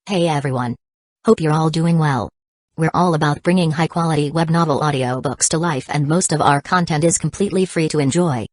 Hey everyone. Hope you're all doing well. We're all about bringing high-quality web novel audiobooks to life, and most of our content is completely free to enjoy.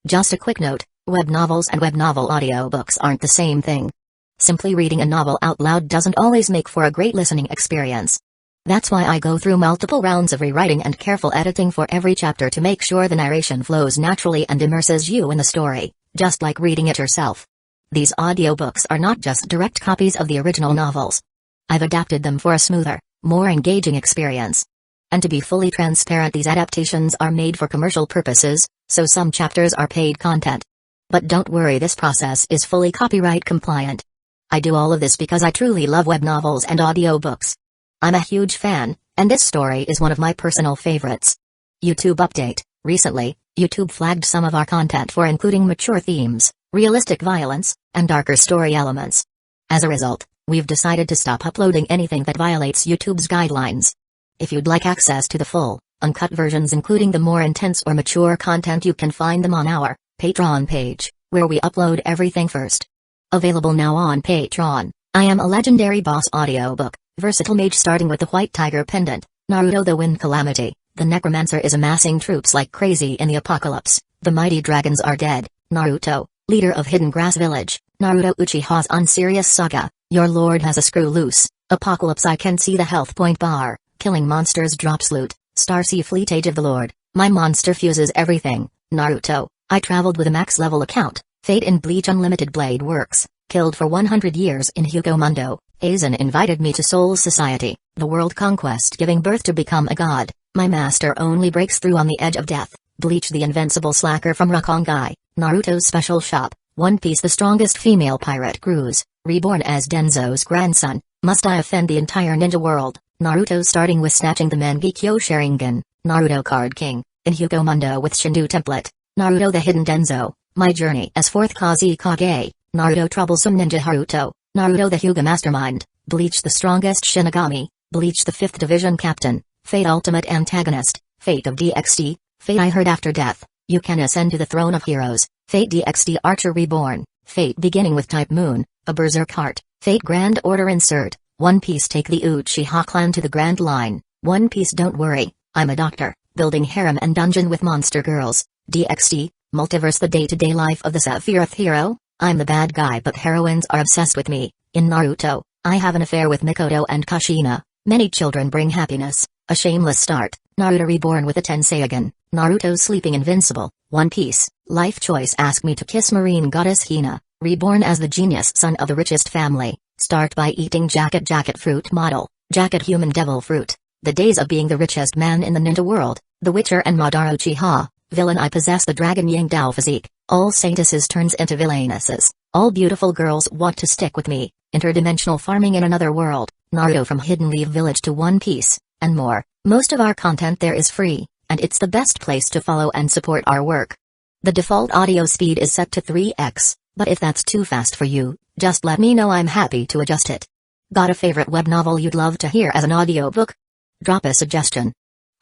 Just a quick note, web novels and web novel audiobooks aren't the same thing. Simply reading a novel out loud doesn't always make for a great listening experience. That's why I go through multiple rounds of rewriting and careful editing for every chapter to make sure the narration flows naturally and immerses you in the story, just like reading it yourself. These audiobooks are not just direct copies of the original novels. I've adapted them for a smoother, more engaging experience. And to be fully transparent, these adaptations are made for commercial purposes, so some chapters are paid content. But don't worry, this process is fully copyright compliant. I do all of this because I truly love web novels and audiobooks. I'm a huge fan, and this story is one of my personal favorites. YouTube update: recently, YouTube flagged some of our content for including mature themes, realistic violence, and darker story elements. As a result, we've decided to stop uploading anything that violates YouTube's guidelines. If you'd like access to the full, uncut versions including the more intense or mature content, you can find them on our Patreon page, where we upload everything first. Available now on Patreon: I Am a Legendary Boss audiobook, Versatile Mage starting with the White Tiger Pendant, Naruto the Wind Calamity, the Necromancer is amassing troops like crazy in the apocalypse, the mighty dragons are dead, Naruto, leader of Hidden Grass Village, Naruto Uchiha's Unserious Saga, your lord has a screw loose, Apocalypse I can see the health point bar, killing monsters drops loot, Starsea Fleet Age of the Lord, my monster fuses everything, Naruto, I traveled with a max level account, Fate in Bleach Unlimited Blade Works, killed for 100 years in Hueco Mundo, Aizen invited me to Soul Society, the world conquest giving birth to become a god, my master only breaks through on the edge of death, Bleach the Invincible Slacker from Rukongai, Naruto's Special Shop, One Piece the strongest female pirate cruise, Reborn as Danzō's grandson, must I offend the entire ninja world, Naruto starting with snatching the Mangekyo Sharingan, Naruto Card King, in Hueco Mundo with Shindu template, Naruto the Hidden Danzō, my journey as 4th Kusagakure, Naruto Troublesome Ninja Haruto, Naruto the Hyuga Mastermind, Bleach the strongest Shinigami, Bleach the 5th Division Captain, Fate Ultimate Antagonist, Fate of DXD, Fate I Heard After Death, you can ascend to the throne of heroes, Fate DXD Archer Reborn, Fate beginning with Type Moon, a Berserk Heart, Fate Grand Order Insert, One Piece take the Uchiha clan to the Grand Line, One Piece don't worry, I'm a doctor, building harem and dungeon with monster girls, DXD, Multiverse the day-to-day life of the Sephiroth hero, I'm the bad guy but heroines are obsessed with me, in Naruto, I have an affair with Mikoto and Kushina, many children bring happiness, a shameless start, Naruto Reborn with a Tenseigan, Naruto sleeping invincible, One Piece, life choice ask me to kiss marine goddess Hina, reborn as the genius son of the richest family, start by eating jacket fruit model, jacket human devil fruit, the days of being the richest man in the ninja world, the Witcher and Madara Uchiha, villain I possess the dragon Yang Dao physique, all saintesses turns into villainesses, all beautiful girls want to stick with me, interdimensional farming in another world, Naruto from Hidden Leaf Village to One Piece, and more. Most of our content there is free, and it's the best place to follow and support our work. The default audio speed is set to 3x, but if that's too fast for you, just let me know, I'm happy to adjust it. Got a favorite web novel you'd love to hear as an audiobook? Drop a suggestion.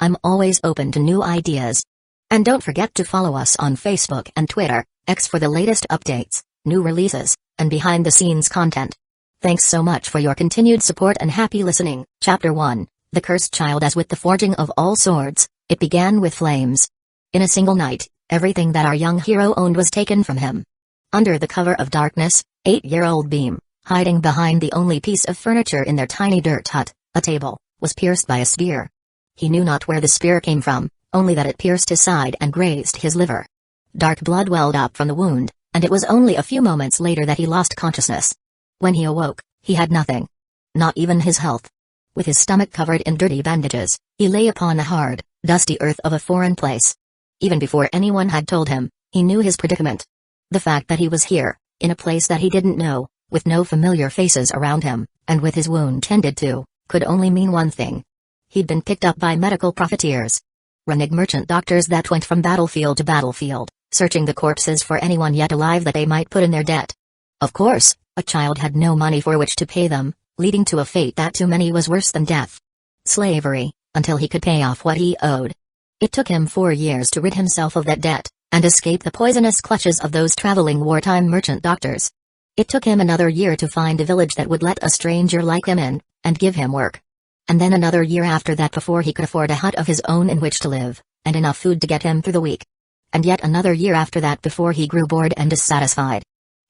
I'm always open to new ideas. And don't forget to follow us on Facebook and Twitter, X for the latest updates, new releases, and behind-the-scenes content. Thanks so much for your continued support and happy listening. Chapter 1, The Cursed Child. As with the forging of all swords, it began with flames. In a single night, everything that our young hero owned was taken from him. Under the cover of darkness, 8-year-old Beam, hiding behind the only piece of furniture in their tiny dirt hut, a table, was pierced by a spear. He knew not where the spear came from, only that it pierced his side and grazed his liver. Dark blood welled up from the wound, and it was only a few moments later that he lost consciousness. When he awoke, he had nothing. Not even his health. With his stomach covered in dirty bandages, he lay upon the hard, dusty earth of a foreign place. Even before anyone had told him, he knew his predicament. The fact that he was here, in a place that he didn't know, with no familiar faces around him, and with his wound tended to, could only mean one thing. He'd been picked up by medical profiteers. Renegade merchant doctors that went from battlefield to battlefield, searching the corpses for anyone yet alive that they might put in their debt. Of course, a child had no money for which to pay them, leading to a fate that to many was worse than death. Slavery, until he could pay off what he owed. It took him 4 years to rid himself of that debt, and escape the poisonous clutches of those traveling wartime merchant doctors. It took him another year to find a village that would let a stranger like him in, and give him work. And then another year after that before he could afford a hut of his own in which to live, and enough food to get him through the week. And yet another year after that before he grew bored and dissatisfied.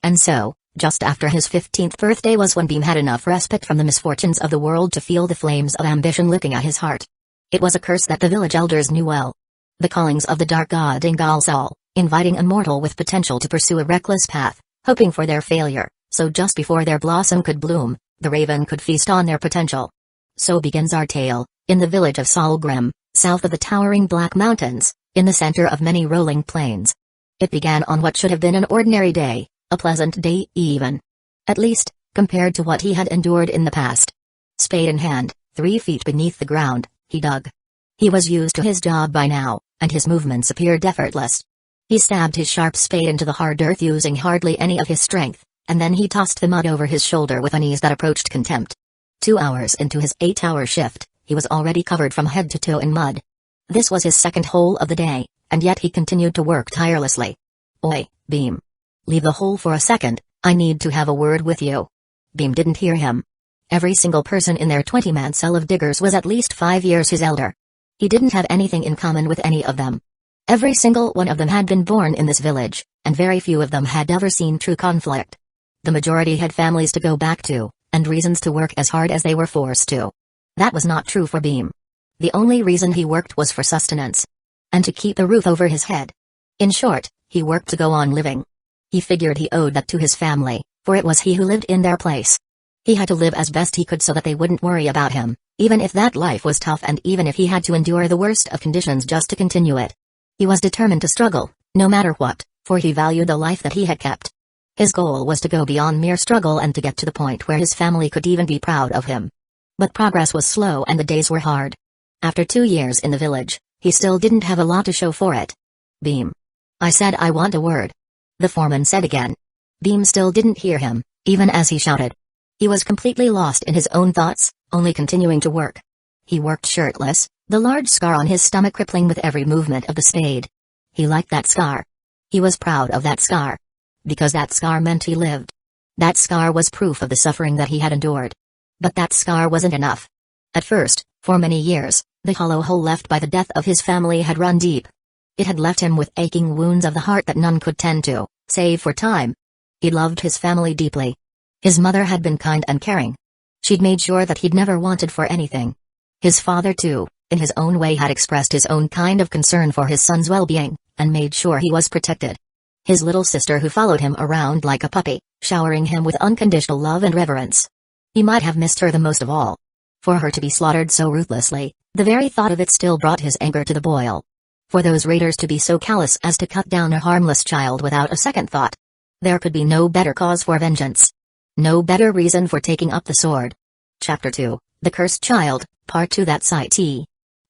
And so, just after his 15th birthday was when Beam had enough respite from the misfortunes of the world to feel the flames of ambition licking at his heart. It was a curse that the village elders knew well. The callings of the dark god Ingalsal, inviting a mortal with potential to pursue a reckless path, hoping for their failure, so just before their blossom could bloom, the raven could feast on their potential. So begins our tale, in the village of Solgrim, south of the towering Black Mountains, in the center of many rolling plains. It began on what should have been an ordinary day, a pleasant day even. At least, compared to what he had endured in the past. Spade in hand, 3 feet beneath the ground, he dug. He was used to his job by now, and his movements appeared effortless. He stabbed his sharp spade into the hard earth using hardly any of his strength, and then he tossed the mud over his shoulder with an ease that approached contempt. 2 hours into his 8-hour shift, he was already covered from head to toe in mud. This was his second hole of the day, and yet he continued to work tirelessly. "Oi, Beam. Leave the hole for a second, I need to have a word with you." Beam didn't hear him. Every single person in their 20-man cell of diggers was at least 5 years his elder. He didn't have anything in common with any of them. Every single one of them had been born in this village, and very few of them had ever seen true conflict. The majority had families to go back to, and reasons to work as hard as they were forced to. That was not true for Beam. The only reason he worked was for sustenance. And to keep the roof over his head. In short, he worked to go on living. He figured he owed that to his family, for it was he who lived in their place. He had to live as best he could so that they wouldn't worry about him, even if that life was tough and even if he had to endure the worst of conditions just to continue it. He was determined to struggle, no matter what, for he valued the life that he had kept. His goal was to go beyond mere struggle and to get to the point where his family could even be proud of him. But progress was slow and the days were hard. After 2 years in the village, he still didn't have a lot to show for it. "Beam. I said I want a word," the foreman said again. Beam still didn't hear him, even as he shouted. He was completely lost in his own thoughts, only continuing to work. He worked shirtless, the large scar on his stomach crippling with every movement of the spade. He liked that scar. He was proud of that scar. Because that scar meant he lived. That scar was proof of the suffering that he had endured. But that scar wasn't enough. At first, for many years, the hollow hole left by the death of his family had run deep. It had left him with aching wounds of the heart that none could tend to, save for time. He loved his family deeply. His mother had been kind and caring. She'd made sure that he'd never wanted for anything. His father too, in his own way had expressed his own kind of concern for his son's well-being, and made sure he was protected. His little sister who followed him around like a puppy, showering him with unconditional love and reverence. He might have missed her the most of all. For her to be slaughtered so ruthlessly, the very thought of it still brought his anger to the boil. For those raiders to be so callous as to cut down a harmless child without a second thought. There could be no better cause for vengeance. No better reason for taking up the sword. Chapter 2, The Cursed Child, Part 2. That sight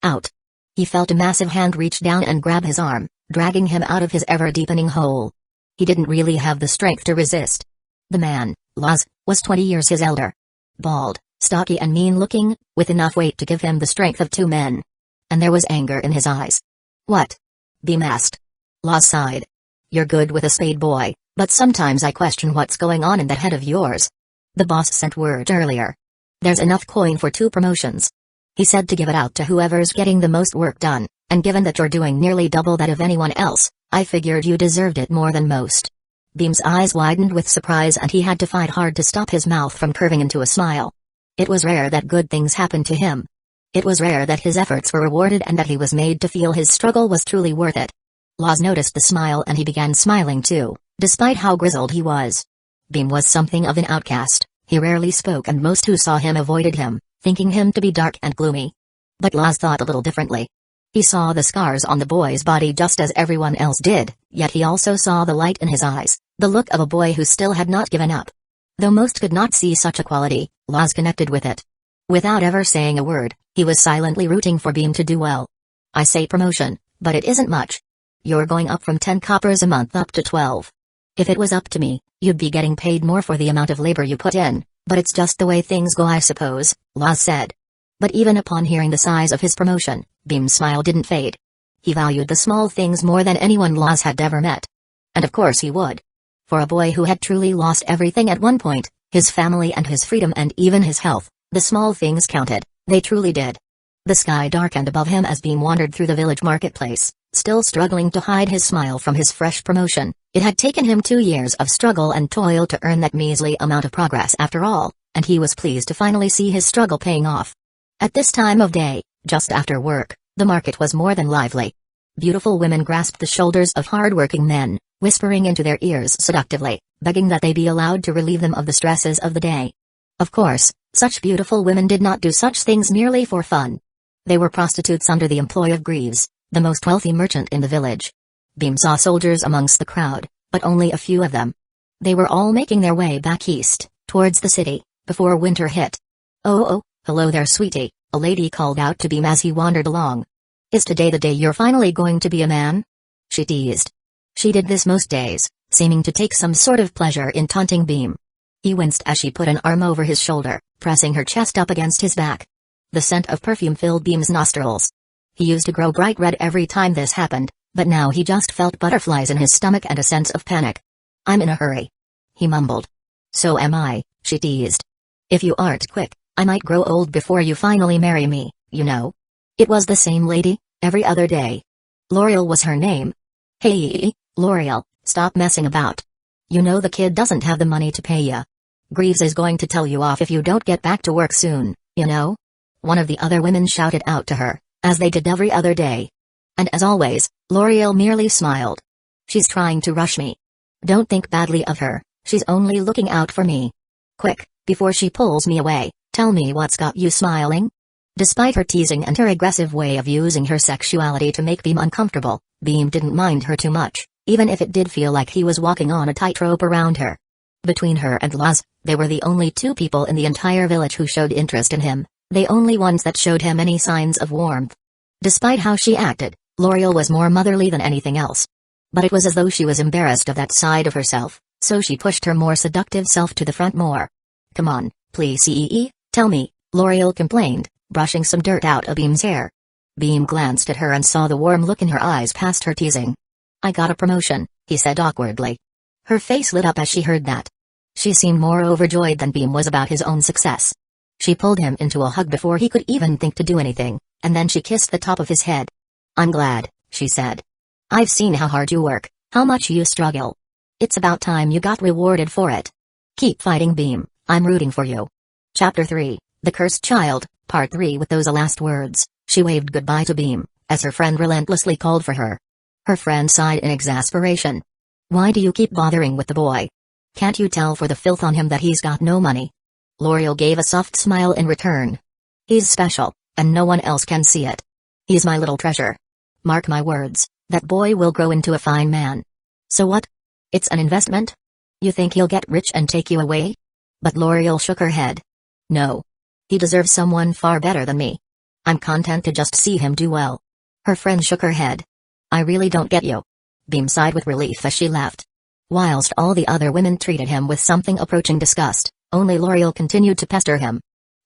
out. He felt a massive hand reach down and grab his arm, dragging him out of his ever-deepening hole. He didn't really have the strength to resist. The man, Laz, was 20 years his elder. Bald, stocky and mean-looking, with enough weight to give him the strength of 2 men. And there was anger in his eyes. "What?" Beam asked. Laz sighed. "You're good with a spade, boy, but sometimes I question what's going on in that head of yours. The boss sent word earlier. There's enough coin for 2 promotions. He said to give it out to whoever's getting the most work done, and given that you're doing nearly double that of anyone else, I figured you deserved it more than most." Beam's eyes widened with surprise and he had to fight hard to stop his mouth from curving into a smile. It was rare that good things happened to him. It was rare that his efforts were rewarded and that he was made to feel his struggle was truly worth it. Laz noticed the smile and he began smiling too, despite how grizzled he was. Beam was something of an outcast, he rarely spoke and most who saw him avoided him, thinking him to be dark and gloomy. But Laz thought a little differently. He saw the scars on the boy's body just as everyone else did, yet he also saw the light in his eyes, the look of a boy who still had not given up. Though most could not see such a quality, Laz connected with it. Without ever saying a word, he was silently rooting for Beam to do well. "I say promotion, but it isn't much. You're going up from 10 coppers a month up to 12. If it was up to me, you'd be getting paid more for the amount of labor you put in, but it's just the way things go I suppose," Laz said. But even upon hearing the size of his promotion, Beam's smile didn't fade. He valued the small things more than anyone Laz had ever met. And of course he would. For a boy who had truly lost everything at one point, his family and his freedom and even his health, the small things counted, they truly did. The sky darkened above him as Beam wandered through the village marketplace, still struggling to hide his smile from his fresh promotion. It had taken him 2 years of struggle and toil to earn that measly amount of progress after all, and he was pleased to finally see his struggle paying off. At this time of day, just after work, the market was more than lively. Beautiful women grasped the shoulders of hard-working men, whispering into their ears seductively, begging that they be allowed to relieve them of the stresses of the day. Of course, such beautiful women did not do such things merely for fun. They were prostitutes under the employ of Greaves, the most wealthy merchant in the village. Beam saw soldiers amongst the crowd, but only a few of them. They were all making their way back east, towards the city, before winter hit. Oh, hello there, sweetie," a lady called out to Beam as he wandered along. "Is today the day you're finally going to be a man?" she teased. She did this most days, seeming to take some sort of pleasure in taunting Beam. He winced as she put an arm over his shoulder, pressing her chest up against his back. The scent of perfume filled Beam's nostrils. He used to grow bright red every time this happened, but now he just felt butterflies in his stomach and a sense of panic. "I'm in a hurry," he mumbled. "So am I," she teased. "If you aren't quick, I might grow old before you finally marry me, you know." It was the same lady, every other day. L'Oreal was her name. "Hey, L'Oreal, stop messing about. You know the kid doesn't have the money to pay ya. Greaves is going to tell you off if you don't get back to work soon, you know?" One of the other women shouted out to her, as they did every other day. And as always, L'Oreal merely smiled. "She's trying to rush me. Don't think badly of her, she's only looking out for me. Quick, before she pulls me away, tell me what's got you smiling?" Despite her teasing and her aggressive way of using her sexuality to make Beam uncomfortable, Beam didn't mind her too much, even if it did feel like he was walking on a tightrope around her. Between her and Laz, they were the only two people in the entire village who showed interest in him, the only ones that showed him any signs of warmth. Despite how she acted, L'Oreal was more motherly than anything else. But it was as though she was embarrassed of that side of herself, so she pushed her more seductive self to the front more. "Come on, please tell me," L'Oreal complained, brushing some dirt out of Beam's hair. Beam glanced at her and saw the warm look in her eyes past her teasing. "I got a promotion," he said awkwardly. Her face lit up as she heard that. She seemed more overjoyed than Beam was about his own success. She pulled him into a hug before he could even think to do anything, and then she kissed the top of his head. "I'm glad," she said. "I've seen how hard you work, how much you struggle. It's about time you got rewarded for it. Keep fighting, Beam, I'm rooting for you." Chapter 3, The Cursed Child, Part 3. With those last words, she waved goodbye to Beam, as her friend relentlessly called for her. Her friend sighed in exasperation. "Why do you keep bothering with the boy? Can't you tell for the filth on him that he's got no money?" L'Oreal gave a soft smile in return. "He's special, and no one else can see it. He's my little treasure. Mark my words, that boy will grow into a fine man." "So what? It's an investment? You think he'll get rich and take you away?" But L'Oreal shook her head. "No. He deserves someone far better than me. I'm content to just see him do well." Her friend shook her head. "I really don't get you." Beam sighed with relief as she left. Whilst all the other women treated him with something approaching disgust, only L'Oreal continued to pester him.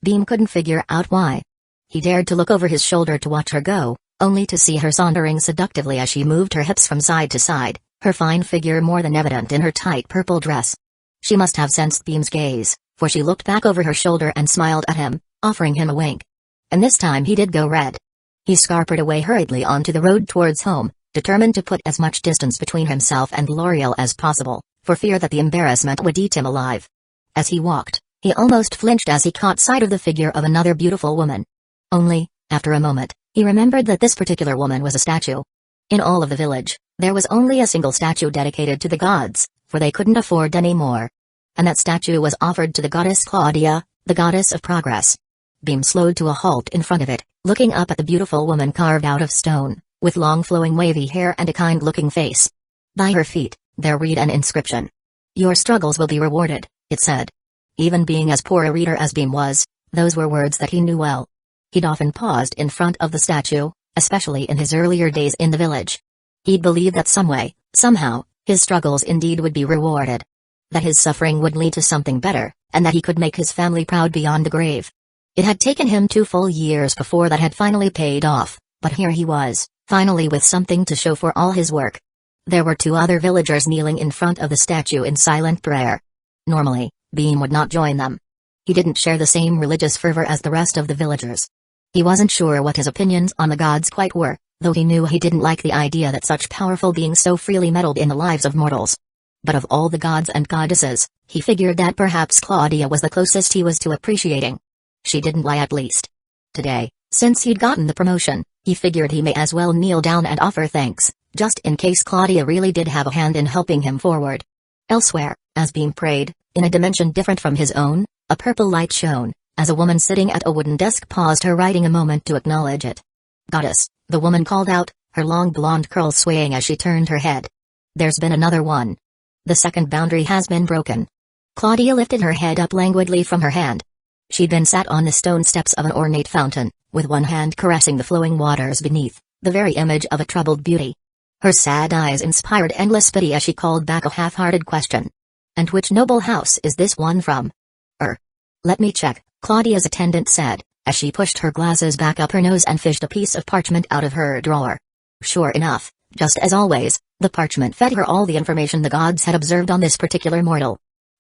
Beam couldn't figure out why. He dared to look over his shoulder to watch her go, only to see her sauntering seductively as she moved her hips from side to side, her fine figure more than evident in her tight purple dress. She must have sensed Beam's gaze, for she looked back over her shoulder and smiled at him, offering him a wink. And this time he did go red. He scarpered away hurriedly onto the road towards home, determined to put as much distance between himself and L'Oreal as possible, for fear that the embarrassment would eat him alive. As he walked, he almost flinched as he caught sight of the figure of another beautiful woman. Only, after a moment, he remembered that this particular woman was a statue. In all of the village, there was only a single statue dedicated to the gods, for they couldn't afford any more. And that statue was offered to the goddess Claudia, the goddess of progress. Beam slowed to a halt in front of it, looking up at the beautiful woman carved out of stone, with long flowing wavy hair and a kind-looking face. By her feet, there read an inscription. "Your struggles will be rewarded," it said. Even being as poor a reader as Beam was, those were words that he knew well. He'd often paused in front of the statue, especially in his earlier days in the village. He'd believed that some way, somehow, his struggles indeed would be rewarded. That his suffering would lead to something better, and that he could make his family proud beyond the grave. It had taken him 2 full years before that had finally paid off, but here he was, finally with something to show for all his work. There were 2 other villagers kneeling in front of the statue in silent prayer. Normally, Beam would not join them. He didn't share the same religious fervor as the rest of the villagers. He wasn't sure what his opinions on the gods quite were, though he knew he didn't like the idea that such powerful beings so freely meddled in the lives of mortals. But of all the gods and goddesses, he figured that perhaps Claudia was the closest he was to appreciating. She didn't lie at least. Today, since he'd gotten the promotion, he figured he may as well kneel down and offer thanks, just in case Claudia really did have a hand in helping him forward. Elsewhere, as Beam prayed, in a dimension different from his own, a purple light shone, as a woman sitting at a wooden desk paused her writing a moment to acknowledge it. "Goddess," the woman called out, her long blonde curls swaying as she turned her head. "There's been another one. The second boundary has been broken." Claudia lifted her head up languidly from her hand. She'd been sat on the stone steps of an ornate fountain, with one hand caressing the flowing waters beneath, the very image of a troubled beauty. Her sad eyes inspired endless pity as she called back a half-hearted question. "And which noble house is this one from?" Let me check," Claudia's attendant said, as she pushed her glasses back up her nose and fished a piece of parchment out of her drawer. Sure enough, just as always, the parchment fed her all the information the gods had observed on this particular mortal.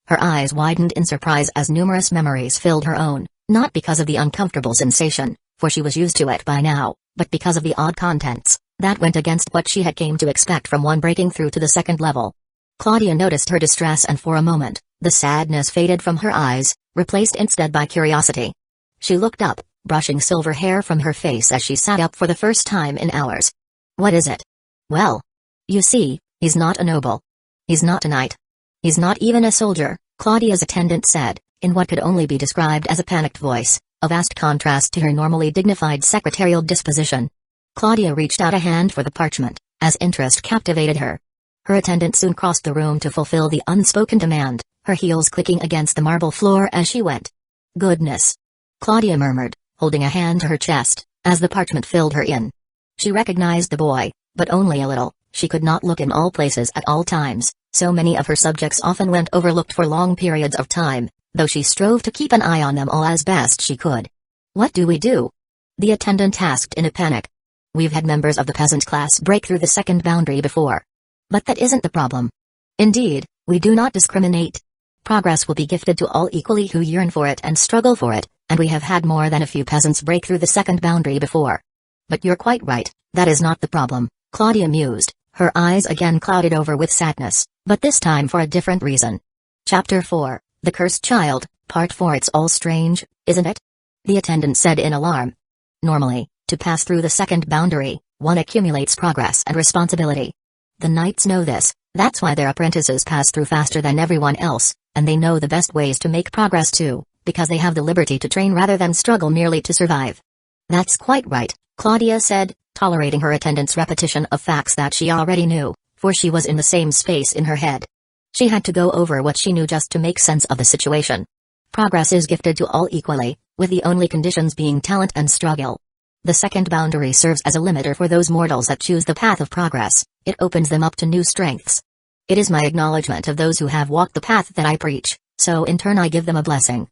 Her eyes widened in surprise as numerous memories filled her own, not because of the uncomfortable sensation, for she was used to it by now, but because of the odd contents that went against what she had came to expect from one breaking through to the second level. Claudia noticed her distress, and for a moment, the sadness faded from her eyes, replaced instead by curiosity. She looked up, brushing silver hair from her face as she sat up for the first time in hours. "What is it?" "Well, you see, he's not a noble. He's not a knight. He's not even a soldier," Claudia's attendant said, in what could only be described as a panicked voice, a vast contrast to her normally dignified secretarial disposition. Claudia reached out a hand for the parchment, as interest captivated her. Her attendant soon crossed the room to fulfill the unspoken demand, her heels clicking against the marble floor as she went. "Goodness," Claudia murmured, holding a hand to her chest, as the parchment filled her in. She recognized the boy, but only a little. She could not look in all places at all times, so many of her subjects often went overlooked for long periods of time, though she strove to keep an eye on them all as best she could. "What do we do?" the attendant asked in a panic. "We've had members of the peasant class break through the second boundary before. But that isn't the problem. Indeed, we do not discriminate. Progress will be gifted to all equally who yearn for it and struggle for it, and we have had more than a few peasants break through the second boundary before." "But you're quite right, that is not the problem," Claudia mused, her eyes again clouded over with sadness, but this time for a different reason. Chapter 4, The Cursed Child, Part 4. "It's all strange, isn't it?" the attendant said in alarm. "Normally, to pass through the second boundary, one accumulates progress and responsibility. The knights know this, that's why their apprentices pass through faster than everyone else, and they know the best ways to make progress too, because they have the liberty to train rather than struggle merely to survive." "That's quite right," Claudia said, tolerating her attendant's repetition of facts that she already knew, for she was in the same space in her head. She had to go over what she knew just to make sense of the situation. Progress is gifted to all equally, with the only conditions being talent and struggle. The second boundary serves as a limiter for those mortals that choose the path of progress. It opens them up to new strengths. It is my acknowledgement of those who have walked the path that I preach, so in turn I give them a blessing.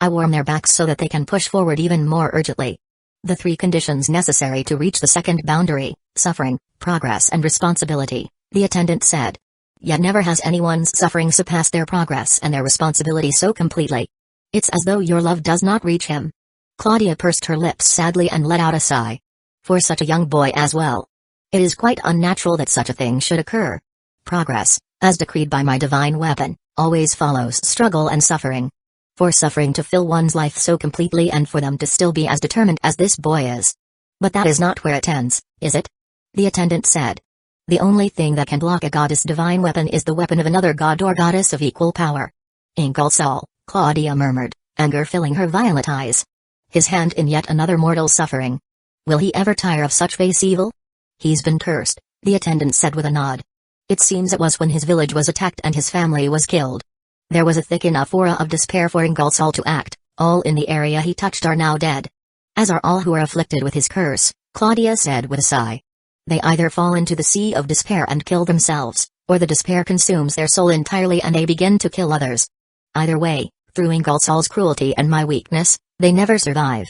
I warm their backs so that they can push forward even more urgently. The 3 conditions necessary to reach the second boundary: suffering, progress and responsibility, the attendant said. Yet never has anyone's suffering surpassed their progress and their responsibility so completely. It's as though your love does not reach him. Claudia pursed her lips sadly and let out a sigh. For such a young boy as well. It is quite unnatural that such a thing should occur. Progress, as decreed by my divine weapon, always follows struggle and suffering. For suffering to fill one's life so completely and for them to still be as determined as this boy is. But that is not where it ends, is it? The attendant said. The only thing that can block a goddess' divine weapon is the weapon of another god or goddess of equal power. Invincible, Claudia murmured, anger filling her violet eyes. His hand in yet another mortal's suffering. Will he ever tire of such base evil? He's been cursed, the attendant said with a nod. It seems it was when his village was attacked and his family was killed. There was a thick enough aura of despair for Invincible to act. All in the area he touched are now dead. As are all who are afflicted with his curse, Claudia said with a sigh. They either fall into the sea of despair and kill themselves, or the despair consumes their soul entirely and they begin to kill others. Either way, through Invincible's cruelty and my weakness, they never survive.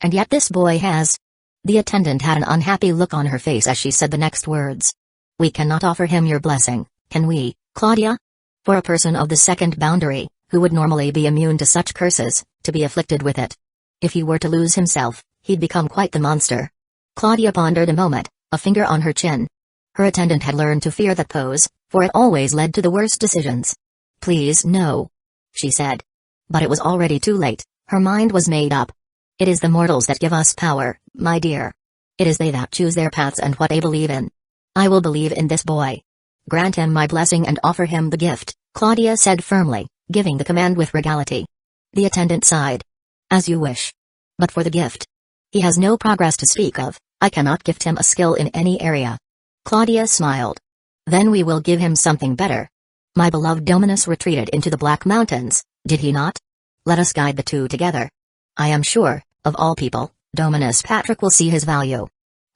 And yet this boy has. The attendant had an unhappy look on her face as she said the next words. We cannot offer him your blessing, can we, Claudia? For a person of the second boundary, who would normally be immune to such curses, to be afflicted with it. If he were to lose himself, he'd become quite the monster. Claudia pondered a moment, a finger on her chin. Her attendant had learned to fear that pose, for it always led to the worst decisions. Please no, she said. But it was already too late, her mind was made up. It is the mortals that give us power, my dear. It is they that choose their paths and what they believe in. I will believe in this boy. Grant him my blessing and offer him the gift, Claudia said firmly, giving the command with regality. The attendant sighed. As you wish. But for the gift. He has no progress to speak of, I cannot gift him a skill in any area. Claudia smiled. Then we will give him something better. My beloved Dominus retreated into the Black Mountains, did he not? Let us guide the two together. I am sure, of all people, Dominus Patrick will see his value.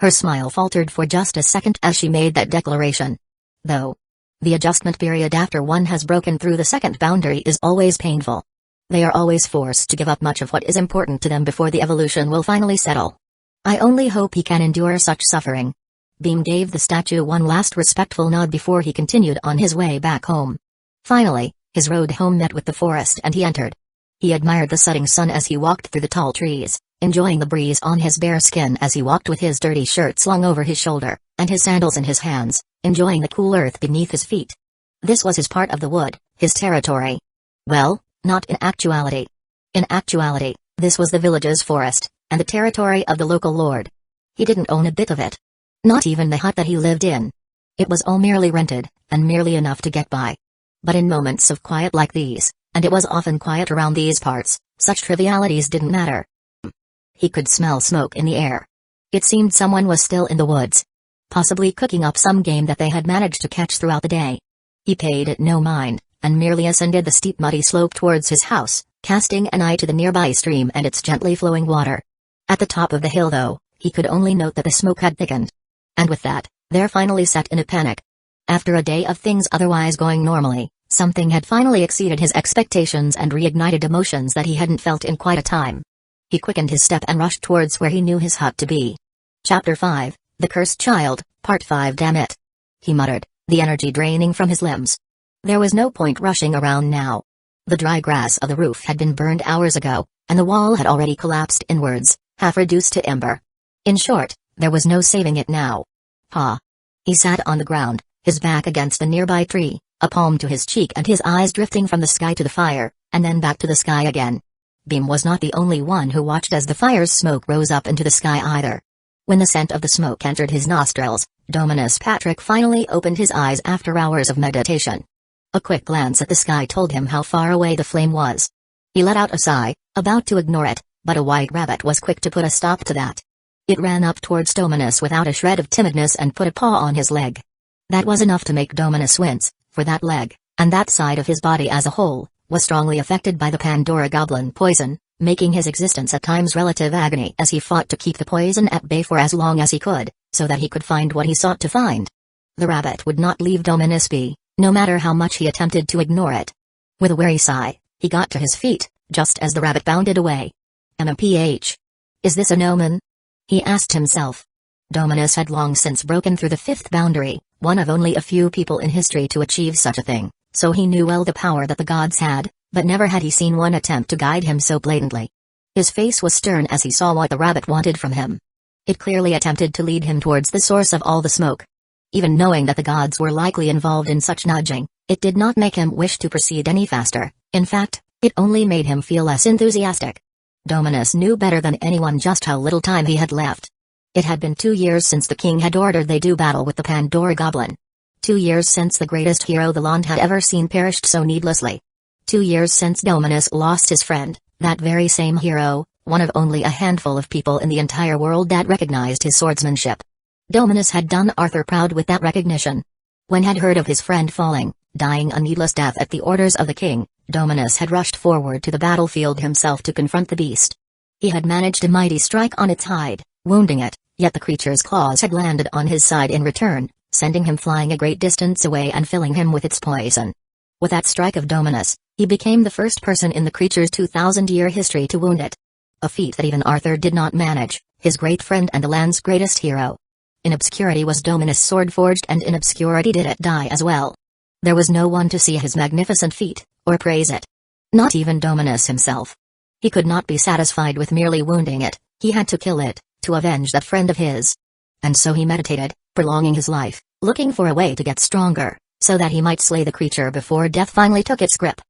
Her smile faltered for just a second as she made that declaration. Though, the adjustment period after one has broken through the second boundary is always painful. They are always forced to give up much of what is important to them before the evolution will finally settle. I only hope he can endure such suffering. Beam gave the statue one last respectful nod before he continued on his way back home. Finally, his road home met with the forest and he entered. He admired the setting sun as he walked through the tall trees, enjoying the breeze on his bare skin as he walked with his dirty shirt slung over his shoulder, and his sandals in his hands, enjoying the cool earth beneath his feet. This was his part of the wood, his territory. Well, not in actuality. In actuality, this was the village's forest, and the territory of the local lord. He didn't own a bit of it. Not even the hut that he lived in. It was all merely rented, and merely enough to get by. But in moments of quiet like these, and it was often quiet around these parts, such trivialities didn't matter. He could smell smoke in the air. It seemed someone was still in the woods. Possibly cooking up some game that they had managed to catch throughout the day. He paid it no mind, and merely ascended the steep muddy slope towards his house, casting an eye to the nearby stream and its gently flowing water. At the top of the hill though, he could only note that the smoke had thickened. And with that, there finally set in a panic. After a day of things otherwise going normally, something had finally exceeded his expectations and reignited emotions that he hadn't felt in quite a time. He quickened his step and rushed towards where he knew his hut to be. Chapter 5, The Cursed Child, Part 5. Damn it, he muttered, the energy draining from his limbs. There was no point rushing around now. The dry grass of the roof had been burned hours ago, and the wall had already collapsed inwards, half reduced to ember. In short, there was no saving it now. Ha! He sat on the ground, his back against a nearby tree, a palm to his cheek and his eyes drifting from the sky to the fire, and then back to the sky again. Beam was not the only one who watched as the fire's smoke rose up into the sky either. When the scent of the smoke entered his nostrils, Dominus Patrick finally opened his eyes after hours of meditation. A quick glance at the sky told him how far away the flame was. He let out a sigh, about to ignore it, but a white rabbit was quick to put a stop to that. It ran up towards Dominus without a shred of timidness and put a paw on his leg. That was enough to make Dominus wince, for that leg, and that side of his body as a whole, was strongly affected by the Pandora goblin poison, making his existence at times relative agony as he fought to keep the poison at bay for as long as he could, so that he could find what he sought to find. The rabbit would not leave Dominus be, no matter how much he attempted to ignore it. With a weary sigh, he got to his feet, just as the rabbit bounded away. MPH. Is this an omen? He asked himself. Dominus had long since broken through the fifth boundary, one of only a few people in history to achieve such a thing, so he knew well the power that the gods had, but never had he seen one attempt to guide him so blatantly. His face was stern as he saw what the rabbit wanted from him. It clearly attempted to lead him towards the source of all the smoke. Even knowing that the gods were likely involved in such nudging, it did not make him wish to proceed any faster. In fact, it only made him feel less enthusiastic. Dominus knew better than anyone just how little time he had left. It had been 2 years since the king had ordered they do battle with the Pandora goblin. 2 years since the greatest hero the land had ever seen perished so needlessly. 2 years since Dominus lost his friend, that very same hero, one of only a handful of people in the entire world that recognized his swordsmanship. Dominus had done Arthur proud with that recognition. When had heard of his friend falling, dying a needless death at the orders of the king, Dominus had rushed forward to the battlefield himself to confront the beast. He had managed a mighty strike on its hide, wounding it, yet the creature's claws had landed on his side in return, sending him flying a great distance away and filling him with its poison. With that strike of Dominus, he became the first person in the creature's 2,000-year history to wound it. A feat that even Arthur did not manage, his great friend and the land's greatest hero. In obscurity was Dominus' sword forged, and in obscurity did it die as well. There was no one to see his magnificent feat, or praise it. Not even Dominus himself. He could not be satisfied with merely wounding it, he had to kill it, to avenge that friend of his. And so he meditated, prolonging his life, looking for a way to get stronger, so that he might slay the creature before death finally took its grip.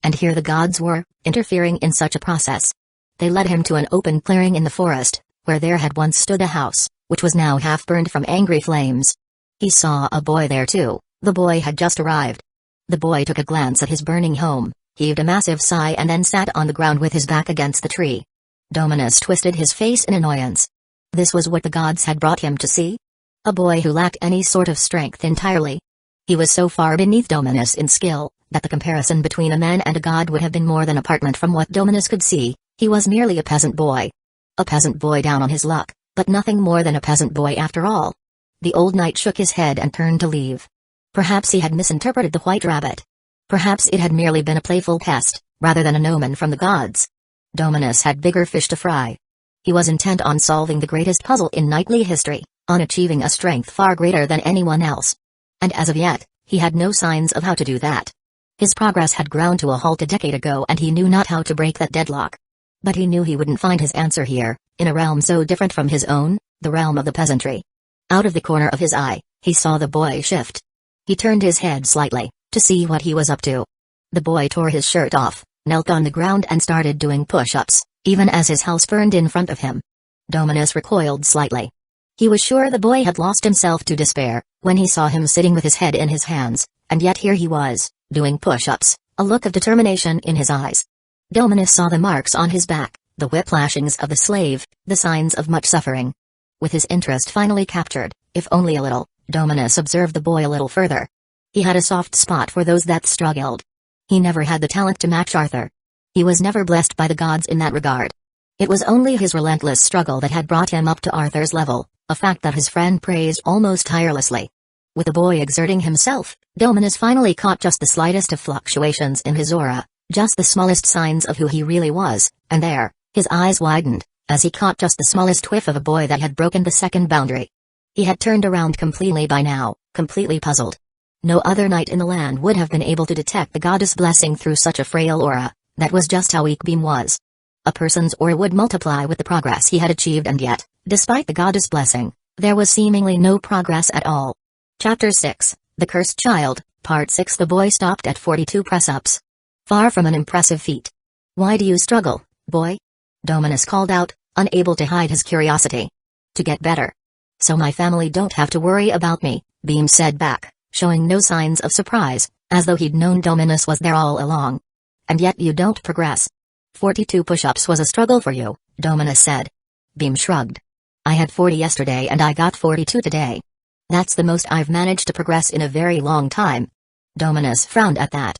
And here the gods were, interfering in such a process. They led him to an open clearing in the forest, where there had once stood a house, which was now half burned from angry flames. He saw a boy there too. The boy had just arrived. The boy took a glance at his burning home, heaved a massive sigh, and then sat on the ground with his back against the tree. Dominus twisted his face in annoyance. This was what the gods had brought him to see? A boy who lacked any sort of strength entirely. He was so far beneath Dominus in skill, that the comparison between a man and a god would have been more than apart from what Dominus could see. He was merely a peasant boy. A peasant boy down on his luck, but nothing more than a peasant boy after all. The old knight shook his head and turned to leave. Perhaps he had misinterpreted the white rabbit. Perhaps it had merely been a playful test, rather than an omen from the gods. Dominus had bigger fish to fry. He was intent on solving the greatest puzzle in knightly history, on achieving a strength far greater than anyone else. And as of yet, he had no signs of how to do that. His progress had ground to a halt a decade ago, and he knew not how to break that deadlock. But he knew he wouldn't find his answer here, in a realm so different from his own, the realm of the peasantry. Out of the corner of his eye, he saw the boy shift. He turned his head slightly, to see what he was up to. The boy tore his shirt off, knelt on the ground and started doing push-ups, even as his house burned in front of him. Dominus recoiled slightly. He was sure the boy had lost himself to despair, when he saw him sitting with his head in his hands, and yet here he was, doing push-ups, a look of determination in his eyes. Dominus saw the marks on his back, the whiplashings of the slave, the signs of much suffering. With his interest finally captured, if only a little, Dominus observed the boy a little further. He had a soft spot for those that struggled. He never had the talent to match Arthur. He was never blessed by the gods in that regard. It was only his relentless struggle that had brought him up to Arthur's level, a fact that his friend praised almost tirelessly. With the boy exerting himself, Dominus finally caught just the slightest of fluctuations in his aura, just the smallest signs of who he really was, and there, his eyes widened, as he caught just the smallest whiff of a boy that had broken the second boundary. He had turned around completely by now, completely puzzled. No other knight in the land would have been able to detect the goddess blessing through such a frail aura. That was just how weak Beam was. A person's aura would multiply with the progress he had achieved, and yet, despite the goddess blessing, there was seemingly no progress at all. Chapter 6, The Cursed Child, Part 6. The boy stopped at 42 press-ups. Far from an impressive feat. "Why do you struggle, boy?" Dominus called out, unable to hide his curiosity. "To get better. So my family don't have to worry about me," Beam said back, showing no signs of surprise, as though he'd known Dominus was there all along. "And yet you don't progress." 42 push-ups was a struggle for you, Dominus said. Beam shrugged. "I had 40 yesterday and I got 42 today. That's the most I've managed to progress in a very long time." Dominus frowned at that.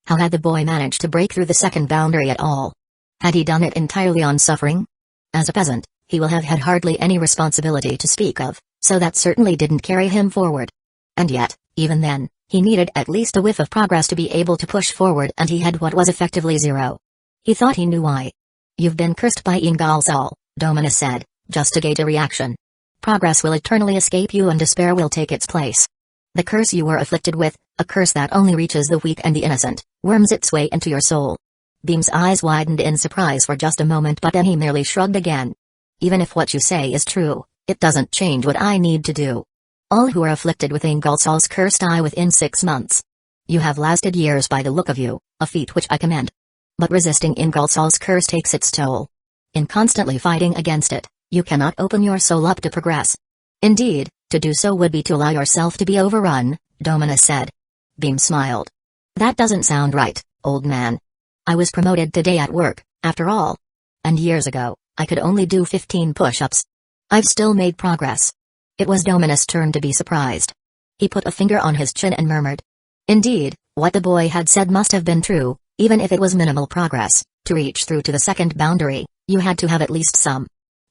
How had the boy managed to break through the second boundary at all? Had he done it entirely on suffering? As a peasant, he will have had hardly any responsibility to speak of, so that certainly didn't carry him forward. And yet, even then, he needed at least a whiff of progress to be able to push forward, and he had what was effectively zero. He thought he knew why. "You've been cursed by Ingalsal," Dominus said, just to gauge a reaction. "Progress will eternally escape you and despair will take its place. The curse you were afflicted with, a curse that only reaches the weak and the innocent, worms its way into your soul." Beam's eyes widened in surprise for just a moment, but then he merely shrugged again. "Even if what you say is true, it doesn't change what I need to do. All who are afflicted with Ingalsal's curse die within 6 months. You have lasted years by the look of you, a feat which I commend. But resisting Ingalsal's curse takes its toll. In constantly fighting against it, you cannot open your soul up to progress. Indeed, to do so would be to allow yourself to be overrun," Dominus said. Beam smiled. "That doesn't sound right, old man. I was promoted today at work, after all. And years ago, I could only do 15 push-ups. I've still made progress." It was Dominus' turn to be surprised. He put a finger on his chin and murmured. Indeed, what the boy had said must have been true, even if it was minimal progress. To reach through to the second boundary, you had to have at least some.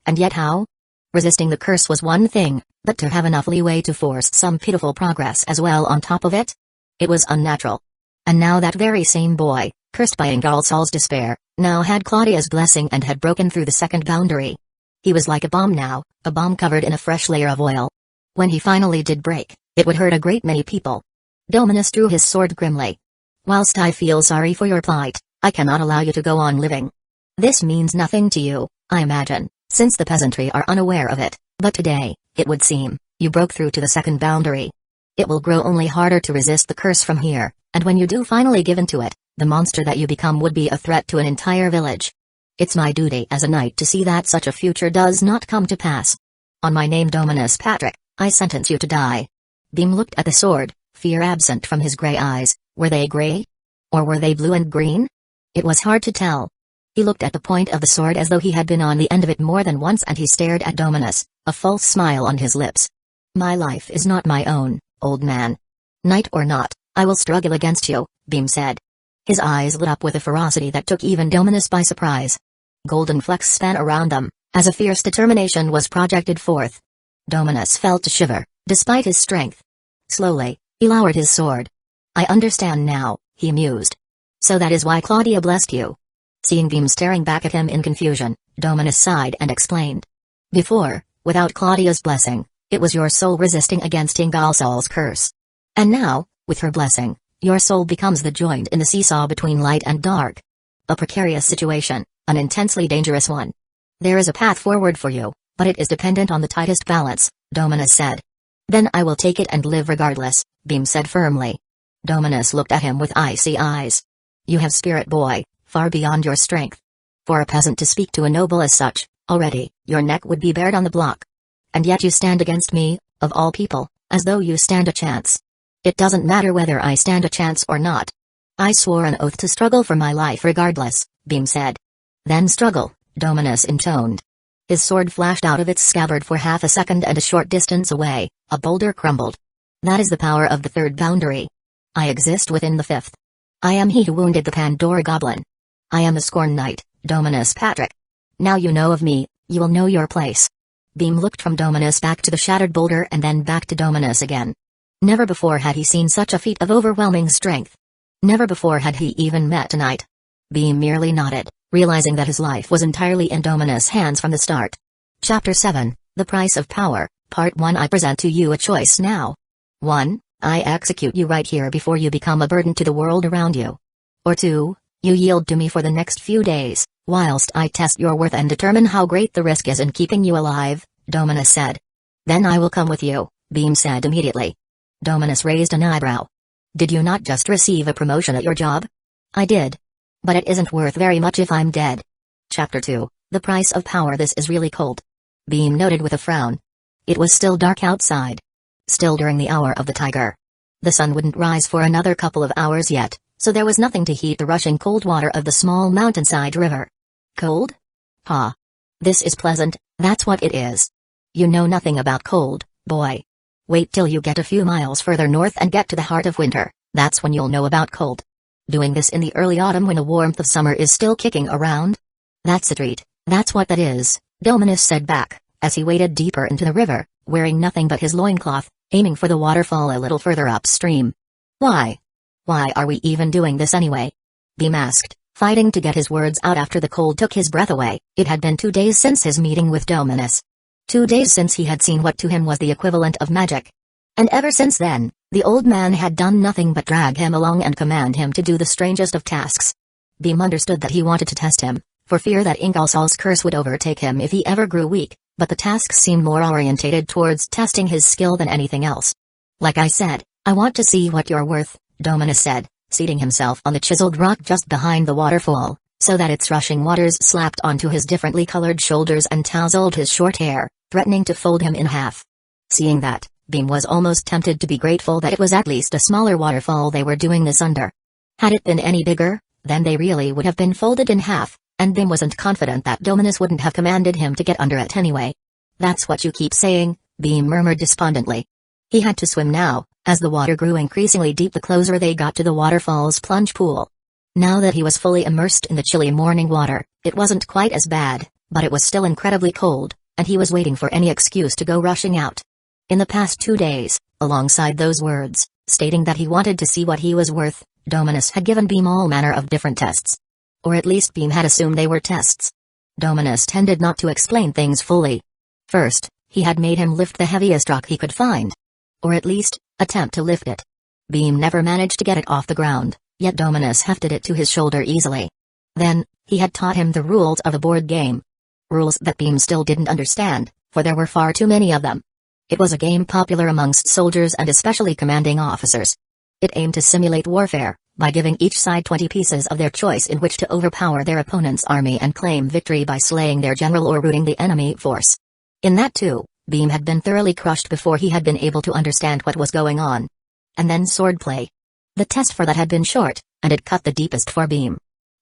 And yet how? Resisting the curse was one thing, but to have enough leeway to force some pitiful progress as well on top of it? It was unnatural. And now that very same boy, cursed by Ingalsal's despair, now had Claudia's blessing and had broken through the second boundary. He was like a bomb now, a bomb covered in a fresh layer of oil. When he finally did break, it would hurt a great many people. Dominus drew his sword grimly. Whilst I feel sorry for your plight, I cannot allow you to go on living. This means nothing to you, I imagine, since the peasantry are unaware of it, but today, it would seem, you broke through to the second boundary. It will grow only harder to resist the curse from here, and when you do finally give in to it, the monster that you become would be a threat to an entire village. It's my duty as a knight to see that such a future does not come to pass. On my name Dominus Patrick, I sentence you to die. Beam looked at the sword, fear absent from his gray eyes. Were they gray? Or were they blue and green? It was hard to tell. He looked at the point of the sword as though he had been on the end of it more than once, and he stared at Dominus, a false smile on his lips. My life is not my own, old man. Knight or not, I will struggle against you, Beam said. His eyes lit up with a ferocity that took even Dominus by surprise. Golden flecks span around them, as a fierce determination was projected forth. Dominus felt a shiver, despite his strength. Slowly, he lowered his sword. I understand now, he mused. So that is why Claudia blessed you. Seeing Beam staring back at him in confusion, Dominus sighed and explained. Before, without Claudia's blessing, it was your soul resisting against Ingalsol's curse. And now, with her blessing, your soul becomes the joint in the seesaw between light and dark. A precarious situation, an intensely dangerous one. There is a path forward for you, but it is dependent on the tightest balance, Dominus said. Then I will take it and live regardless, Beam said firmly. Dominus looked at him with icy eyes. You have spirit, boy, far beyond your strength. For a peasant to speak to a noble as such, already, your neck would be bared on the block. And yet you stand against me, of all people, as though you stand a chance. It doesn't matter whether I stand a chance or not. I swore an oath to struggle for my life regardless, Beam said. Then struggle, Dominus intoned. His sword flashed out of its scabbard for half a second, and a short distance away, a boulder crumbled. That is the power of the third boundary. I exist within the fifth. I am he who wounded the Pandora Goblin. I am the Scorn Knight, Dominus Patrick. Now you know of me, you will know your place. Beam looked from Dominus back to the shattered boulder and then back to Dominus again. Never before had he seen such a feat of overwhelming strength. Never before had he even met a knight. Beam merely nodded, realizing that his life was entirely in Dominus' hands from the start. Chapter 7, The Price of Power, Part 1. I present to you a choice now. 1. I execute you right here before you become a burden to the world around you. Or 2. You yield to me for the next few days, whilst I test your worth and determine how great the risk is in keeping you alive, Dominus said. Then I will come with you, Beam said immediately. Dominus raised an eyebrow. Did you not just receive a promotion at your job? I did. But it isn't worth very much if I'm dead. Chapter 2, The Price of Power. This is really cold. Beam noted with a frown. It was still dark outside. Still during the hour of the tiger. The sun wouldn't rise for another couple of hours yet, so there was nothing to heat the rushing cold water of the small mountainside river. Cold? Ha. This is pleasant, that's what it is. You know nothing about cold, boy. Wait till you get a few miles further north and get to the heart of winter, that's when you'll know about cold. Doing this in the early autumn when the warmth of summer is still kicking around? That's a treat, that's what that is, Dominus said back, as he waded deeper into the river, wearing nothing but his loincloth, aiming for the waterfall a little further upstream. Why? Why are we even doing this anyway? Beam asked, fighting to get his words out after the cold took his breath away. It had been 2 days since his meeting with Dominus. 2 days since he had seen what to him was the equivalent of magic. And ever since then, the old man had done nothing but drag him along and command him to do the strangest of tasks. Beam understood that he wanted to test him, for fear that Ingalsol's curse would overtake him if he ever grew weak, but the tasks seemed more orientated towards testing his skill than anything else. Like I said, I want to see what you're worth, Dominus said, seating himself on the chiseled rock just behind the waterfall, so that its rushing waters slapped onto his differently colored shoulders and tousled his short hair, threatening to fold him in half. Seeing that, Beam was almost tempted to be grateful that it was at least a smaller waterfall they were doing this under. Had it been any bigger, then they really would have been folded in half, and Beam wasn't confident that Dominus wouldn't have commanded him to get under it anyway. That's what you keep saying, Beam murmured despondently. He had to swim now, as the water grew increasingly deep the closer they got to the waterfall's plunge pool. Now that he was fully immersed in the chilly morning water, it wasn't quite as bad, but it was still incredibly cold, and he was waiting for any excuse to go rushing out. In the past 2 days, alongside those words, stating that he wanted to see what he was worth, Dominus had given Beam all manner of different tests. Or at least Beam had assumed they were tests. Dominus tended not to explain things fully. First, he had made him lift the heaviest rock he could find. Or at least, attempt to lift it. Beam never managed to get it off the ground, yet Dominus hefted it to his shoulder easily. Then, he had taught him the rules of a board game. Rules that Beam still didn't understand, for there were far too many of them. It was a game popular amongst soldiers and especially commanding officers. It aimed to simulate warfare, by giving each side 20 pieces of their choice in which to overpower their opponent's army and claim victory by slaying their general or routing the enemy force. In that too, Beam had been thoroughly crushed before he had been able to understand what was going on. And then swordplay. The test for that had been short, and it cut the deepest for Beam.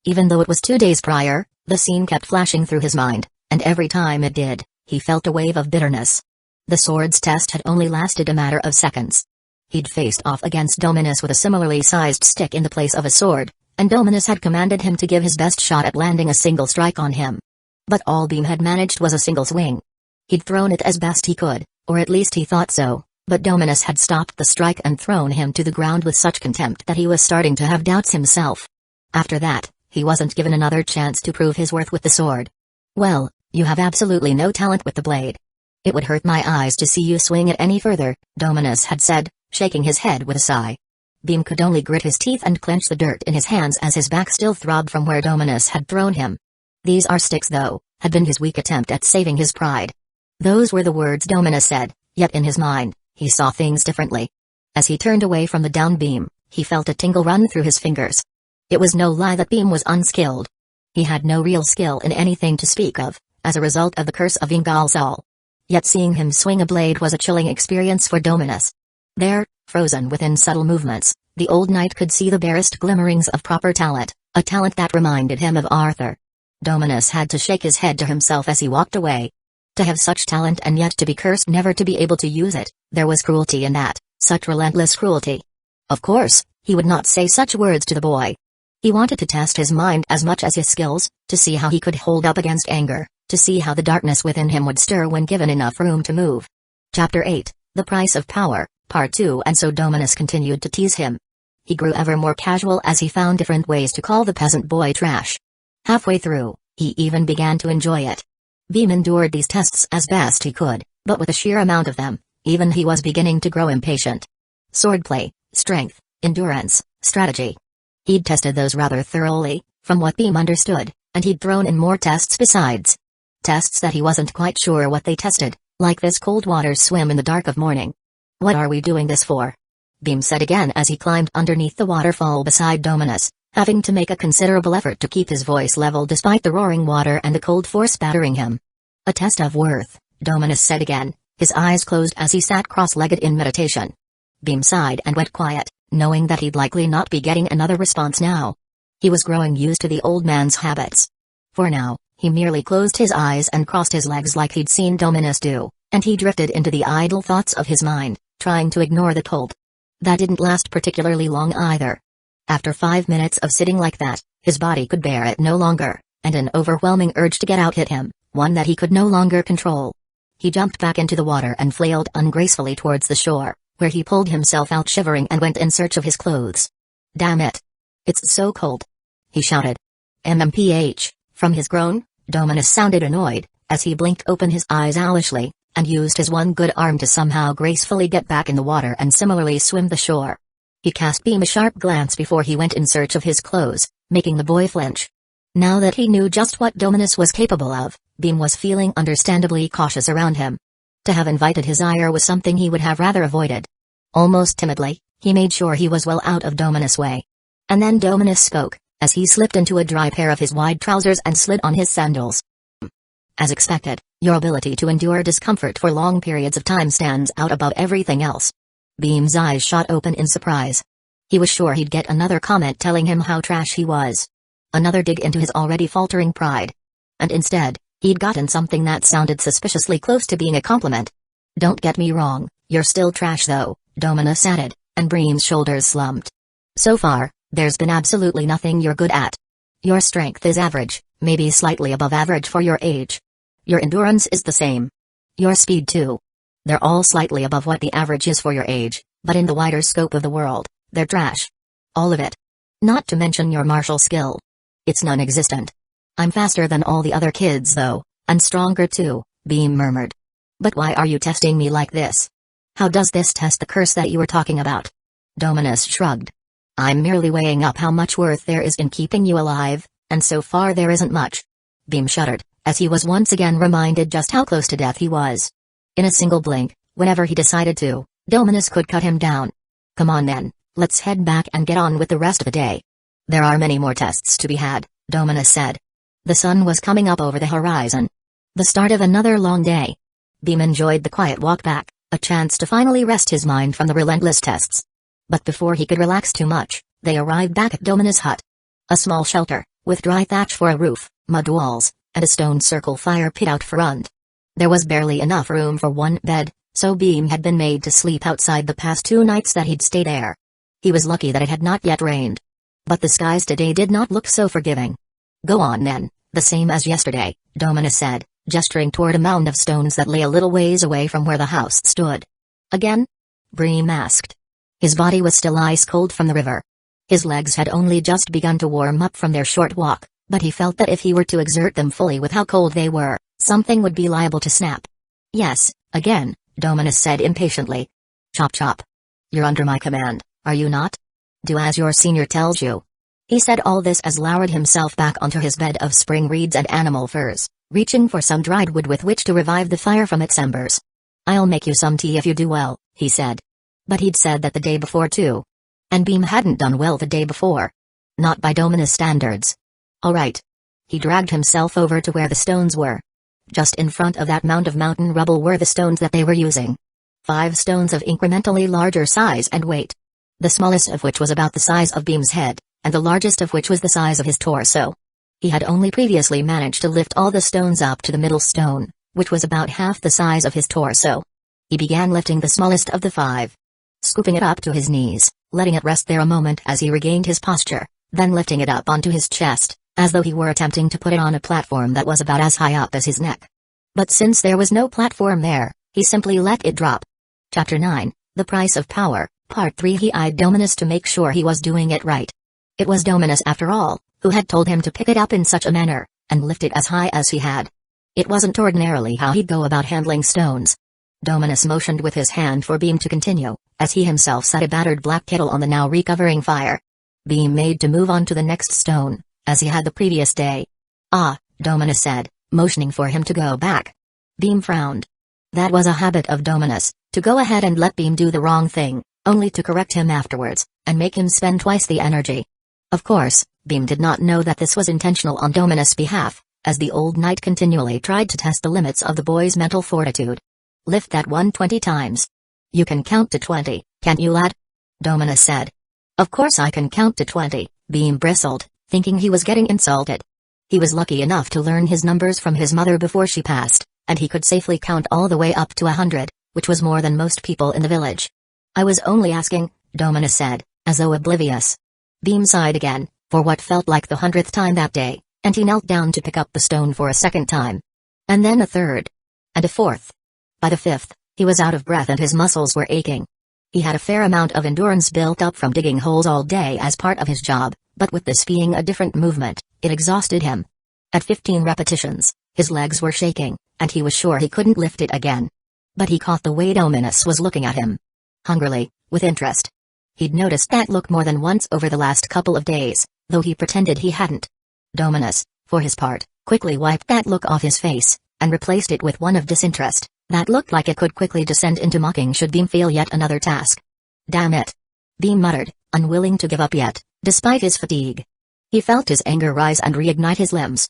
Even though it was 2 days prior, the scene kept flashing through his mind, and every time it did, he felt a wave of bitterness. The swords test had only lasted a matter of seconds. He'd faced off against Dominus with a similarly sized stick in the place of a sword, and Dominus had commanded him to give his best shot at landing a single strike on him. But all Beam had managed was a single swing. He'd thrown it as best he could, or at least he thought so, but Dominus had stopped the strike and thrown him to the ground with such contempt that he was starting to have doubts himself. After that, he wasn't given another chance to prove his worth with the sword. "Well, you have absolutely no talent with the blade. It would hurt my eyes to see you swing it any further," Dominus had said, shaking his head with a sigh. Beam could only grit his teeth and clench the dirt in his hands as his back still throbbed from where Dominus had thrown him. "These are sticks though," had been his weak attempt at saving his pride. Those were the words Dominus said, yet in his mind, he saw things differently. As he turned away from the down Beam, he felt a tingle run through his fingers. It was no lie that Beam was unskilled. He had no real skill in anything to speak of, as a result of the curse of Ingalsal. Yet seeing him swing a blade was a chilling experience for Dominus. There, frozen within subtle movements, the old knight could see the barest glimmerings of proper talent, a talent that reminded him of Arthur. Dominus had to shake his head to himself as he walked away. To have such talent and yet to be cursed never to be able to use it, there was cruelty in that, such relentless cruelty. Of course, he would not say such words to the boy. He wanted to test his mind as much as his skills, to see how he could hold up against anger, to see how the darkness within him would stir when given enough room to move. Chapter 8, The Price of Power, Part 2. And so Dominus continued to tease him. He grew ever more casual as he found different ways to call the peasant boy trash. Halfway through, he even began to enjoy it. Beam endured these tests as best he could, but with a sheer amount of them, even he was beginning to grow impatient. Swordplay, strength, endurance, strategy. He'd tested those rather thoroughly, from what Beam understood, and he'd thrown in more tests besides. Tests that he wasn't quite sure what they tested, like this cold water swim in the dark of morning. "What are we doing this for?" Beam said again as he climbed underneath the waterfall beside Dominus, having to make a considerable effort to keep his voice level despite the roaring water and the cold force battering him. "A test of worth," Dominus said again, his eyes closed as he sat cross-legged in meditation. Beam sighed and went quiet, knowing that he'd likely not be getting another response now. He was growing used to the old man's habits. For now, he merely closed his eyes and crossed his legs like he'd seen Dominus do, and he drifted into the idle thoughts of his mind, trying to ignore the cold. That didn't last particularly long either. After 5 minutes of sitting like that, his body could bear it no longer, and an overwhelming urge to get out hit him, one that he could no longer control. He jumped back into the water and flailed ungracefully towards the shore, where he pulled himself out shivering and went in search of his clothes. "Damn it! It's so cold!" he shouted. "MMPH," from his groan, Dominus sounded annoyed, as he blinked open his eyes owlishly, and used his one good arm to somehow gracefully get back in the water and similarly swim the shore. He cast Beam a sharp glance before he went in search of his clothes, making the boy flinch. Now that he knew just what Dominus was capable of, Beam was feeling understandably cautious around him. To have invited his ire was something he would have rather avoided. Almost timidly, he made sure he was well out of Dominus' way. And then Dominus spoke, as he slipped into a dry pair of his wide trousers and slid on his sandals. "As expected, your ability to endure discomfort for long periods of time stands out above everything else." Beam's eyes shot open in surprise. He was sure he'd get another comment telling him how trash he was. Another dig into his already faltering pride. And instead, he'd gotten something that sounded suspiciously close to being a compliment. "Don't get me wrong, you're still trash though," Dominus added, and Beam's shoulders slumped. "So far, there's been absolutely nothing you're good at. Your strength is average, maybe slightly above average for your age. Your endurance is the same. Your speed too. They're all slightly above what the average is for your age, but in the wider scope of the world, they're trash. All of it. Not to mention your martial skill. It's non-existent. I'm faster than all the other kids though, and stronger too," Beam murmured. But why are you testing me like this? How does this test the curse that you were talking about? Dominus shrugged. I'm merely weighing up how much worth there is in keeping you alive, and so far there isn't much. Beam shuddered, as he was once again reminded just how close to death he was. In a single blink, whenever he decided to, Dominus could cut him down. Come on then, let's head back and get on with the rest of the day. There are many more tests to be had, Dominus said. The sun was coming up over the horizon. The start of another long day. Beam enjoyed the quiet walk back, a chance to finally rest his mind from the relentless tests. But before he could relax too much, they arrived back at Dominus' hut. A small shelter, with dry thatch for a roof, mud walls, and a stone circle fire pit out front. There was barely enough room for one bed, so Beam had been made to sleep outside the past 2 nights that he'd stayed there. He was lucky that it had not yet rained. But the skies today did not look so forgiving. Go on then, the same as yesterday, Dominus said, gesturing toward a mound of stones that lay a little ways away from where the house stood. Again? Beam asked. His body was still ice cold from the river. His legs had only just begun to warm up from their short walk, but he felt that if he were to exert them fully with how cold they were, something would be liable to snap. Yes, again, Dominus said impatiently. Chop chop. You're under my command, are you not? Do as your senior tells you. He said all this as lowered himself back onto his bed of spring reeds and animal furs, reaching for some dried wood with which to revive the fire from its embers. I'll make you some tea if you do well, he said. But he'd said that the day before too. And Beam hadn't done well the day before. Not by Dominus standards. All right. He dragged himself over to where the stones were. Just in front of that mound of mountain rubble were the stones that they were using. 5 stones of incrementally larger size and weight. The smallest of which was about the size of Beam's head, and the largest of which was the size of his torso. He had only previously managed to lift all the stones up to the middle stone, which was about half the size of his torso. He began lifting the smallest of the 5. Scooping it up to his knees, letting it rest there a moment as he regained his posture, then lifting it up onto his chest, as though he were attempting to put it on a platform that was about as high up as his neck. But since there was no platform there, he simply let it drop. Chapter 9, The Price of Power, Part 3. He eyed Dominus to make sure he was doing it right. It was Dominus after all, who had told him to pick it up in such a manner, and lift it as high as he had. It wasn't ordinarily how he'd go about handling stones. Dominus motioned with his hand for Beam to continue, as he himself set a battered black kettle on the now recovering fire. Beam made to move on to the next stone, as he had the previous day. Ah, Dominus said, motioning for him to go back. Beam frowned. That was a habit of Dominus, to go ahead and let Beam do the wrong thing, only to correct him afterwards, and make him spend twice the energy. Of course, Beam did not know that this was intentional on Dominus' behalf, as the old knight continually tried to test the limits of the boy's mental fortitude. Lift that one 20 times. You can count to 20, can't you, lad? Dominus said. Of course I can count to 20, Beam bristled, thinking he was getting insulted. He was lucky enough to learn his numbers from his mother before she passed, and he could safely count all the way up to 100, which was more than most people in the village. I was only asking, Dominus said, as though oblivious. Beam sighed again, for what felt like the 100th time that day, and he knelt down to pick up the stone for a second time. And then a third. And a fourth. By the 5th, he was out of breath and his muscles were aching. He had a fair amount of endurance built up from digging holes all day as part of his job, but with this being a different movement, it exhausted him. At 15 repetitions, his legs were shaking, and he was sure he couldn't lift it again. But he caught the way Dominus was looking at him. Hungrily, with interest. He'd noticed that look more than once over the last couple of days, though he pretended he hadn't. Dominus, for his part, quickly wiped that look off his face, and replaced it with one of disinterest, that looked like it could quickly descend into mocking should Beam fail yet another task. Damn it. Beam muttered, unwilling to give up yet, despite his fatigue. He felt his anger rise and reignite his limbs.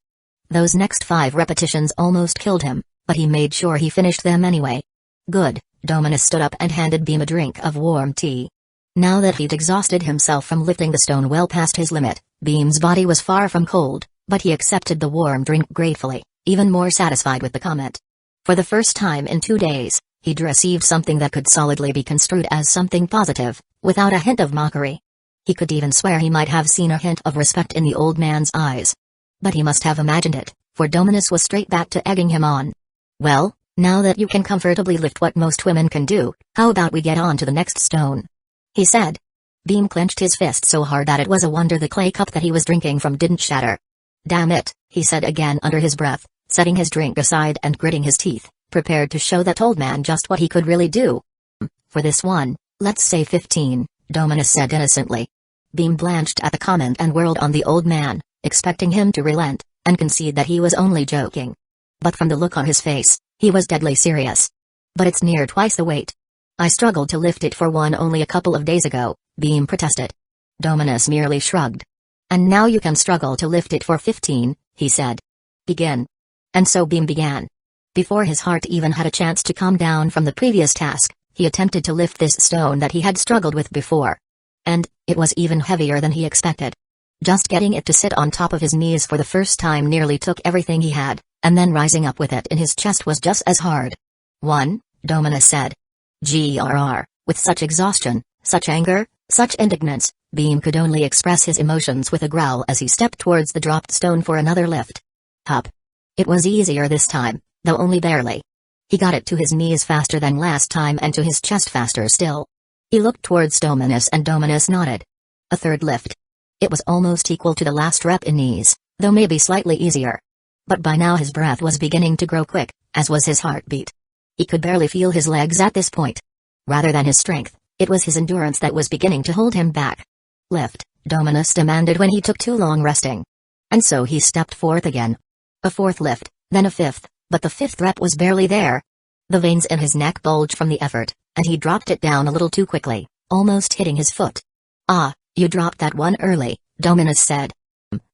Those next 5 repetitions almost killed him, but he made sure he finished them anyway. Good, Dominus stood up and handed Beam a drink of warm tea. Now that he'd exhausted himself from lifting the stone well past his limit, Beam's body was far from cold, but he accepted the warm drink gratefully, even more satisfied with the comment. For the first time in 2 days, he'd received something that could solidly be construed as something positive, without a hint of mockery. He could even swear he might have seen a hint of respect in the old man's eyes. But he must have imagined it, for Dominus was straight back to egging him on. Well, now that you can comfortably lift what most women can do, how about we get on to the next stone? He said. Beam clenched his fist so hard that it was a wonder the clay cup that he was drinking from didn't shatter. Damn it, he said again under his breath, setting his drink aside and gritting his teeth. prepared to show that old man just what he could really do. For this one, let's say 15, Dominus said innocently. Beam blanched at the comment and whirled on the old man, expecting him to relent, and concede that he was only joking. But from the look on his face, he was deadly serious. But it's near twice the weight. I struggled to lift it for one only a couple of days ago, Beam protested. Dominus merely shrugged. And now you can struggle to lift it for 15, he said. Begin. And so Beam began. Before his heart even had a chance to calm down from the previous task, he attempted to lift this stone that he had struggled with before. And it was even heavier than he expected. Just getting it to sit on top of his knees for the first time nearly took everything he had, and then rising up with it in his chest was just as hard. 1, Dominus said. Grr, with such exhaustion, such anger, such indignance, Beam could only express his emotions with a growl as he stepped towards the dropped stone for another lift. Hup. It was easier this time, though only barely. He got it to his knees faster than last time and to his chest faster still. He looked towards Dominus and Dominus nodded. A third lift. It was almost equal to the last rep in knees, though maybe slightly easier. But by now his breath was beginning to grow quick, as was his heartbeat. He could barely feel his legs at this point. Rather than his strength, it was his endurance that was beginning to hold him back. Lift, Dominus demanded when he took too long resting. And so he stepped forth again. A fourth lift, then a fifth, but the fifth rep was barely there. The veins in his neck bulged from the effort, and he dropped it down a little too quickly, almost hitting his foot. Ah, you dropped that one early, Dominus said.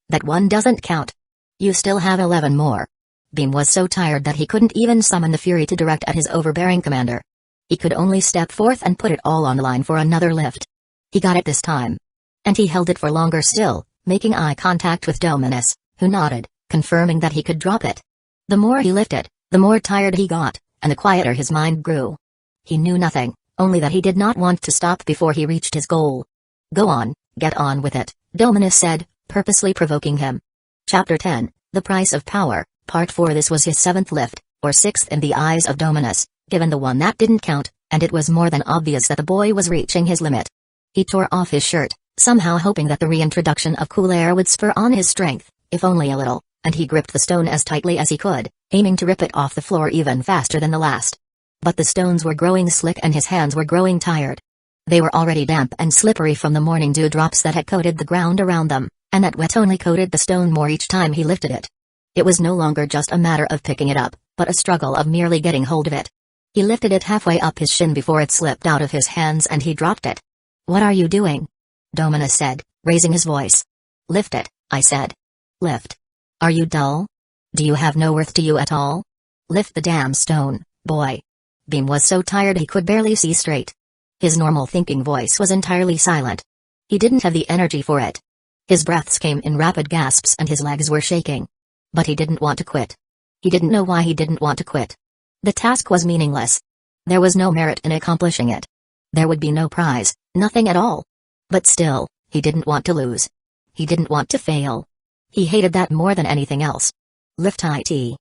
That one doesn't count. You still have 11 more. Beam was so tired that he couldn't even summon the fury to direct at his overbearing commander. He could only step forth and put it all on the line for another lift. He got it this time. And he held it for longer still, making eye contact with Dominus, who nodded, confirming that he could drop it. The more he lifted, the more tired he got, and the quieter his mind grew. He knew nothing, only that he did not want to stop before he reached his goal. Go on, get on with it, Dominus said, purposely provoking him. Chapter 10, The Price of Power, Part 4. This was his 7th lift, or 6th in the eyes of Dominus, given the one that didn't count, and it was more than obvious that the boy was reaching his limit. He tore off his shirt, somehow hoping that the reintroduction of cool air would spur on his strength, if only a little, and he gripped the stone as tightly as he could, aiming to rip it off the floor even faster than the last. But the stones were growing slick and his hands were growing tired. They were already damp and slippery from the morning dewdrops that had coated the ground around them, and that wet only coated the stone more each time he lifted it. It was no longer just a matter of picking it up, but a struggle of merely getting hold of it. He lifted it halfway up his shin before it slipped out of his hands and he dropped it. What are you doing? Dominus said, raising his voice. Lift it, I said. Lift. Are you dull? Do you have no worth to you at all? Lift the damn stone, boy. Beam was so tired he could barely see straight. His normal thinking voice was entirely silent. He didn't have the energy for it. His breaths came in rapid gasps and his legs were shaking. But he didn't want to quit. He didn't know why he didn't want to quit. The task was meaningless. There was no merit in accomplishing it. There would be no prize, nothing at all. But still, he didn't want to lose. He didn't want to fail. He hated that more than anything else. Lift it.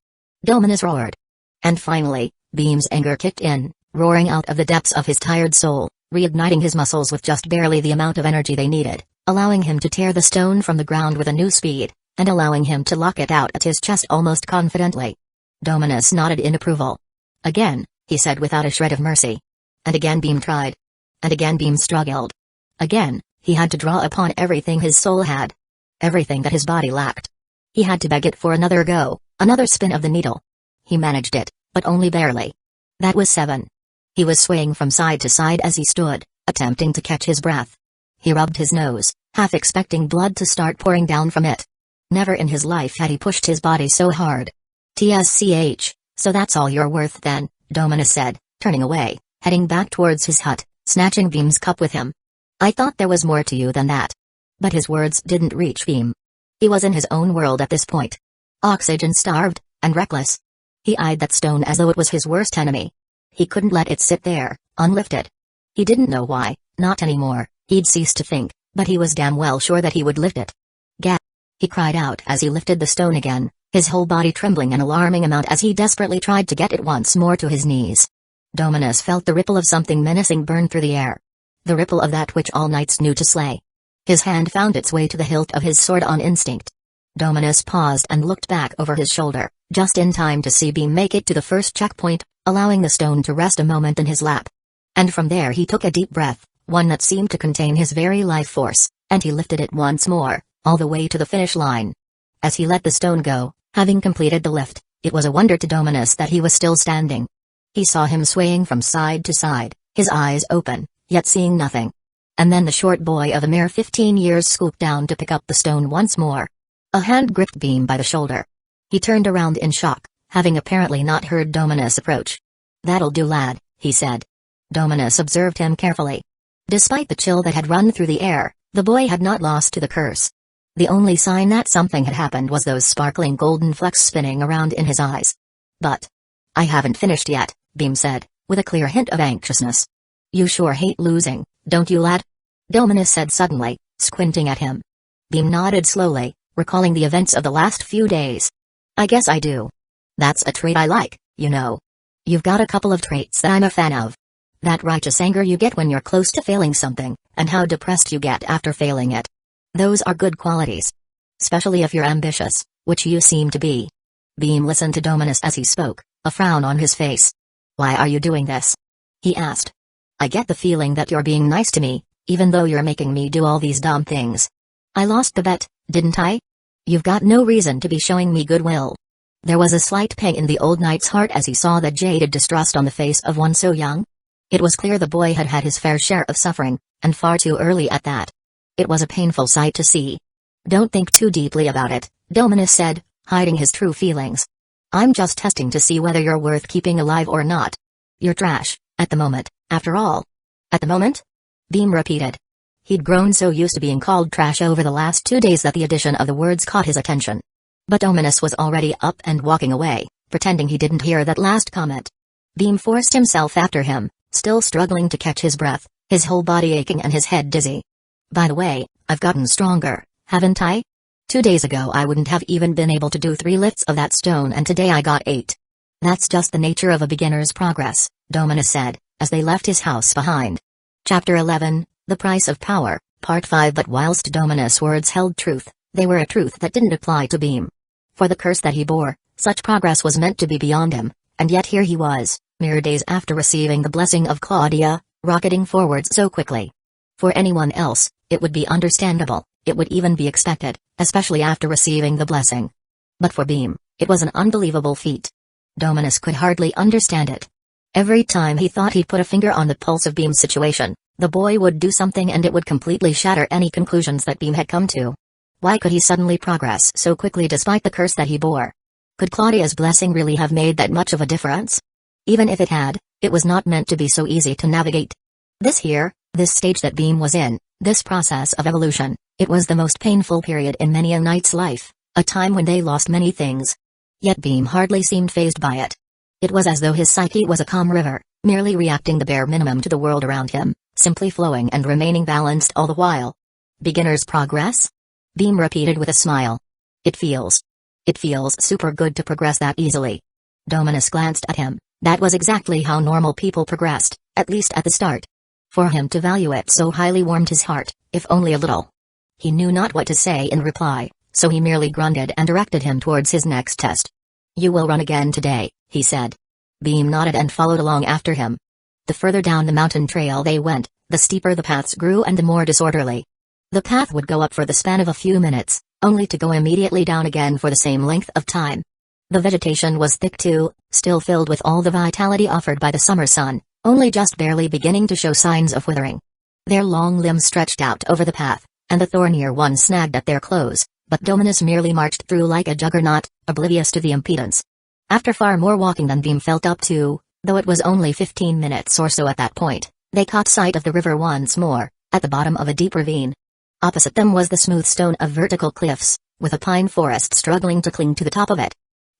Dominus roared. And finally, Beam's anger kicked in, roaring out of the depths of his tired soul, reigniting his muscles with just barely the amount of energy they needed, allowing him to tear the stone from the ground with a new speed, and allowing him to lock it out at his chest almost confidently. Dominus nodded in approval. Again, he said without a shred of mercy. And again Beam tried. And again Beam struggled. Again, he had to draw upon everything his soul had. Everything that his body lacked. He had to beg it for another go, another spin of the needle. He managed it, but only barely. That was 7. He was swaying from side to side as he stood, attempting to catch his breath. He rubbed his nose, half expecting blood to start pouring down from it. Never in his life had he pushed his body so hard. TSCH, so that's all you're worth then, Dominus said, turning away, heading back towards his hut, snatching Beam's cup with him. I thought there was more to you than that. But his words didn't reach Beam. He was in his own world at this point. Oxygen-starved, and reckless. He eyed that stone as though it was his worst enemy. He couldn't let it sit there, unlifted. He didn't know why, not anymore, he'd ceased to think, but he was damn well sure that he would lift it. Gah! He cried out as he lifted the stone again, his whole body trembling an alarming amount as he desperately tried to get it once more to his knees. Dominus felt the ripple of something menacing burn through the air. The ripple of that which all knights knew to slay. His hand found its way to the hilt of his sword on instinct. Dominus paused and looked back over his shoulder, just in time to see Beam make it to the first checkpoint, allowing the stone to rest a moment in his lap. And from there he took a deep breath, one that seemed to contain his very life force, and he lifted it once more, all the way to the finish line. As he let the stone go, having completed the lift, it was a wonder to Dominus that he was still standing. He saw him swaying from side to side, his eyes open, yet seeing nothing. And then the short boy of a mere 15 years scooped down to pick up the stone once more. A hand gripped Beam by the shoulder. He turned around in shock, having apparently not heard Dominus approach. "That'll do, lad," he said. Dominus observed him carefully. Despite the chill that had run through the air, the boy had not lost to the curse. The only sign that something had happened was those sparkling golden flecks spinning around in his eyes. "But I haven't finished yet," Beam said, with a clear hint of anxiousness. "You sure hate losing, don't you, lad?" Dominus said suddenly, squinting at him. Beam nodded slowly, recalling the events of the last few days. "I guess I do. That's a trait I like, you know. You've got a couple of traits that I'm a fan of. That righteous anger you get when you're close to failing something, and how depressed you get after failing it. Those are good qualities. Especially if you're ambitious, which you seem to be." Beam listened to Dominus as he spoke, a frown on his face. "Why are you doing this?" he asked. "I get the feeling that you're being nice to me, even though you're making me do all these dumb things. I lost the bet, didn't I? You've got no reason to be showing me goodwill." There was a slight pang in the old knight's heart as he saw the jaded distrust on the face of one so young. It was clear the boy had had his fair share of suffering, and far too early at that. It was a painful sight to see. "Don't think too deeply about it," Dominus said, hiding his true feelings. "I'm just testing to see whether you're worth keeping alive or not. You're trash, at the moment, after all." "At the moment?" Beam repeated. He'd grown so used to being called trash over the last 2 days that the addition of the words caught his attention. But Dominus was already up and walking away, pretending he didn't hear that last comment. Beam forced himself after him, still struggling to catch his breath, his whole body aching and his head dizzy. "By the way, I've gotten stronger, haven't I? 2 days ago I wouldn't have even been able to do 3 lifts of that stone, and today I got 8. "That's just the nature of a beginner's progress," Dominus said, as they left his house behind. Chapter 11, The Price of Power, Part 5. But whilst Dominus' words held truth, they were a truth that didn't apply to Beam. For the curse that he bore, such progress was meant to be beyond him, and yet here he was, mere days after receiving the blessing of Claudia, rocketing forwards so quickly. For anyone else, it would be understandable, it would even be expected, especially after receiving the blessing. But for Beam, it was an unbelievable feat. Dominus could hardly understand it. Every time he thought he'd put a finger on the pulse of Beam's situation, the boy would do something and it would completely shatter any conclusions that Beam had come to. Why could he suddenly progress so quickly despite the curse that he bore? Could Claudia's blessing really have made that much of a difference? Even if it had, it was not meant to be so easy to navigate. This stage that Beam was in, this process of evolution, it was the most painful period in many a knight's life, a time when they lost many things. Yet Beam hardly seemed fazed by it. It was as though his psyche was a calm river, merely reacting the bare minimum to the world around him, simply flowing and remaining balanced all the while. "Beginner's progress?" Beam repeated with a smile. It feels super good to progress that easily." Dominus glanced at him. That was exactly how normal people progressed, at least at the start. For him to value it so highly warmed his heart, if only a little. He knew not what to say in reply, so he merely grunted and directed him towards his next test. "You will run again today," he said. Beam nodded and followed along after him. The further down the mountain trail they went, the steeper the paths grew and the more disorderly. The path would go up for the span of a few minutes, only to go immediately down again for the same length of time. The vegetation was thick too, still filled with all the vitality offered by the summer sun, only just barely beginning to show signs of withering. Their long limbs stretched out over the path, and the thornier ones snagged at their clothes, but Dominus merely marched through like a juggernaut, oblivious to the impedance. After far more walking than Beam felt up to, though it was only 15 minutes or so at that point, they caught sight of the river once more, at the bottom of a deep ravine. Opposite them was the smooth stone of vertical cliffs, with a pine forest struggling to cling to the top of it.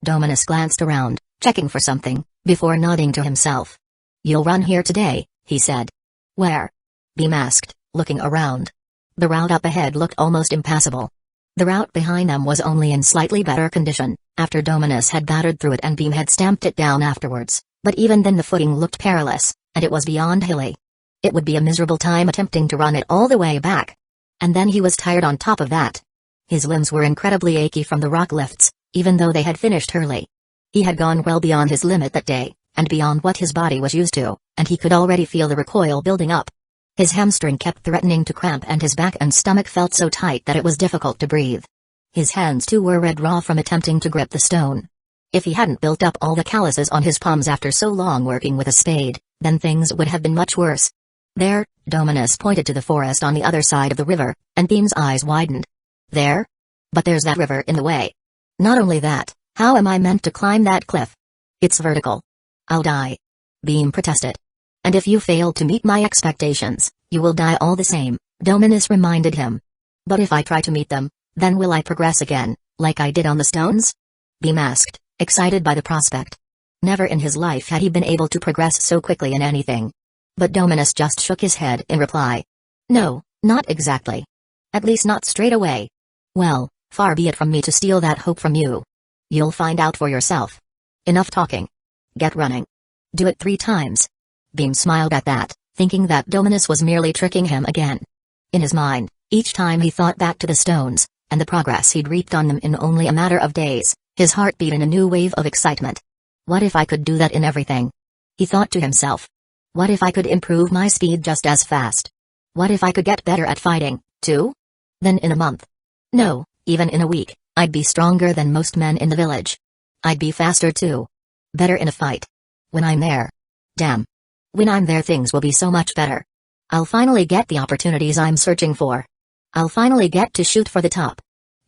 Dominus glanced around, checking for something, before nodding to himself. "You'll run here today," he said. "Where?" Beam asked, looking around. The route up ahead looked almost impassable. The route behind them was only in slightly better condition, after Dominus had battered through it and Beam had stamped it down afterwards, but even then the footing looked perilous, and it was beyond hilly. It would be a miserable time attempting to run it all the way back. And then he was tired on top of that. His limbs were incredibly achy from the rock lifts, even though they had finished early. He had gone well beyond his limit that day, and beyond what his body was used to, and he could already feel the recoil building up. His hamstring kept threatening to cramp and his back and stomach felt so tight that it was difficult to breathe. His hands too were red raw from attempting to grip the stone. If he hadn't built up all the calluses on his palms after so long working with a spade, then things would have been much worse. There, Dominus pointed to the forest on the other side of the river, and Beam's eyes widened. There? But there's that river in the way. Not only that, how am I meant to climb that cliff? It's vertical. I'll die. Beam protested. And if you fail to meet my expectations, you will die all the same, Dominus reminded him. But if I try to meet them, then will I progress again, like I did on the stones? Beam asked, excited by the prospect. Never in his life had he been able to progress so quickly in anything. But Dominus just shook his head in reply. No, not exactly. At least not straight away. Well, far be it from me to steal that hope from you. You'll find out for yourself. Enough talking. Get running. Do it 3 times. Beam smiled at that, thinking that Dominus was merely tricking him again. In his mind, each time he thought back to the stones, and the progress he'd reaped on them in only a matter of days, his heart beat in a new wave of excitement. What if I could do that in everything? He thought to himself. What if I could improve my speed just as fast? What if I could get better at fighting, too? Then in a month. No, even in a week, I'd be stronger than most men in the village. I'd be faster too. Better in a fight. When I'm there. Damn. When I'm there things will be so much better. I'll finally get the opportunities I'm searching for. I'll finally get to shoot for the top.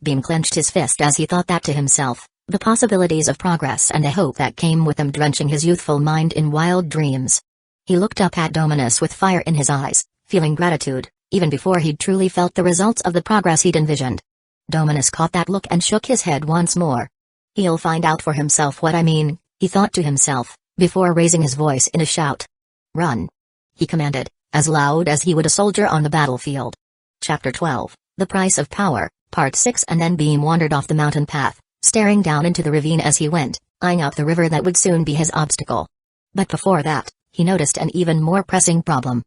Beam clenched his fist as he thought that to himself, the possibilities of progress and the hope that came with them drenching his youthful mind in wild dreams. He looked up at Dominus with fire in his eyes, feeling gratitude, even before he'd truly felt the results of the progress he'd envisioned. Dominus caught that look and shook his head once more. He'll find out for himself what I mean, he thought to himself, before raising his voice in a shout. Run! He commanded, as loud as he would a soldier on the battlefield. Chapter 12, The Price of Power, Part 6. And then Beam wandered off the mountain path, staring down into the ravine as he went, eyeing up the river that would soon be his obstacle. But before that, he noticed an even more pressing problem.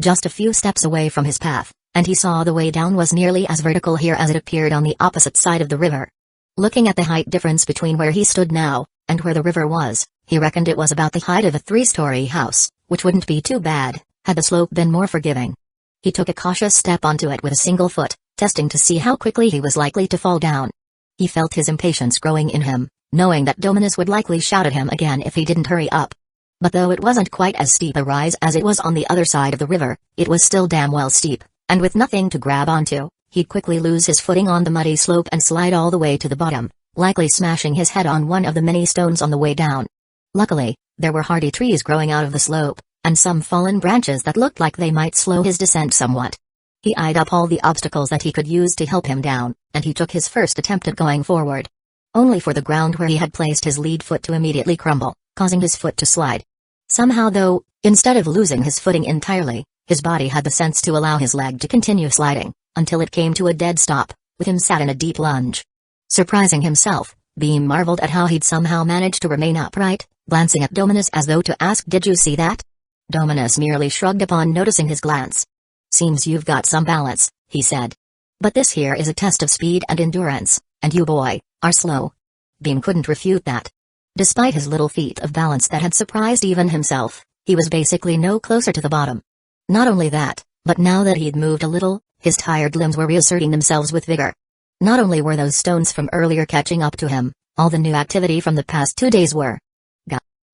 Just a few steps away from his path, and he saw the way down was nearly as vertical here as it appeared on the opposite side of the river. Looking at the height difference between where he stood now, and where the river was, he reckoned it was about the height of a 3-story house, which wouldn't be too bad, had the slope been more forgiving. He took a cautious step onto it with a single foot, testing to see how quickly he was likely to fall down. He felt his impatience growing in him, knowing that Dominus would likely shout at him again if he didn't hurry up. But though it wasn't quite as steep a rise as it was on the other side of the river, it was still damn well steep, and with nothing to grab onto, he'd quickly lose his footing on the muddy slope and slide all the way to the bottom, likely smashing his head on one of the many stones on the way down. Luckily, there were hardy trees growing out of the slope, and some fallen branches that looked like they might slow his descent somewhat. He eyed up all the obstacles that he could use to help him down, and he took his first attempt at going forward. Only for the ground where he had placed his lead foot to immediately crumble, causing his foot to slide. Somehow though, instead of losing his footing entirely, his body had the sense to allow his leg to continue sliding, until it came to a dead stop, with him sat in a deep lunge. Surprising himself, Beam marveled at how he'd somehow managed to remain upright, glancing at Dominus as though to ask, "Did you see that?" Dominus merely shrugged upon noticing his glance. "Seems you've got some balance," he said. "But this here is a test of speed and endurance, and you boy, are slow." Beam couldn't refute that. Despite his little feat of balance that had surprised even himself, he was basically no closer to the bottom. Not only that, but now that he'd moved a little, his tired limbs were reasserting themselves with vigor. Not only were those stones from earlier catching up to him, all the new activity from the past 2 days were.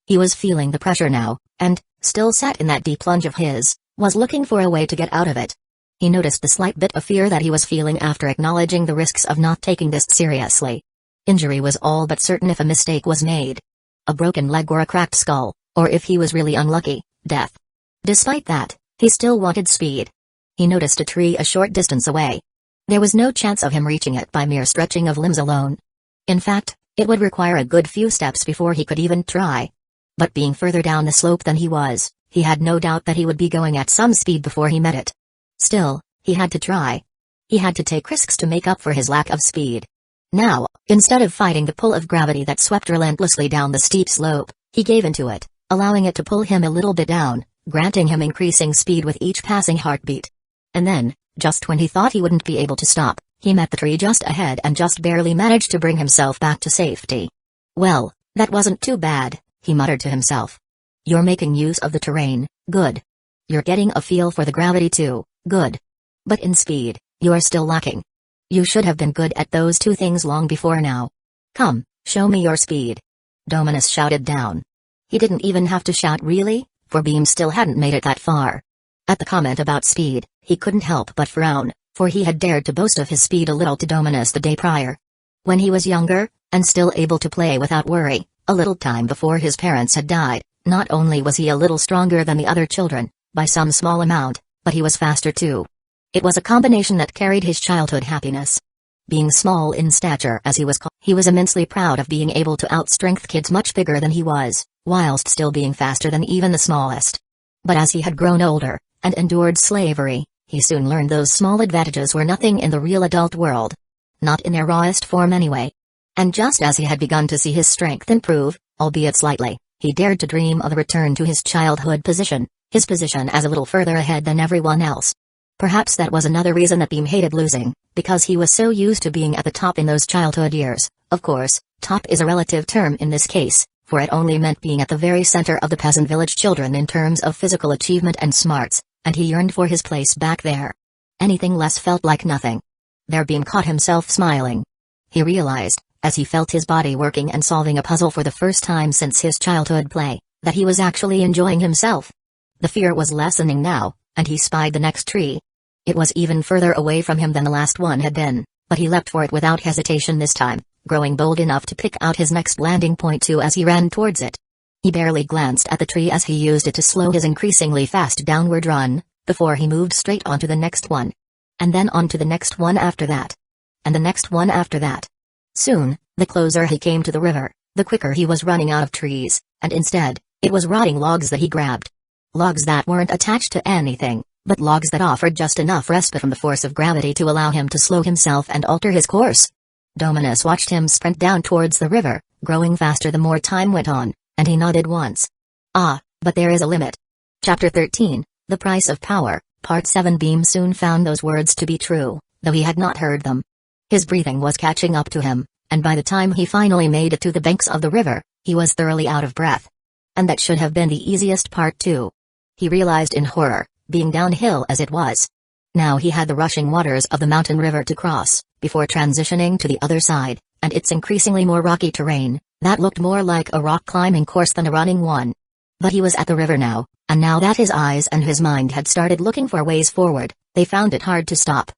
He was feeling the pressure now, and, still sat in that deep lunge of his, was looking for a way to get out of it. He noticed the slight bit of fear that he was feeling after acknowledging the risks of not taking this seriously. Injury was all but certain if a mistake was made. A broken leg or a cracked skull, or if he was really unlucky, death. Despite that, he still wanted speed. He noticed a tree a short distance away. There was no chance of him reaching it by mere stretching of limbs alone. In fact, it would require a good few steps before he could even try. But being further down the slope than he was, he had no doubt that he would be going at some speed before he met it. Still, he had to try. He had to take risks to make up for his lack of speed. Now, instead of fighting the pull of gravity that swept relentlessly down the steep slope, he gave into it, allowing it to pull him a little bit down, granting him increasing speed with each passing heartbeat. And then, just when he thought he wouldn't be able to stop, he met the tree just ahead and just barely managed to bring himself back to safety. Well, That wasn't too bad, he muttered to himself. You're making use of the terrain, good. You're getting a feel for the gravity too, good. But in speed, you are still lacking. You should have been good at those two things long before now. Come, show me your speed. Dominus shouted down. He didn't even have to shout really, for Beam still hadn't made it that far. At the comment about speed, he couldn't help but frown, for he had dared to boast of his speed a little to Dominus the day prior. When he was younger, and still able to play without worry, a little time before his parents had died, not only was he a little stronger than the other children, by some small amount, but he was faster too. It was a combination that carried his childhood happiness. Being small in stature as he was immensely proud of being able to outstrength kids much bigger than he was, whilst still being faster than even the smallest. But as he had grown older, and endured slavery, he soon learned those small advantages were nothing in the real adult world. Not in their rawest form anyway. And just as he had begun to see his strength improve, albeit slightly, he dared to dream of a return to his childhood position, his position as a little further ahead than everyone else. Perhaps that was another reason that Beam hated losing, because he was so used to being at the top in those childhood years. Of course, top is a relative term in this case, for it only meant being at the very center of the peasant village children in terms of physical achievement and smarts, and he yearned for his place back there. Anything less felt like nothing. There Beam caught himself smiling. He realized, as he felt his body working and solving a puzzle for the first time since his childhood play, that he was actually enjoying himself. The fear was lessening now, and he spied the next tree. It was even further away from him than the last one had been, but he leapt for it without hesitation this time, growing bold enough to pick out his next landing point too as he ran towards it. He barely glanced at the tree as he used it to slow his increasingly fast downward run, before he moved straight onto the next one. And then onto the next one after that. And the next one after that. Soon, the closer he came to the river, the quicker he was running out of trees, and instead, it was rotting logs that he grabbed. Logs that weren't attached to anything, but logs that offered just enough respite from the force of gravity to allow him to slow himself and alter his course. Dominus watched him sprint down towards the river, growing faster the more time went on, and he nodded once. Ah, but there is a limit. Chapter 13, The Price of Power, Part 7. Beam soon found those words to be true, though he had not heard them. His breathing was catching up to him, and by the time he finally made it to the banks of the river, he was thoroughly out of breath. And that should have been the easiest part too. He realized in horror, being downhill as it was. Now he had the rushing waters of the mountain river to cross, before transitioning to the other side, and its increasingly more rocky terrain, that looked more like a rock climbing course than a running one. But he was at the river now, and now that his eyes and his mind had started looking for ways forward, they found it hard to stop.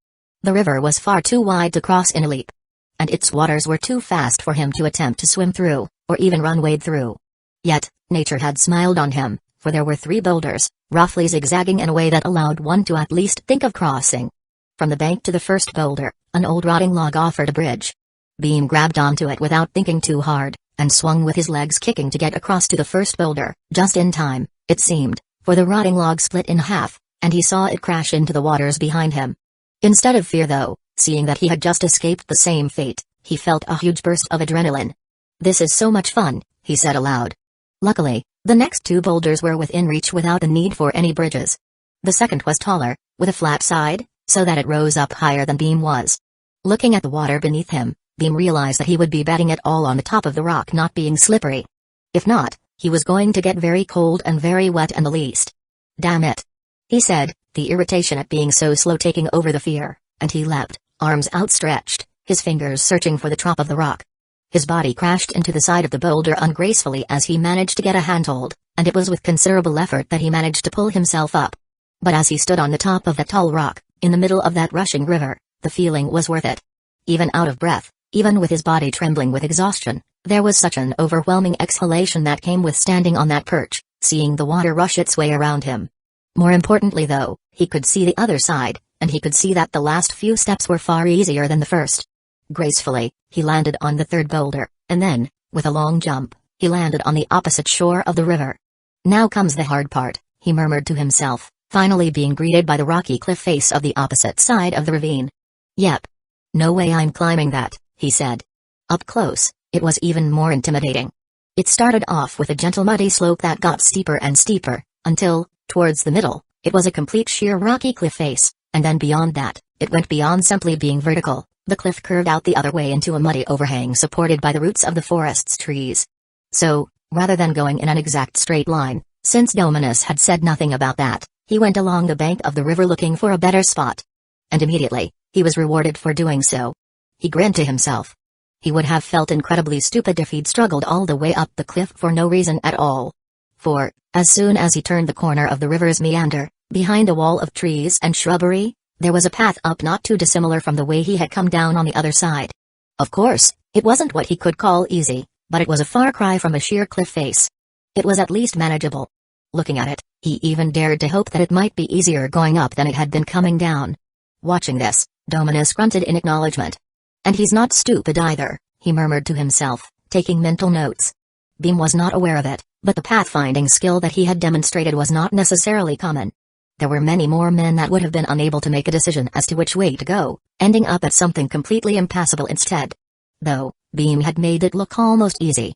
The river was far too wide to cross in a leap. And its waters were too fast for him to attempt to swim through, or even wade through. Yet, nature had smiled on him, for there were 3 boulders, roughly zigzagging in a way that allowed one to at least think of crossing. From the bank to the first boulder, an old rotting log offered a bridge. Beam grabbed onto it without thinking too hard, and swung with his legs kicking to get across to the first boulder, just in time, it seemed, for the rotting log split in half, and he saw it crash into the waters behind him. Instead of fear though, seeing that he had just escaped the same fate, he felt a huge burst of adrenaline. This is so much fun, he said aloud. Luckily, the next 2 boulders were within reach without the need for any bridges. The second was taller, with a flat side, so that it rose up higher than Beam was. Looking at the water beneath him, Beam realized that he would be betting it all on the top of the rock not being slippery. If not, he was going to get very cold and very wet and the least. Damn it, he said, the irritation at being so slow taking over the fear, and he leapt, arms outstretched, his fingers searching for the top of the rock. His body crashed into the side of the boulder ungracefully as he managed to get a handhold, and it was with considerable effort that he managed to pull himself up. But as he stood on the top of that tall rock, in the middle of that rushing river, the feeling was worth it. Even out of breath, even with his body trembling with exhaustion, there was such an overwhelming exhalation that came with standing on that perch, seeing the water rush its way around him. More importantly though, he could see the other side, and he could see that the last few steps were far easier than the first. Gracefully, he landed on the 3rd boulder, and then, with a long jump, he landed on the opposite shore of the river. Now comes the hard part, he murmured to himself, finally being greeted by the rocky cliff face of the opposite side of the ravine. Yep. No way I'm climbing that, he said. Up close, it was even more intimidating. It started off with a gentle muddy slope that got steeper and steeper, until, towards the middle, it was a complete sheer rocky cliff face, and then beyond that, it went beyond simply being vertical. The cliff curved out the other way into a muddy overhang supported by the roots of the forest's trees. So, rather than going in an exact straight line, since Dominus had said nothing about that, he went along the bank of the river looking for a better spot. And immediately, he was rewarded for doing so. He grinned to himself. He would have felt incredibly stupid if he'd struggled all the way up the cliff for no reason at all. For, as soon as he turned the corner of the river's meander, behind a wall of trees and shrubbery, there was a path up not too dissimilar from the way he had come down on the other side. Of course, it wasn't what he could call easy, but it was a far cry from a sheer cliff face. It was at least manageable. Looking at it, he even dared to hope that it might be easier going up than it had been coming down. Watching this, Dominus grunted in acknowledgement. And he's not stupid either, he murmured to himself, taking mental notes. Beam was not aware of it, but the pathfinding skill that he had demonstrated was not necessarily common. There were many more men that would have been unable to make a decision as to which way to go, ending up at something completely impassable instead. Though, Beam had made it look almost easy.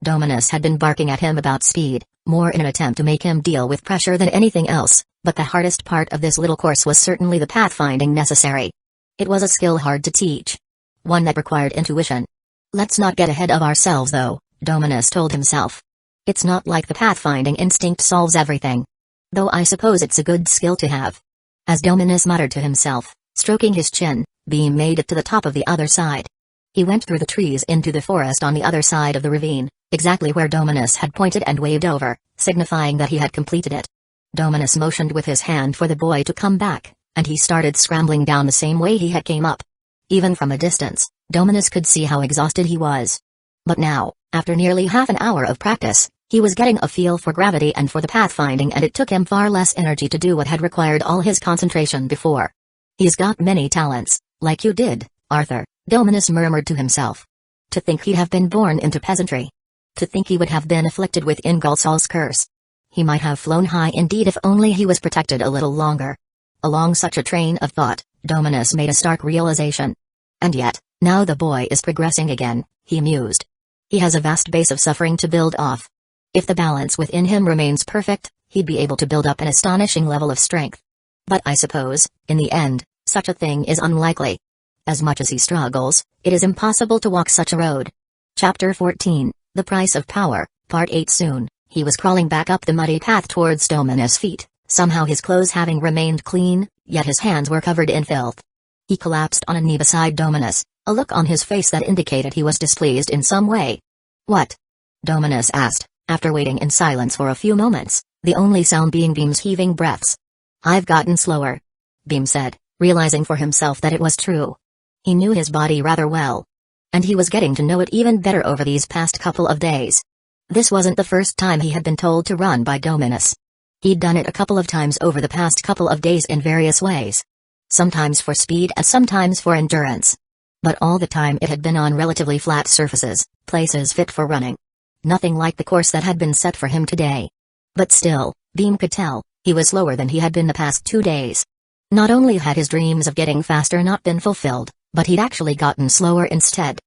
Dominus had been barking at him about speed, more in an attempt to make him deal with pressure than anything else, but the hardest part of this little course was certainly the pathfinding necessary. It was a skill hard to teach. One that required intuition. Let's not get ahead of ourselves though, Dominus told himself. It's not like the pathfinding instinct solves everything. Though I suppose it's a good skill to have. As Dominus muttered to himself, stroking his chin, Beam made it to the top of the other side. He went through the trees into the forest on the other side of the ravine, exactly where Dominus had pointed and waved over, signifying that he had completed it. Dominus motioned with his hand for the boy to come back, and he started scrambling down the same way he had came up. Even from a distance, Dominus could see how exhausted he was. But now, after nearly half an hour of practice, he was getting a feel for gravity and for the pathfinding, and it took him far less energy to do what had required all his concentration before. He's got many talents, like you did, Arthur, Dominus murmured to himself. To think he'd have been born into peasantry. To think he would have been afflicted with Ingolsol's curse. He might have flown high indeed if only he was protected a little longer. Along such a train of thought, Dominus made a stark realization. And yet, now the boy is progressing again, he mused. He has a vast base of suffering to build off. If the balance within him remains perfect, he'd be able to build up an astonishing level of strength. But I suppose, in the end, such a thing is unlikely. As much as he struggles, it is impossible to walk such a road. Chapter 14, The Price of Power, Part 8. Soon, he was crawling back up the muddy path towards Dominus' feet, somehow his clothes having remained clean, yet his hands were covered in filth. He collapsed on a knee beside Dominus, a look on his face that indicated he was displeased in some way. What? Dominus asked, after waiting in silence for a few moments, the only sound being Beam's heaving breaths. I've gotten slower, Beam said, realizing for himself that it was true. He knew his body rather well. And he was getting to know it even better over these past couple of days. This wasn't the first time he had been told to run by Dominus. He'd done it a couple of times over the past couple of days in various ways. Sometimes for speed and sometimes for endurance. But all the time it had been on relatively flat surfaces, places fit for running. Nothing like the course that had been set for him today. But still, Beam could tell, he was slower than he had been the past 2 days. Not only had his dreams of getting faster not been fulfilled, but he'd actually gotten slower instead.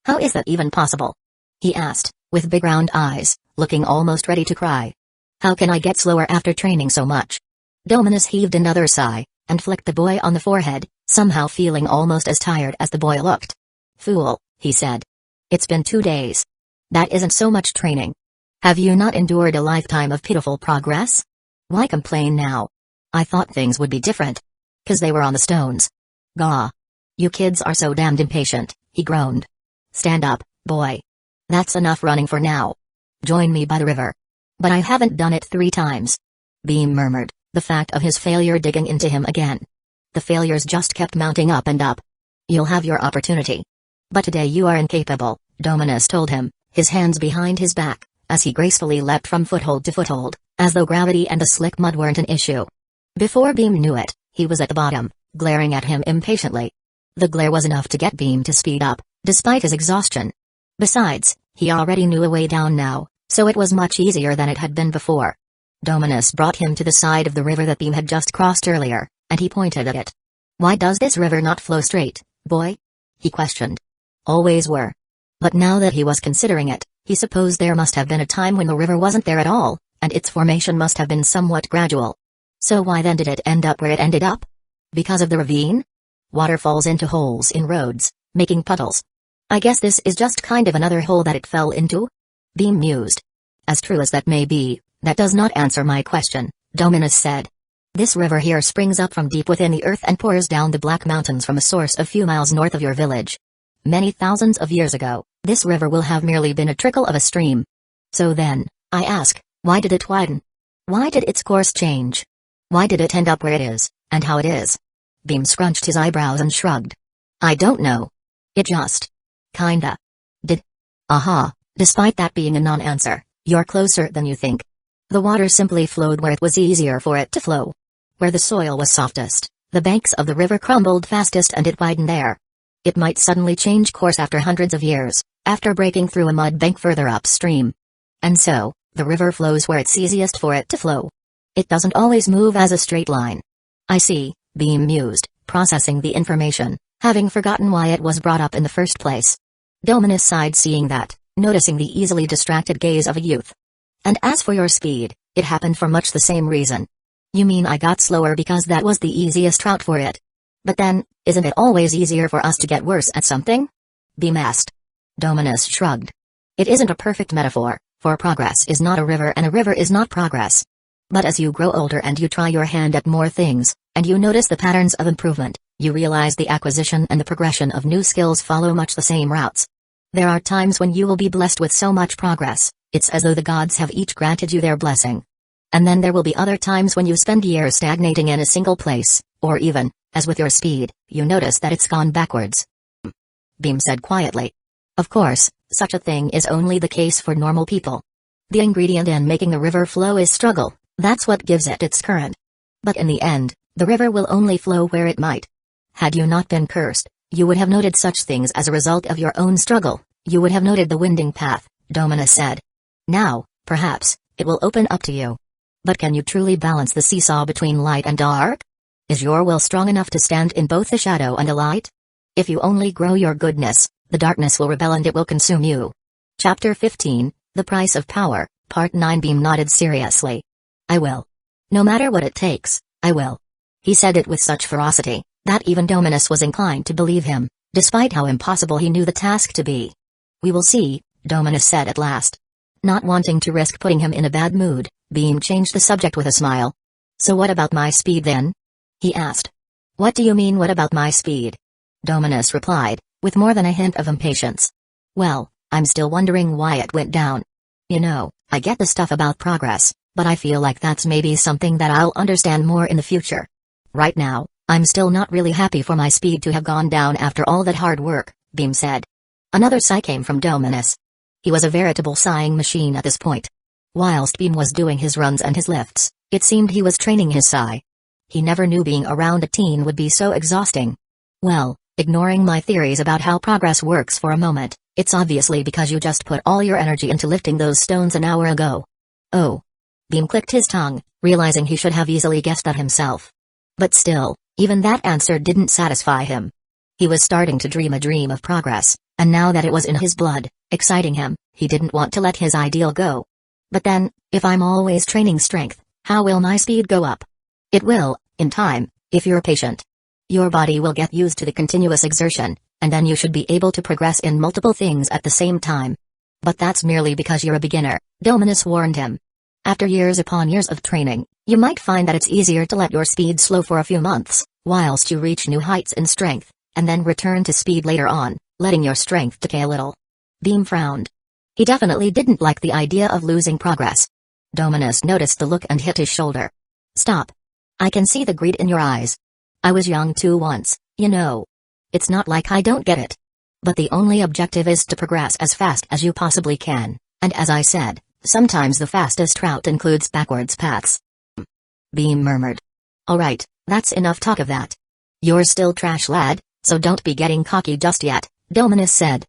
How is that even possible? He asked, with big round eyes, looking almost ready to cry. How can I get slower after training so much? Dominus heaved another sigh, and flicked the boy on the forehead, somehow feeling almost as tired as the boy looked. Fool, he said. It's been 2 days. That isn't so much training. Have you not endured a lifetime of pitiful progress? Why complain now? I thought things would be different. 'Cause they were on the stones. Gah. You kids are so damned impatient, he groaned. Stand up, boy. That's enough running for now. Join me by the river. But I haven't done it 3 times. Beam murmured, the fact of his failure digging into him again. The failures just kept mounting up and up. You'll have your opportunity. But today you are incapable, Dominus told him, his hands behind his back, as he gracefully leapt from foothold to foothold, as though gravity and the slick mud weren't an issue. Before Beam knew it, he was at the bottom, glaring at him impatiently. The glare was enough to get Beam to speed up, despite his exhaustion. Besides, he already knew a way down now, so it was much easier than it had been before. Dominus brought him to the side of the river that Beam had just crossed earlier, and he pointed at it. Why does this river not flow straight, boy? He questioned. Always were. But now that he was considering it, he supposed there must have been a time when the river wasn't there at all, and its formation must have been somewhat gradual. So why then did it end up where it ended up? Because of the ravine? Water falls into holes in roads, making puddles. I guess this is just kind of another hole that it fell into? Beam mused. As true as that may be, that does not answer my question, Dominus said. This river here springs up from deep within the earth and pours down the Black Mountains from a source a few miles north of your village. Many thousands of years ago, this river will have merely been a trickle of a stream. So then, I ask, why did it widen? Why did its course change? Why did it end up where it is, and how it is? Beam scrunched his eyebrows and shrugged. I don't know. It just kinda did. Aha, despite that being a non-answer, you're closer than you think. The water simply flowed where it was easier for it to flow. Where the soil was softest, the banks of the river crumbled fastest and it widened there. It might suddenly change course after hundreds of years, after breaking through a mud bank further upstream. And so, the river flows where it's easiest for it to flow. It doesn't always move as a straight line. I see, Beam mused, processing the information, having forgotten why it was brought up in the first place. Dominus sighed seeing that, noticing the easily distracted gaze of a youth. And as for your speed, it happened for much the same reason. You mean I got slower because that was the easiest route for it? But then, isn't it always easier for us to get worse at something? Beam asked. Dominus shrugged. It isn't a perfect metaphor, for progress is not a river and a river is not progress. But as you grow older and you try your hand at more things, and you notice the patterns of improvement, you realize the acquisition and the progression of new skills follow much the same routes. There are times when you will be blessed with so much progress, it's as though the gods have each granted you their blessing. And then there will be other times when you spend years stagnating in a single place, or even, as with your speed, you notice that it's gone backwards. Beam said quietly. Of course, such a thing is only the case for normal people. The ingredient in making the river flow is struggle, that's what gives it its current. But in the end, the river will only flow where it might. Had you not been cursed, you would have noted such things as a result of your own struggle, you would have noted the winding path, Dominus said. Now, perhaps, it will open up to you. But can you truly balance the seesaw between light and dark? Is your will strong enough to stand in both the shadow and the light? If you only grow your goodness, the darkness will rebel and it will consume you. Chapter 15, The Price of Power, Part 9. Beam nodded seriously. I will. No matter what it takes, I will. He said it with such ferocity, that even Dominus was inclined to believe him, despite how impossible he knew the task to be. We will see, Dominus said at last. Not wanting to risk putting him in a bad mood, Beam changed the subject with a smile. So what about my speed then? He asked. What do you mean what about my speed? Dominus replied, with more than a hint of impatience. Well, I'm still wondering why it went down. You know, I get the stuff about progress, but I feel like that's maybe something that I'll understand more in the future. Right now, I'm still not really happy for my speed to have gone down after all that hard work, Beam said. Another sigh came from Dominus. He was a veritable sighing machine at this point. Whilst Beam was doing his runs and his lifts, it seemed he was training his sigh. He never knew being around a teen would be so exhausting. Well, ignoring my theories about how progress works for a moment, it's obviously because you just put all your energy into lifting those stones an hour ago. Oh. Beam clicked his tongue, realizing he should have easily guessed that himself. But still, even that answer didn't satisfy him. He was starting to dream a dream of progress, and now that it was in his blood, exciting him, he didn't want to let his ideal go. But then, if I'm always training strength, how will my speed go up? It will, in time, if you're patient. Your body will get used to the continuous exertion, and then you should be able to progress in multiple things at the same time. But that's merely because you're a beginner, Dominus warned him. After years upon years of training, you might find that it's easier to let your speed slow for a few months, whilst you reach new heights in strength, and then return to speed later on, letting your strength decay a little. Beam frowned. He definitely didn't like the idea of losing progress. Dominus noticed the look and hit his shoulder. Stop. I can see the greed in your eyes. I was young too once, you know. It's not like I don't get it. But the only objective is to progress as fast as you possibly can, and as I said, sometimes the fastest route includes backwards paths. Beam murmured. Alright, that's enough talk of that. You're still trash lad, so don't be getting cocky just yet, Dominus said.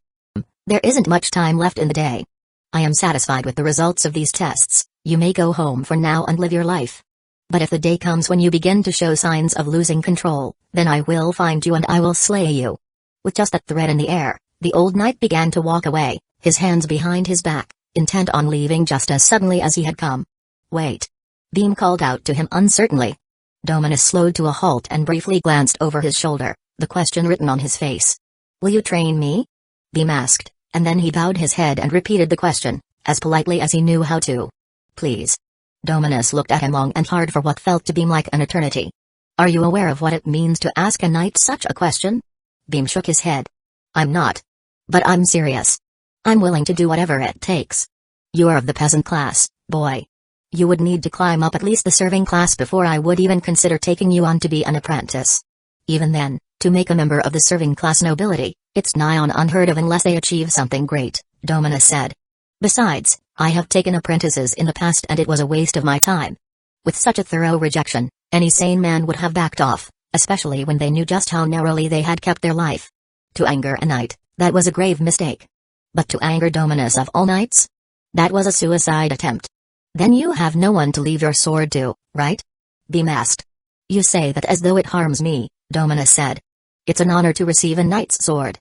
There isn't much time left in the day. I am satisfied with the results of these tests, you may go home for now and live your life. But if the day comes when you begin to show signs of losing control, then I will find you and I will slay you. With just that threat in the air, the old knight began to walk away, his hands behind his back, intent on leaving just as suddenly as he had come. Wait. Beam called out to him uncertainly. Dominus slowed to a halt and briefly glanced over his shoulder, the question written on his face. Will you train me? Beam asked, and then he bowed his head and repeated the question, as politely as he knew how to. Please. Dominus looked at him long and hard for what felt to Beam like an eternity. Are you aware of what it means to ask a knight such a question? Beam shook his head. I'm not. But I'm serious. I'm willing to do whatever it takes. You are of the peasant class, boy. You would need to climb up at least the serving class before I would even consider taking you on to be an apprentice. Even then, to make a member of the serving class nobility, it's nigh on unheard of unless they achieve something great, Dominus said. Besides, I have taken apprentices in the past and it was a waste of my time. With such a thorough rejection, any sane man would have backed off, especially when they knew just how narrowly they had kept their life. To anger a knight, that was a grave mistake. But to anger Dominus of all knights? That was a suicide attempt. Then you have no one to leave your sword to, right? Beam asked. You say that as though it harms me, Dominus said. It's an honor to receive a knight's sword.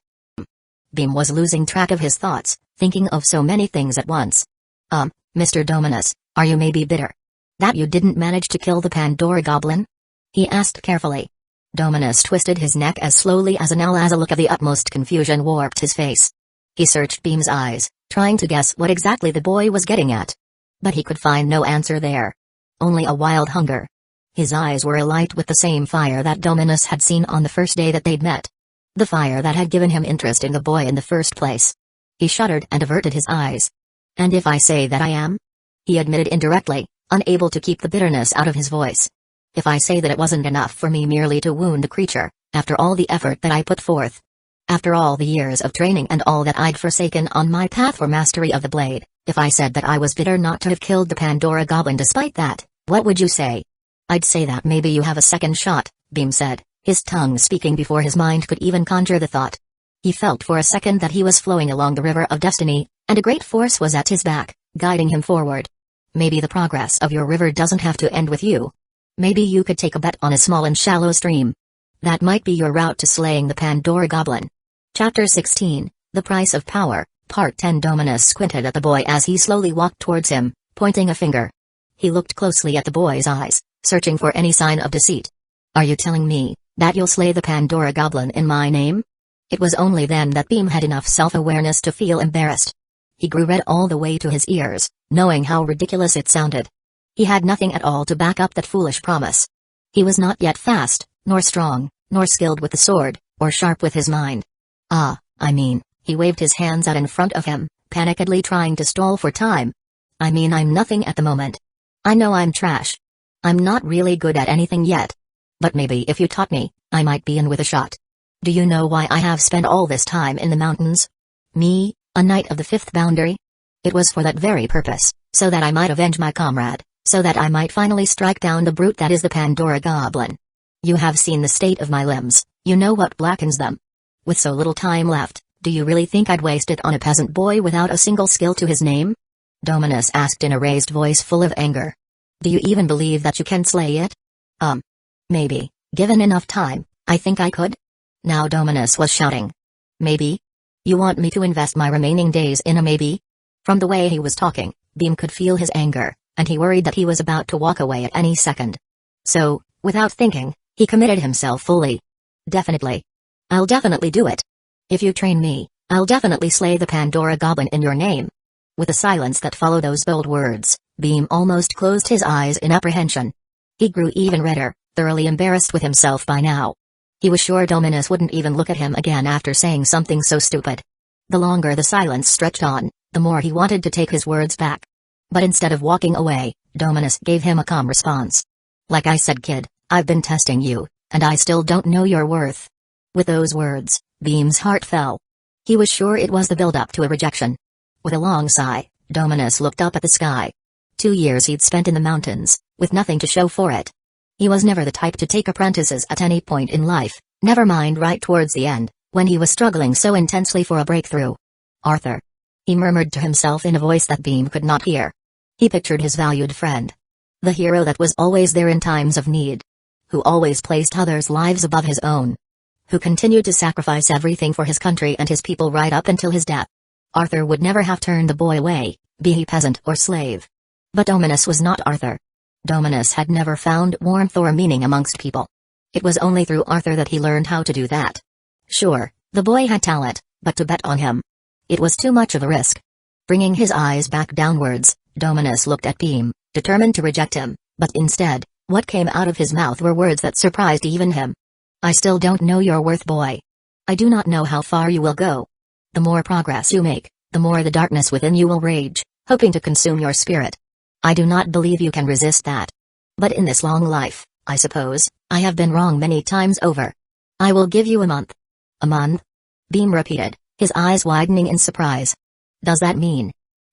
Beam was losing track of his thoughts, thinking of so many things at once. Mr. Dominus, are you maybe bitter? That you didn't manage to kill the Pandora goblin? He asked carefully. Dominus twisted his neck as slowly as an owl as a look of the utmost confusion warped his face. He searched Beam's eyes, trying to guess what exactly the boy was getting at. But he could find no answer there. Only a wild hunger. His eyes were alight with the same fire that Dominus had seen on the first day that they'd met. The fire that had given him interest in the boy in the first place. He shuddered and averted his eyes. And if I say that I am? He admitted indirectly, unable to keep the bitterness out of his voice. If I say that it wasn't enough for me merely to wound the creature, after all the effort that I put forth. After all the years of training and all that I'd forsaken on my path for mastery of the blade, if I said that I was bitter not to have killed the Pandora goblin despite that, what would you say? I'd say that maybe you have a second shot, Beam said, his tongue speaking before his mind could even conjure the thought. He felt for a second that he was flowing along the river of destiny, and a great force was at his back, guiding him forward. Maybe the progress of your river doesn't have to end with you. Maybe you could take a bet on a small and shallow stream. That might be your route to slaying the Pandora goblin. Chapter 16, The Price of Power, Part 10. Dominus squinted at the boy as he slowly walked towards him, pointing a finger. He looked closely at the boy's eyes, searching for any sign of deceit. Are you telling me that you'll slay the Pandora goblin in my name? It was only then that Beam had enough self-awareness to feel embarrassed. He grew red all the way to his ears, knowing how ridiculous it sounded. He had nothing at all to back up that foolish promise. He was not yet fast, nor strong, nor skilled with the sword, or sharp with his mind. He waved his hands out in front of him, panickedly trying to stall for time. I'm nothing at the moment. I know I'm trash. I'm not really good at anything yet. But maybe if you taught me, I might be in with a shot. Do you know why I have spent all this time in the mountains? Me, a knight of the fifth boundary? It was for that very purpose, so that I might avenge my comrade, so that I might finally strike down the brute that is the Pandora goblin. You have seen the state of my limbs, you know what blackens them. With so little time left, do you really think I'd waste it on a peasant boy without a single skill to his name? Dominus asked in a raised voice full of anger. Do you even believe that you can slay it? Maybe, given enough time, I think I could. Now Dominus was shouting. Maybe? You want me to invest my remaining days in a maybe? From the way he was talking, Beam could feel his anger, and he worried that he was about to walk away at any second. So, without thinking, he committed himself fully. Definitely. I'll definitely do it. If you train me, I'll definitely slay the Pandora goblin in your name. With the silence that followed those bold words, Beam almost closed his eyes in apprehension. He grew even redder, thoroughly embarrassed with himself by now. He was sure Dominus wouldn't even look at him again after saying something so stupid. The longer the silence stretched on, the more he wanted to take his words back. But instead of walking away, Dominus gave him a calm response. Like I said, kid, I've been testing you, and I still don't know your worth. With those words, Beam's heart fell. He was sure it was the build-up to a rejection. With a long sigh, Dominus looked up at the sky. 2 years he'd spent in the mountains, with nothing to show for it. He was never the type to take apprentices at any point in life, never mind right towards the end, when he was struggling so intensely for a breakthrough. Arthur. He murmured to himself in a voice that Beam could not hear. He pictured his valued friend. The hero that was always there in times of need. Who always placed others' lives above his own. Who continued to sacrifice everything for his country and his people right up until his death. Arthur would never have turned the boy away, be he peasant or slave. But Dominus was not Arthur. Dominus had never found warmth or meaning amongst people. It was only through Arthur that he learned how to do that. Sure, the boy had talent, but to bet on him. It was too much of a risk. Bringing his eyes back downwards, Dominus looked at Beam, determined to reject him, but instead, what came out of his mouth were words that surprised even him. I still don't know your worth, boy. I do not know how far you will go. The more progress you make, the more the darkness within you will rage, hoping to consume your spirit. I do not believe you can resist that. But in this long life, I suppose, I have been wrong many times over. I will give you a month. A month? Beam repeated, his eyes widening in surprise. Does that mean?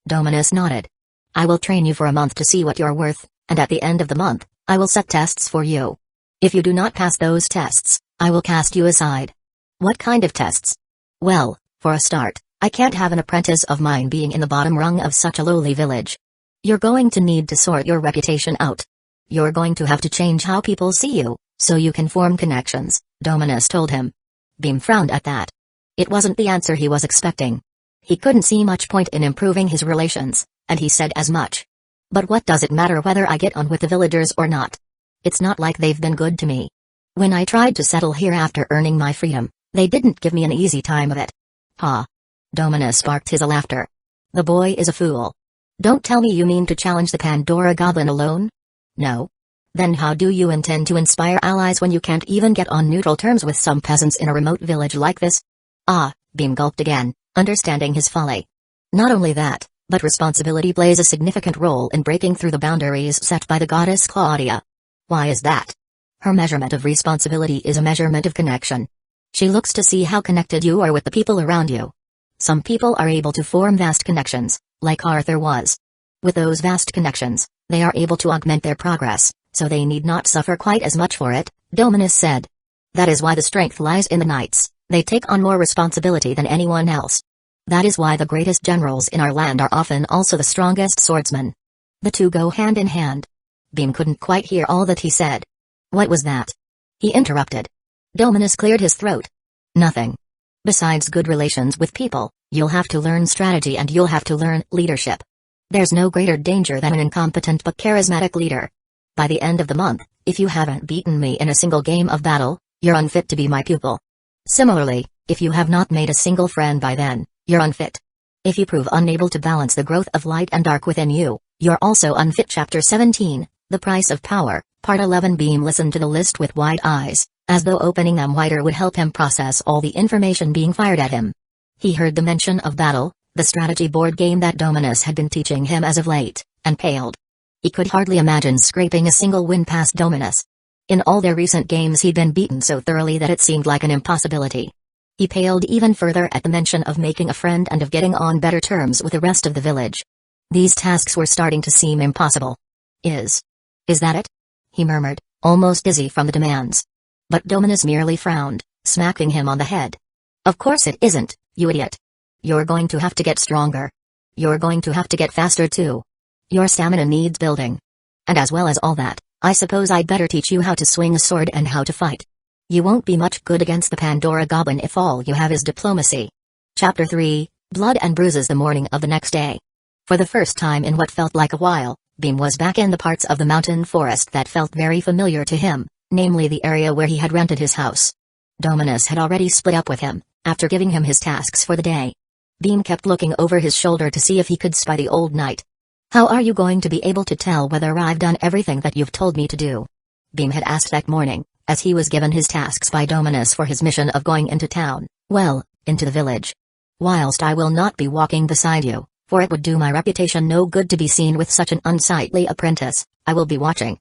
Dominus nodded. I will train you for a month to see what you're worth, and at the end of the month, I will set tests for you. If you do not pass those tests, I will cast you aside. What kind of tests? Well, for a start, I can't have an apprentice of mine being in the bottom rung of such a lowly village. You're going to need to sort your reputation out. You're going to have to change how people see you, so you can form connections, Dominus told him. Beam frowned at that. It wasn't the answer he was expecting. He couldn't see much point in improving his relations, and he said as much. But what does it matter whether I get on with the villagers or not? It's not like they've been good to me. When I tried to settle here after earning my freedom, they didn't give me an easy time of it. Ha! Dominus sparked his laughter. The boy is a fool. Don't tell me you mean to challenge the Pandora Goblin alone? No. Then how do you intend to inspire allies when you can't even get on neutral terms with some peasants in a remote village like this? Ah, Beam gulped again, understanding his folly. Not only that, but responsibility plays a significant role in breaking through the boundaries set by the goddess Claudia. Why is that? Her measurement of responsibility is a measurement of connection. She looks to see how connected you are with the people around you. Some people are able to form vast connections, like Arthur was. With those vast connections, they are able to augment their progress, so they need not suffer quite as much for it, Dominus said. That is why the strength lies in the knights, they take on more responsibility than anyone else. That is why the greatest generals in our land are often also the strongest swordsmen. The two go hand in hand. Beam couldn't quite hear all that he said. What was that? He interrupted. Dominus cleared his throat. Nothing. Besides good relations with people, you'll have to learn strategy and you'll have to learn leadership. There's no greater danger than an incompetent but charismatic leader. By the end of the month, if you haven't beaten me in a single game of battle, you're unfit to be my pupil. Similarly, if you have not made a single friend by then, you're unfit. If you prove unable to balance the growth of light and dark within you, you're also unfit. Chapter 17, The Price of Power, Part 11. Beam listened to the list with wide eyes, as though opening them wider would help him process all the information being fired at him. He heard the mention of battle, the strategy board game that Dominus had been teaching him as of late, and paled. He could hardly imagine scraping a single win past Dominus. In all their recent games he'd been beaten so thoroughly that it seemed like an impossibility. He paled even further at the mention of making a friend and of getting on better terms with the rest of the village. These tasks were starting to seem impossible. Is that it? He murmured, almost dizzy from the demands. But Dominus merely frowned, smacking him on the head. Of course it isn't, you idiot. You're going to have to get stronger. You're going to have to get faster too. Your stamina needs building. And as well as all that, I suppose I'd better teach you how to swing a sword and how to fight. You won't be much good against the Pandora Goblin if all you have is diplomacy. Chapter 3, Blood and Bruises. The morning of the next day. For the first time in what felt like a while, Beam was back in the parts of the mountain forest that felt very familiar to him, namely the area where he had rented his house. Dominus had already split up with him, after giving him his tasks for the day. Beam kept looking over his shoulder to see if he could spy the old knight. How are you going to be able to tell whether I've done everything that you've told me to do? Beam had asked that morning, as he was given his tasks by Dominus for his mission of going into town, well, into the village. Whilst I will not be walking beside you, for it would do my reputation no good to be seen with such an unsightly apprentice, I will be watching.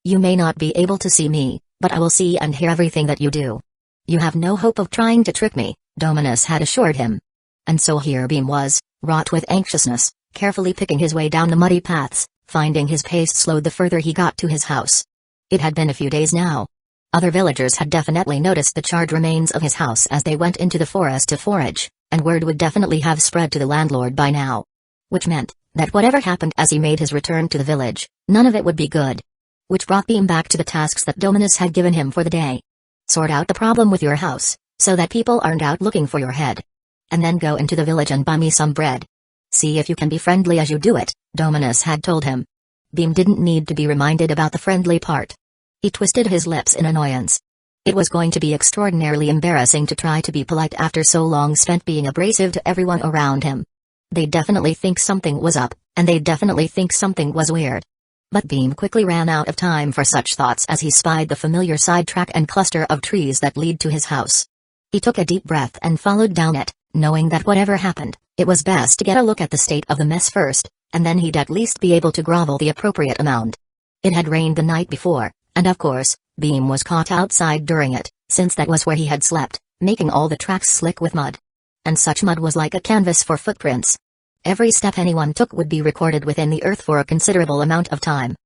You may not be able to see me, but I will see and hear everything that you do. You have no hope of trying to trick me, Dominus had assured him. And so here Beam was, wrought with anxiousness, carefully picking his way down the muddy paths, finding his pace slowed the further he got to his house. It had been a few days now. Other villagers had definitely noticed the charred remains of his house as they went into the forest to forage, and word would definitely have spread to the landlord by now. Which meant that whatever happened as he made his return to the village, none of it would be good. Which brought Beam back to the tasks that Dominus had given him for the day. Sort out the problem with your house, so that people aren't out looking for your head. And then go into the village and buy me some bread. See if you can be friendly as you do it, Dominus had told him. Beam didn't need to be reminded about the friendly part. He twisted his lips in annoyance. It was going to be extraordinarily embarrassing to try to be polite after so long spent being abrasive to everyone around him. They'd definitely think something was up, and they'd definitely think something was weird. But Beam quickly ran out of time for such thoughts as he spied the familiar side track and cluster of trees that lead to his house. He took a deep breath and followed down it, knowing that whatever happened, it was best to get a look at the state of the mess first, and then he'd at least be able to grovel the appropriate amount. It had rained the night before, and of course, Beam was caught outside during it, since that was where he had slept, making all the tracks slick with mud. And such mud was like a canvas for footprints. Every step anyone took would be recorded within the earth for a considerable amount of time.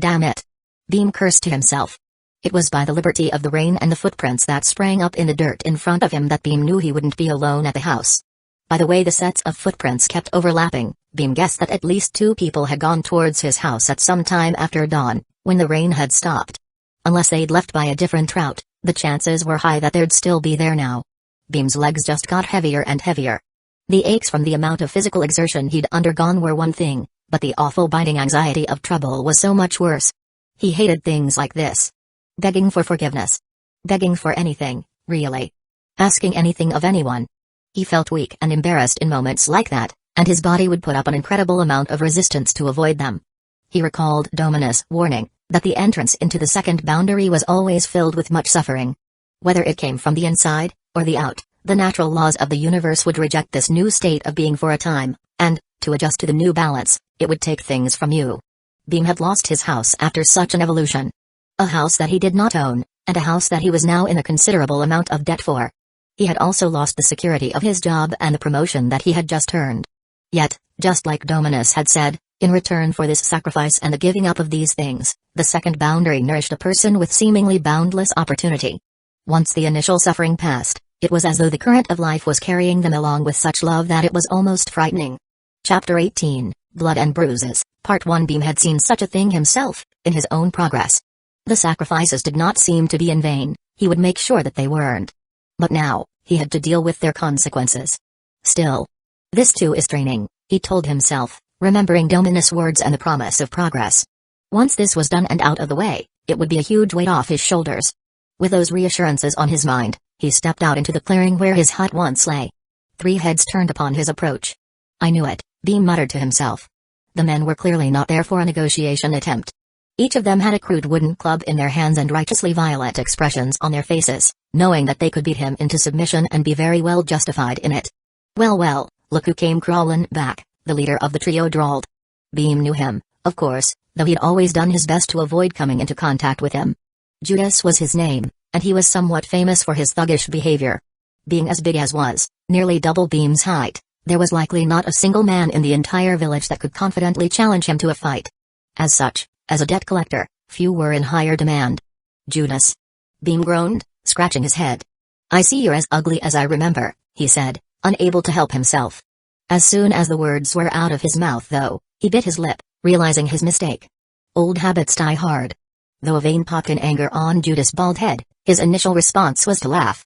Damn it! Beam cursed to himself. It was by the liberty of the rain and the footprints that sprang up in the dirt in front of him that Beam knew he wouldn't be alone at the house. By the way the sets of footprints kept overlapping, Beam guessed that at least 2 people had gone towards his house at some time after dawn, when the rain had stopped. Unless they'd left by a different route, the chances were high that they'd still be there now. Beam's legs just got heavier and heavier. The aches from the amount of physical exertion he'd undergone were one thing, but the awful biting anxiety of trouble was so much worse. He hated things like this. Begging for forgiveness. Begging for anything, really. Asking anything of anyone. He felt weak and embarrassed in moments like that, and his body would put up an incredible amount of resistance to avoid them. He recalled Dominus' warning, that the entrance into the second boundary was always filled with much suffering. Whether it came from the inside, or the out, the natural laws of the universe would reject this new state of being for a time, and, to adjust to the new balance, it would take things from you. Beam had lost his house after such an evolution. A house that he did not own, and a house that he was now in a considerable amount of debt for. He had also lost the security of his job and the promotion that he had just earned. Yet, just like Dominus had said, in return for this sacrifice and the giving up of these things, the second boundary nourished a person with seemingly boundless opportunity. Once the initial suffering passed, it was as though the current of life was carrying them along with such love that it was almost frightening. Chapter 18, Blood and Bruises, Part 1. Beam had seen such a thing himself, in his own progress. The sacrifices did not seem to be in vain, he would make sure that they weren't. But now, he had to deal with their consequences. Still. This too is training, he told himself, remembering Dominus' words and the promise of progress. Once this was done and out of the way, it would be a huge weight off his shoulders. With those reassurances on his mind, he stepped out into the clearing where his hut once lay. 3 heads turned upon his approach. I knew it, Beam muttered to himself. The men were clearly not there for a negotiation attempt. Each of them had a crude wooden club in their hands and righteously violent expressions on their faces, knowing that they could beat him into submission and be very well justified in it. Well, look who came crawling back, the leader of the trio drawled. Beam knew him, of course, though he'd always done his best to avoid coming into contact with him. Judas was his name, and he was somewhat famous for his thuggish behavior. Being as big as was, nearly double Beam's height, there was likely not a single man in the entire village that could confidently challenge him to a fight. As such, as a debt collector, few were in higher demand. Judas. Beam groaned, scratching his head. I see you're as ugly as I remember, he said, unable to help himself. As soon as the words were out of his mouth though, he bit his lip, realizing his mistake. Old habits die hard. Though a vein popped in anger on Judas' bald head, his initial response was to laugh.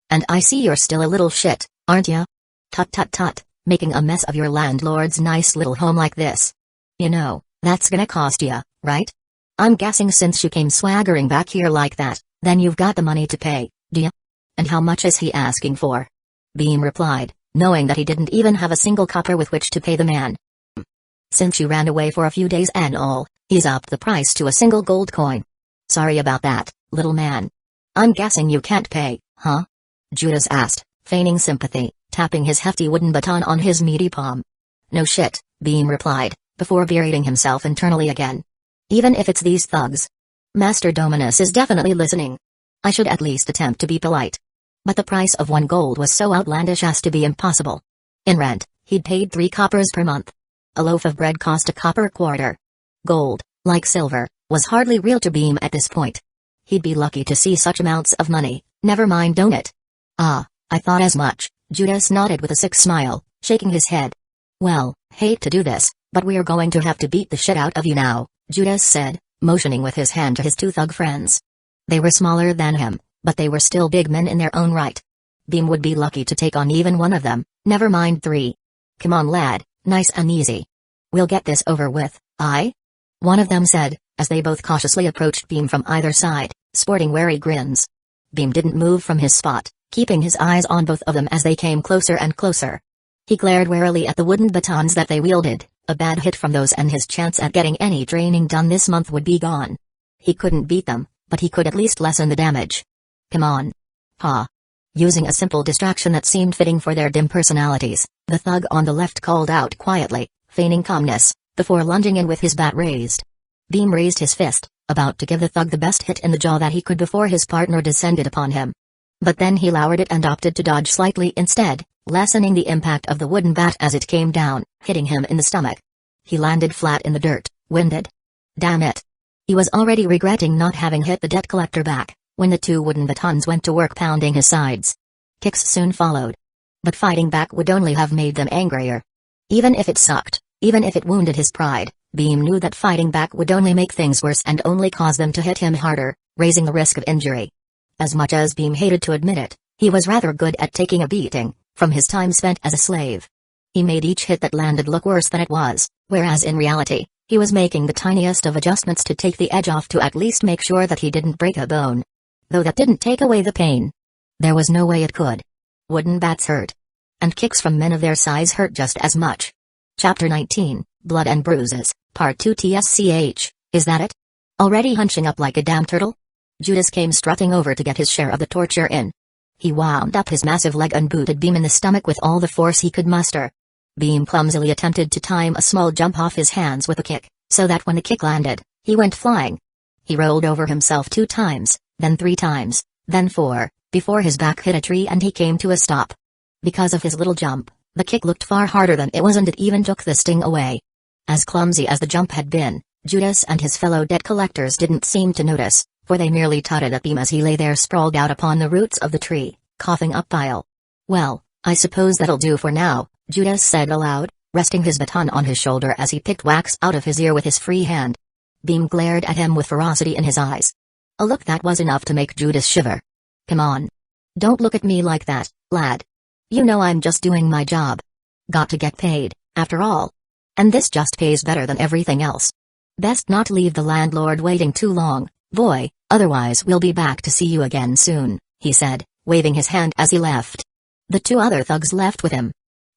And I see you're still a little shit, aren't ya? Tut tut tut, making a mess of your landlord's nice little home like this. You know, that's gonna cost ya, right? I'm guessing since you came swaggering back here like that, then you've got the money to pay, do ya? And how much is he asking for? Beam replied, knowing that he didn't even have a single copper with which to pay the man. Since you ran away for a few days and all, he's upped the price to a single gold coin. Sorry about that, little man. I'm guessing you can't pay, huh? Judas asked, feigning sympathy, tapping his hefty wooden baton on his meaty palm. No shit, Beam replied, before berating himself internally again. Even if it's these thugs. Master Dominus is definitely listening. I should at least attempt to be polite. But the price of 1 gold was so outlandish as to be impossible. In rent, he'd paid 3 coppers per month. A loaf of bread cost a copper quarter. Gold, like silver, was hardly real to Beam at this point. He'd be lucky to see such amounts of money, never mind donut. Ah, I thought as much, Judas nodded with a sick smile, shaking his head. Well, hate to do this, but we're going to have to beat the shit out of you now, Judas said, motioning with his hand to his 2 thug friends. They were smaller than him, but they were still big men in their own right. Beam would be lucky to take on even one of them, never mind 3. Come on lad, nice and easy. We'll get this over with, aye? One of them said, as they both cautiously approached Beam from either side, sporting wary grins. Beam didn't move from his spot, keeping his eyes on both of them as they came closer and closer. He glared warily at the wooden batons that they wielded. A bad hit from those and his chance at getting any training done this month would be gone. He couldn't beat them, but he could at least lessen the damage. Come on. Ha. Using a simple distraction that seemed fitting for their dim personalities, the thug on the left called out quietly, feigning calmness, before lunging in with his bat raised. Beam raised his fist, about to give the thug the best hit in the jaw that he could before his partner descended upon him. But then he lowered it and opted to dodge slightly instead, lessening the impact of the wooden bat as it came down, hitting him in the stomach. He landed flat in the dirt, winded. Damn it. He was already regretting not having hit the debt collector back, when the two wooden batons went to work pounding his sides. Kicks soon followed. But fighting back would only have made them angrier. Even if it sucked, even if it wounded his pride, Beam knew that fighting back would only make things worse and only cause them to hit him harder, raising the risk of injury. As much as Beam hated to admit it, he was rather good at taking a beating, from his time spent as a slave. He made each hit that landed look worse than it was, whereas in reality, he was making the tiniest of adjustments to take the edge off to at least make sure that he didn't break a bone. Though that didn't take away the pain. There was no way it could. Wooden bats hurt. And kicks from men of their size hurt just as much. Chapter 19, Blood and Bruises, Part 2 TSCH, is that it? Already hunching up like a damn turtle? Judas came strutting over to get his share of the torture in. He wound up his massive leg and booted Beam in the stomach with all the force he could muster. Beam clumsily attempted to time a small jump off his hands with a kick, so that when the kick landed, he went flying. He rolled over himself 2 times, then 3 times, then 4, before his back hit a tree and he came to a stop. Because of his little jump, the kick looked far harder than it was and it even took the sting away. As clumsy as the jump had been, Judas and his fellow debt collectors didn't seem to notice, for they merely tutted at Beam as he lay there sprawled out upon the roots of the tree, coughing up bile. Well, I suppose that'll do for now, Judas said aloud, resting his baton on his shoulder as he picked wax out of his ear with his free hand. Beam glared at him with ferocity in his eyes. A look that was enough to make Judas shiver. Come on. Don't look at me like that, lad. You know I'm just doing my job. Got to get paid, after all. And this just pays better than everything else. Best not leave the landlord waiting too long, boy, otherwise we'll be back to see you again soon, he said, waving his hand as he left. The 2 other thugs left with him.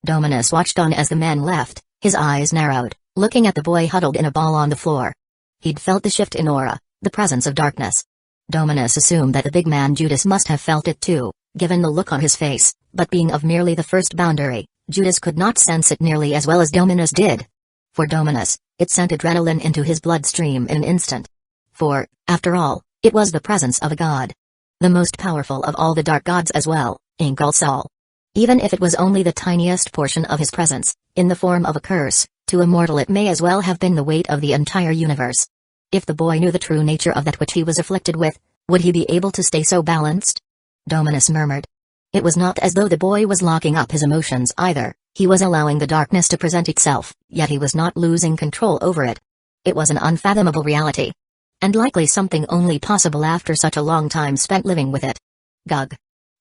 Dominus watched on as the men left, his eyes narrowed, looking at the boy huddled in a ball on the floor. He'd felt the shift in aura, the presence of darkness. Dominus assumed that the big man Judas must have felt it too, given the look on his face, but being of merely the first boundary, Judas could not sense it nearly as well as Dominus did. For Dominus, it sent adrenaline into his bloodstream in an instant. For, after all, it was the presence of a god. The most powerful of all the dark gods as well, Ingalsal. Even if it was only the tiniest portion of his presence, in the form of a curse, to a mortal it may as well have been the weight of the entire universe. If the boy knew the true nature of that which he was afflicted with, would he be able to stay so balanced? Dominus murmured. It was not as though the boy was locking up his emotions either, he was allowing the darkness to present itself, yet he was not losing control over it. It was an unfathomable reality. And likely something only possible after such a long time spent living with it. Gug.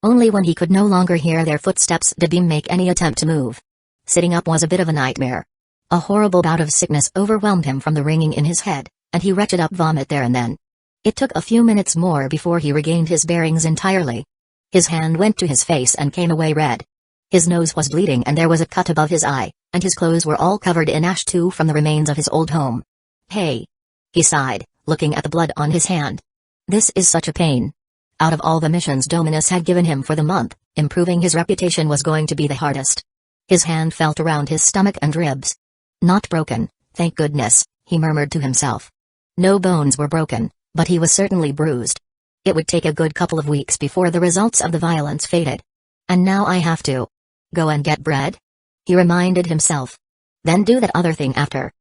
Only when he could no longer hear their footsteps did Beam make any attempt to move. Sitting up was a bit of a nightmare. A horrible bout of sickness overwhelmed him from the ringing in his head, and he retched up vomit there and then. It took a few minutes more before he regained his bearings entirely. His hand went to his face and came away red. His nose was bleeding and there was a cut above his eye, and his clothes were all covered in ash too from the remains of his old home. Hey! He sighed, looking at the blood on his hand. This is such a pain. Out of all the missions Dominus had given him for the month, improving his reputation was going to be the hardest. His hand felt around his stomach and ribs. Not broken, thank goodness, he murmured to himself. No bones were broken, but he was certainly bruised. It would take a good couple of weeks before the results of the violence faded. And now I have to go and get bread? He reminded himself. Then do that other thing after.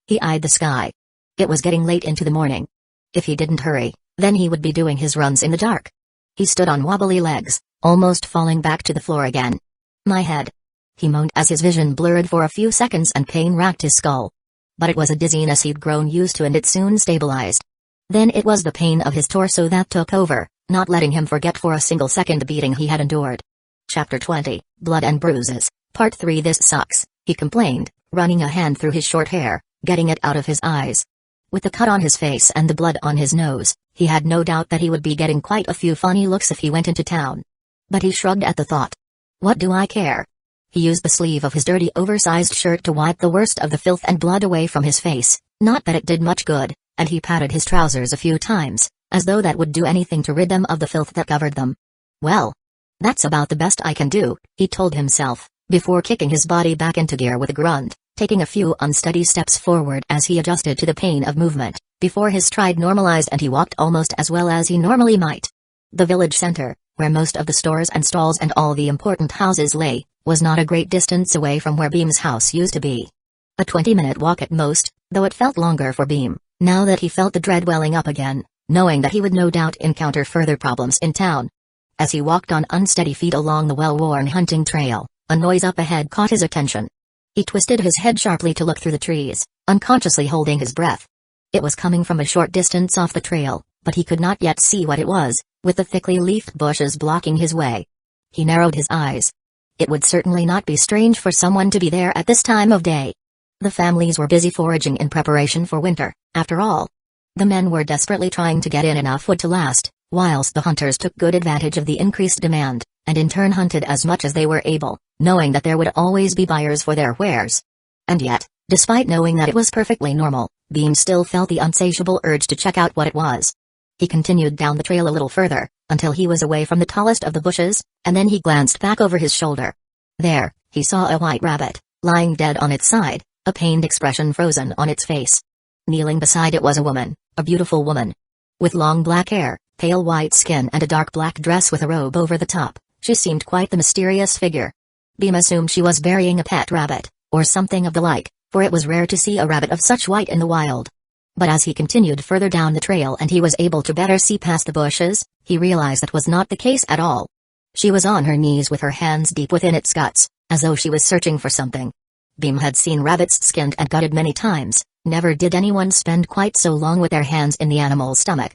He eyed the sky. It was getting late into the morning. If he didn't hurry, then he would be doing his runs in the dark. He stood on wobbly legs, almost falling back to the floor again. My head. He moaned as his vision blurred for a few seconds and pain racked his skull. But it was a dizziness he'd grown used to and it soon stabilized. Then it was the pain of his torso that took over, not letting him forget for a single second the beating he had endured. Chapter 20, Blood and Bruises, Part 3. This sucks, he complained, running a hand through his short hair, getting it out of his eyes. With the cut on his face and the blood on his nose, he had no doubt that he would be getting quite a few funny looks if he went into town. But he shrugged at the thought. What do I care? He used the sleeve of his dirty oversized shirt to wipe the worst of the filth and blood away from his face, not that it did much good, and he patted his trousers a few times, as though that would do anything to rid them of the filth that covered them. Well, that's about the best I can do, he told himself, before kicking his body back into gear with a grunt, taking a few unsteady steps forward as he adjusted to the pain of movement, before his stride normalized and he walked almost as well as he normally might. The village center, where most of the stores and stalls and all the important houses lay, was not a great distance away from where Beam's house used to be. A 20-minute walk at most, though it felt longer for Beam, now that he felt the dread welling up again, knowing that he would no doubt encounter further problems in town. As he walked on unsteady feet along the well-worn hunting trail, a noise up ahead caught his attention. He twisted his head sharply to look through the trees, unconsciously holding his breath. It was coming from a short distance off the trail, but he could not yet see what it was, with the thickly leafed bushes blocking his way. He narrowed his eyes. It would certainly not be strange for someone to be there at this time of day. The families were busy foraging in preparation for winter, after all. The men were desperately trying to get in enough wood to last, whilst the hunters took good advantage of the increased demand, and in turn hunted as much as they were able, knowing that there would always be buyers for their wares. And yet, despite knowing that it was perfectly normal, Beam still felt the insatiable urge to check out what it was. He continued down the trail a little further, until he was away from the tallest of the bushes, and then he glanced back over his shoulder. There, he saw a white rabbit, lying dead on its side, a pained expression frozen on its face. Kneeling beside it was a woman, a beautiful woman. With long black hair, pale white skin and a dark black dress with a robe over the top, she seemed quite the mysterious figure. Beam assumed she was burying a pet rabbit, or something of the like, for it was rare to see a rabbit of such white in the wild. But as he continued further down the trail and he was able to better see past the bushes, he realized that was not the case at all. She was on her knees with her hands deep within its guts, as though she was searching for something. Beam had seen rabbits skinned and gutted many times, never did anyone spend quite so long with their hands in the animal's stomach.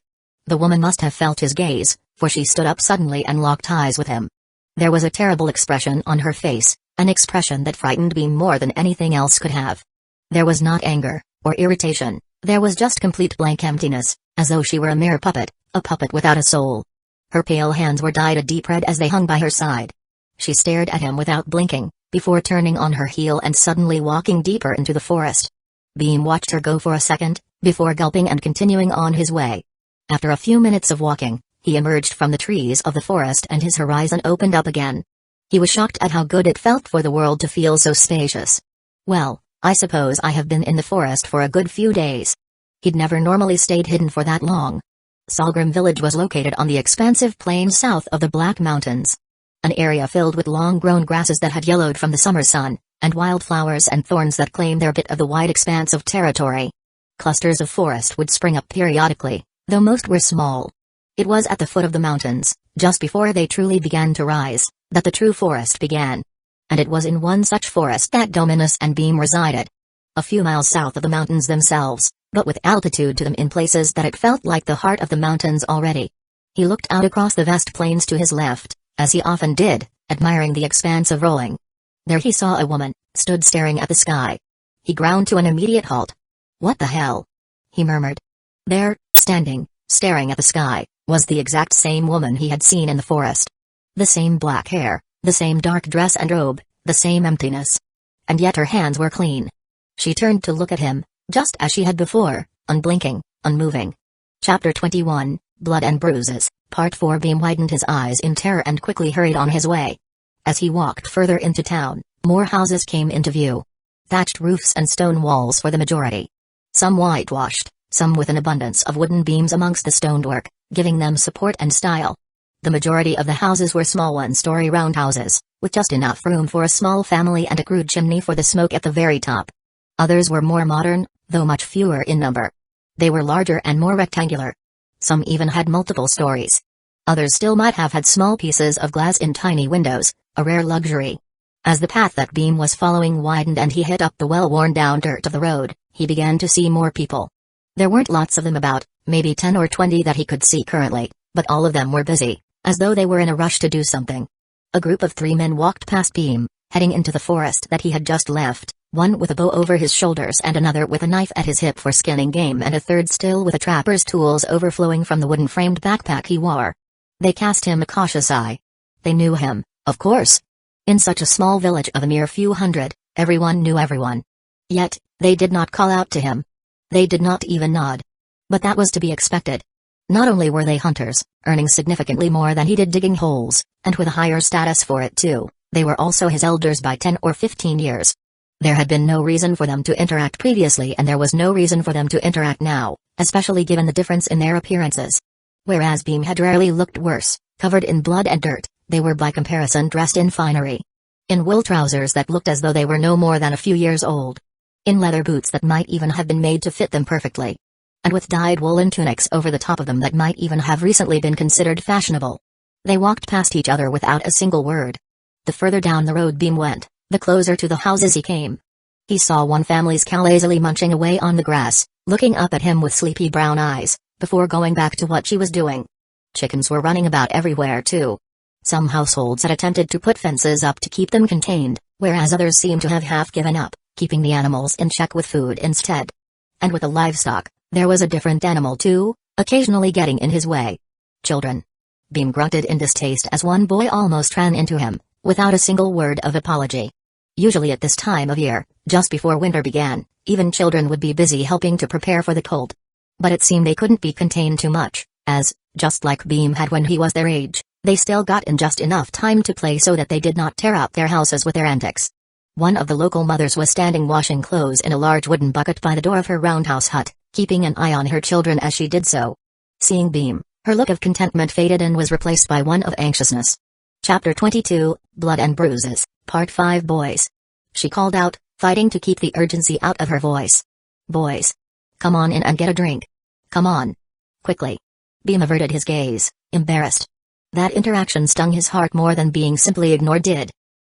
The woman must have felt his gaze, for she stood up suddenly and locked eyes with him. There was a terrible expression on her face, an expression that frightened Beam more than anything else could have. There was not anger, or irritation, there was just complete blank emptiness, as though she were a mere puppet, a puppet without a soul. Her pale hands were dyed a deep red as they hung by her side. She stared at him without blinking, before turning on her heel and suddenly walking deeper into the forest. Beam watched her go for a second, before gulping and continuing on his way. After a few minutes of walking, he emerged from the trees of the forest and his horizon opened up again. He was shocked at how good it felt for the world to feel so spacious. Well, I suppose I have been in the forest for a good few days. He'd never normally stayed hidden for that long. Salgrim village was located on the expansive plain south of the Black Mountains. An area filled with long-grown grasses that had yellowed from the summer sun, and wildflowers and thorns that claimed their bit of the wide expanse of territory. Clusters of forest would spring up periodically, though most were small. It was at the foot of the mountains, just before they truly began to rise, that the true forest began. And it was in one such forest that Dominus and Beam resided. A few miles south of the mountains themselves, but with altitude to them in places that it felt like the heart of the mountains already. He looked out across the vast plains to his left, as he often did, admiring the expanse of rolling. There he saw a woman, stood staring at the sky. He ground to an immediate halt. "What the hell?" he murmured. There, standing, staring at the sky, was the exact same woman he had seen in the forest. The same black hair, the same dark dress and robe, the same emptiness. And yet her hands were clean. She turned to look at him, just as she had before, unblinking, unmoving. Chapter 21, Blood and Bruises, Part 4. Beam widened his eyes in terror and quickly hurried on his way. As he walked further into town, more houses came into view. Thatched roofs and stone walls for the majority. Some whitewashed, some with an abundance of wooden beams amongst the stonework, giving them support and style. The majority of the houses were small one-story roundhouses, with just enough room for a small family and a crude chimney for the smoke at the very top. Others were more modern, though much fewer in number. They were larger and more rectangular. Some even had multiple stories. Others still might have had small pieces of glass in tiny windows, a rare luxury. As the path that Beam was following widened and he hit up the well-worn-down dirt of the road, he began to see more people. There weren't lots of them about, maybe 10 or 20 that he could see currently, but all of them were busy, as though they were in a rush to do something. A group of 3 men walked past Beam, heading into the forest that he had just left, one with a bow over his shoulders and another with a knife at his hip for skinning game and a third still with a trapper's tools overflowing from the wooden-framed backpack he wore. They cast him a cautious eye. They knew him, of course. In such a small village of a mere few hundred, everyone knew everyone. Yet, they did not call out to him. They did not even nod. But that was to be expected. Not only were they hunters, earning significantly more than he did digging holes, and with a higher status for it too, they were also his elders by 10 or 15 years. There had been no reason for them to interact previously, and there was no reason for them to interact now, especially given the difference in their appearances. Whereas Beam had rarely looked worse, covered in blood and dirt, they were by comparison dressed in finery. In wool trousers that looked as though they were no more than a few years old. In leather boots that might even have been made to fit them perfectly. And with dyed woolen tunics over the top of them that might even have recently been considered fashionable. They walked past each other without a single word. The further down the road Beam went, the closer to the houses he came. He saw one family's cow lazily munching away on the grass, looking up at him with sleepy brown eyes, before going back to what she was doing. Chickens were running about everywhere too. Some households had attempted to put fences up to keep them contained, whereas others seemed to have half given up, keeping the animals in check with food instead. And with the livestock, there was a different animal too, occasionally getting in his way. Children. Beam grunted in distaste as one boy almost ran into him, without a single word of apology. Usually at this time of year, just before winter began, even children would be busy helping to prepare for the cold. But it seemed they couldn't be contained too much, as, just like Beam had when he was their age, they still got in just enough time to play so that they did not tear up their houses with their antics. One of the local mothers was standing washing clothes in a large wooden bucket by the door of her roundhouse hut, keeping an eye on her children as she did so. Seeing Beam, her look of contentment faded and was replaced by one of anxiousness. Chapter 22, Blood and Bruises, Part 5 Boys. She called out, fighting to keep the urgency out of her voice. Boys. Come on in and get a drink. Come on. Quickly. Beam averted his gaze, embarrassed. That interaction stung his heart more than being simply ignored did.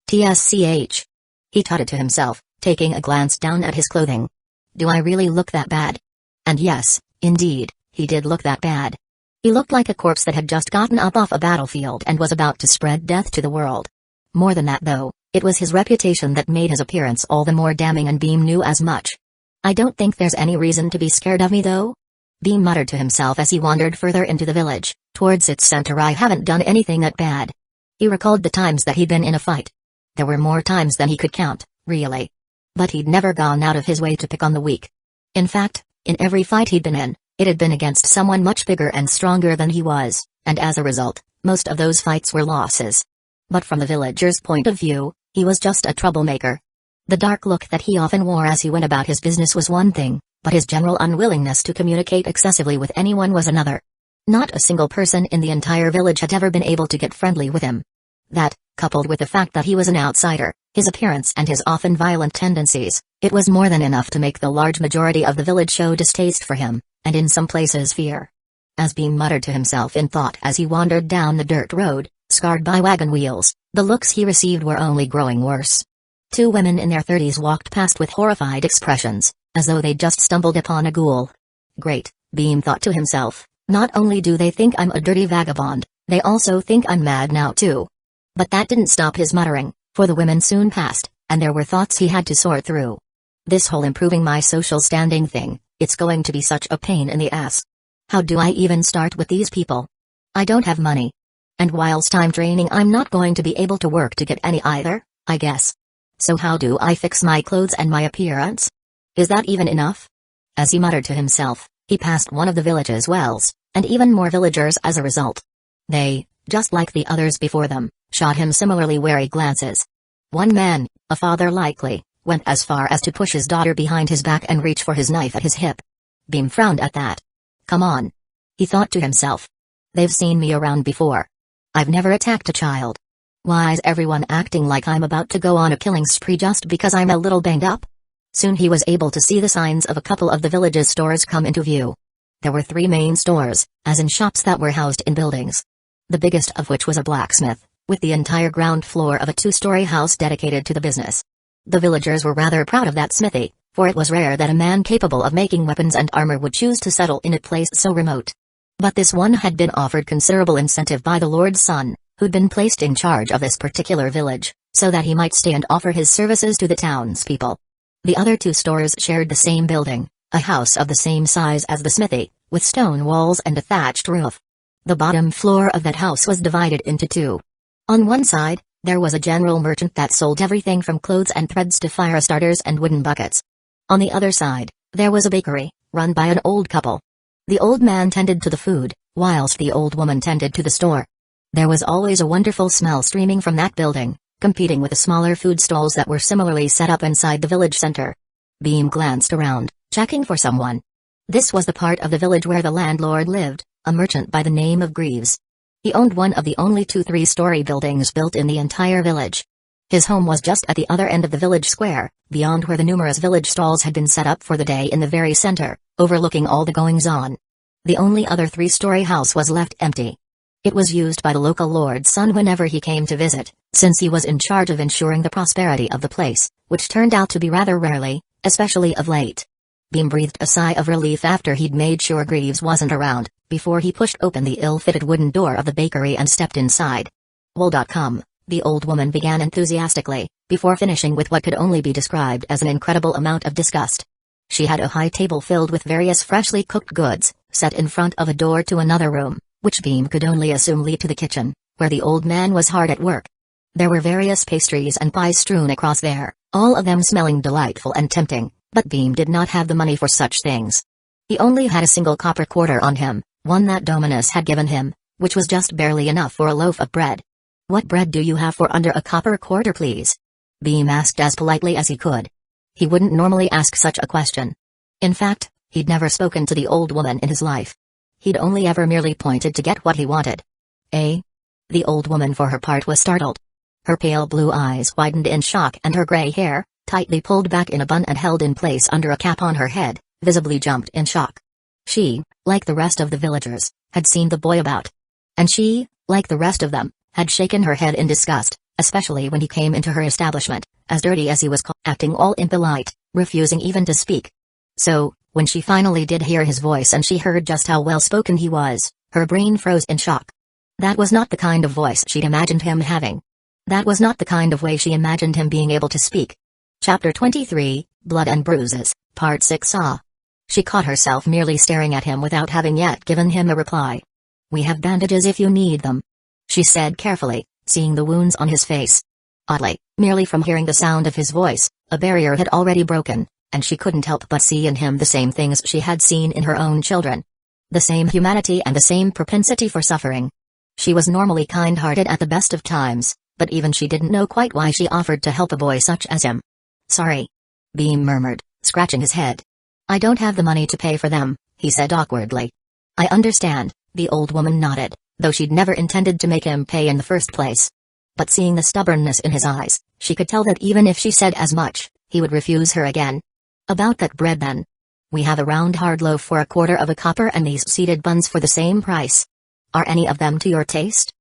TSCH. He tutted to himself, taking a glance down at his clothing. Do I really look that bad? And yes, indeed, he did look that bad. He looked like a corpse that had just gotten up off a battlefield and was about to spread death to the world. More than that though, it was his reputation that made his appearance all the more damning, and Beam knew as much. I don't think there's any reason to be scared of me though? Beam muttered to himself as he wandered further into the village, towards its center. I haven't done anything that bad. He recalled the times that he'd been in a fight. There were more times than he could count, really. But he'd never gone out of his way to pick on the weak. In fact, in every fight he'd been in, it had been against someone much bigger and stronger than he was, and as a result, most of those fights were losses. But from the villager's point of view, he was just a troublemaker. The dark look that he often wore as he went about his business was one thing, but his general unwillingness to communicate excessively with anyone was another. Not a single person in the entire village had ever been able to get friendly with him. That, coupled with the fact that he was an outsider, his appearance and his often violent tendencies, it was more than enough to make the large majority of the village show distaste for him, and in some places fear. As Beam muttered to himself in thought as he wandered down the dirt road, scarred by wagon wheels, the looks he received were only growing worse. Two women in their 30s walked past with horrified expressions, as though they'd just stumbled upon a ghoul. Great, Beam thought to himself, not only do they think I'm a dirty vagabond, they also think I'm mad now too. But that didn't stop his muttering, for the women soon passed, and there were thoughts he had to sort through. This whole improving my social standing thing, it's going to be such a pain in the ass. How do I even start with these people? I don't have money. And whilst I'm training, I'm not going to be able to work to get any either, I guess. So how do I fix my clothes and my appearance? Is that even enough? As he muttered to himself, he passed one of the village's wells, and even more villagers as a result. They, just like the others before them, shot him similarly wary glances. One man, a father likely, went as far as to push his daughter behind his back and reach for his knife at his hip. Beam frowned at that. Come on. He thought to himself. They've seen me around before. I've never attacked a child. Why's everyone acting like I'm about to go on a killing spree just because I'm a little banged up? Soon he was able to see the signs of a couple of the village's stores come into view. There were 3 main stores, as in shops that were housed in buildings. The biggest of which was a blacksmith, with the entire ground floor of a 2-story house dedicated to the business. The villagers were rather proud of that smithy, for it was rare that a man capable of making weapons and armor would choose to settle in a place so remote. But this one had been offered considerable incentive by the Lord's son, who'd been placed in charge of this particular village, so that he might stay and offer his services to the townspeople. The other 2 stores shared the same building, a house of the same size as the smithy, with stone walls and a thatched roof. The bottom floor of that house was divided into 2. On one side, There was a general merchant that sold everything from clothes and threads to fire starters and wooden buckets. On the other side, there was a bakery, run by an old couple. The old man tended to the food, whilst the old woman tended to the store. There was always a wonderful smell streaming from that building, competing with the smaller food stalls that were similarly set up inside the village center. Beam glanced around, checking for someone. This was the part of the village where the landlord lived, a merchant by the name of Greaves. He owned one of the only 2 3-story buildings built in the entire village. His home was just at the other end of the village square, beyond where the numerous village stalls had been set up for the day in the very center, overlooking all the goings-on. The only other 3-story house was left empty. It was used by the local lord's son whenever he came to visit, since he was in charge of ensuring the prosperity of the place, which turned out to be rather rarely, especially of late. Beam breathed a sigh of relief after he'd made sure Greaves wasn't around, before he pushed open the ill-fitted wooden door of the bakery and stepped inside. Wool.com, the old woman began enthusiastically, before finishing with what could only be described as an incredible amount of disgust. She had a high table filled with various freshly cooked goods, set in front of a door to another room, which Beam could only assume led to the kitchen, where the old man was hard at work. There were various pastries and pies strewn across there, all of them smelling delightful and tempting, but Beam did not have the money for such things. He only had a single copper quarter on him, one that Dominus had given him, which was just barely enough for a loaf of bread. "What bread do you have for under a copper quarter, please?" Beam asked as politely as he could. He wouldn't normally ask such a question. In fact, he'd never spoken to the old woman in his life. He'd only ever merely pointed to get what he wanted. "Eh?" The old woman for her part was startled. Her pale blue eyes widened in shock and her gray hair, tightly pulled back in a bun and held in place under a cap on her head, visibly jumped in shock. She, like the rest of the villagers, had seen the boy about. And she, like the rest of them, had shaken her head in disgust, especially when he came into her establishment, as dirty as he was, acting all impolite, refusing even to speak. So, when she finally did hear his voice and she heard just how well-spoken he was, her brain froze in shock. That was not the kind of voice she'd imagined him having. That was not the kind of way she imagined him being able to speak. Chapter 23, Blood and Bruises, Part 6. She caught herself merely staring at him without having yet given him a reply. "We have bandages if you need them," she said carefully, seeing the wounds on his face. Oddly, merely from hearing the sound of his voice, a barrier had already broken, and she couldn't help but see in him the same things she had seen in her own children. The same humanity and the same propensity for suffering. She was normally kind-hearted at the best of times, but even she didn't know quite why she offered to help a boy such as him. "Sorry," Beam murmured, scratching his head. "I don't have the money to pay for them," he said awkwardly. "I understand," the old woman nodded, though she'd never intended to make him pay in the first place. But seeing the stubbornness in his eyes, she could tell that even if she said as much, he would refuse her again. "About that bread then. We have a round hard loaf for a quarter of a copper and these seeded buns for the same price. Are any of them to your taste?"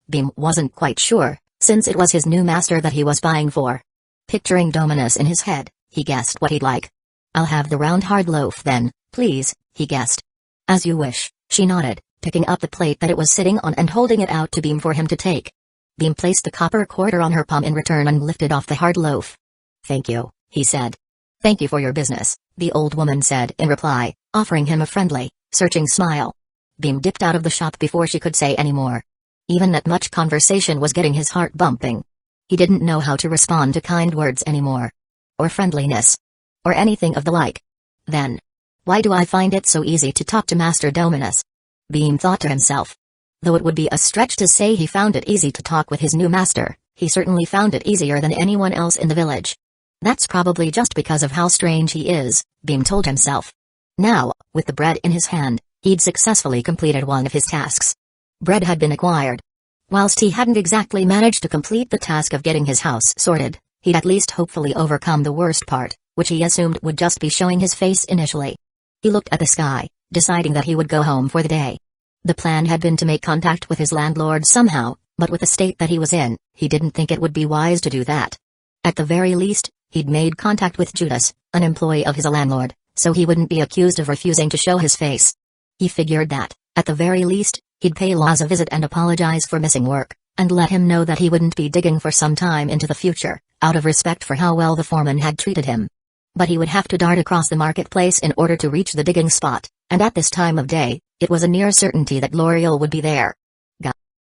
Beam wasn't quite sure, since it was his new master that he was buying for. Picturing Dominus in his head, he guessed what he'd like. "I'll have the round hard loaf then, please," he guessed. "As you wish," she nodded, picking up the plate that it was sitting on and holding it out to Beam for him to take. Beam placed the copper quarter on her palm in return and lifted off the hard loaf. "Thank you," he said. "Thank you for your business," the old woman said in reply, offering him a friendly, searching smile. Beam dipped out of the shop before she could say any more. Even that much conversation was getting his heart bumping. He didn't know how to respond to kind words anymore. Or friendliness. Or anything of the like. Then, why do I find it so easy to talk to Master Dominus? Beam thought to himself. Though it would be a stretch to say he found it easy to talk with his new master, he certainly found it easier than anyone else in the village. That's probably just because of how strange he is, Beam told himself. Now, with the bread in his hand, he'd successfully completed one of his tasks. Bread had been acquired. Whilst he hadn't exactly managed to complete the task of getting his house sorted, he'd at least hopefully overcome the worst part, which he assumed would just be showing his face initially. He looked at the sky, deciding that he would go home for the day. The plan had been to make contact with his landlord somehow, but with the state that he was in, he didn't think it would be wise to do that. At the very least, he'd made contact with Judas, an employee of his landlord, so he wouldn't be accused of refusing to show his face. He figured that, at the very least, he'd pay Laz a visit and apologize for missing work, and let him know that he wouldn't be digging for some time into the future, out of respect for how well the foreman had treated him. But he would have to dart across the marketplace in order to reach the digging spot, and at this time of day, it was a near certainty that L'Oreal would be there.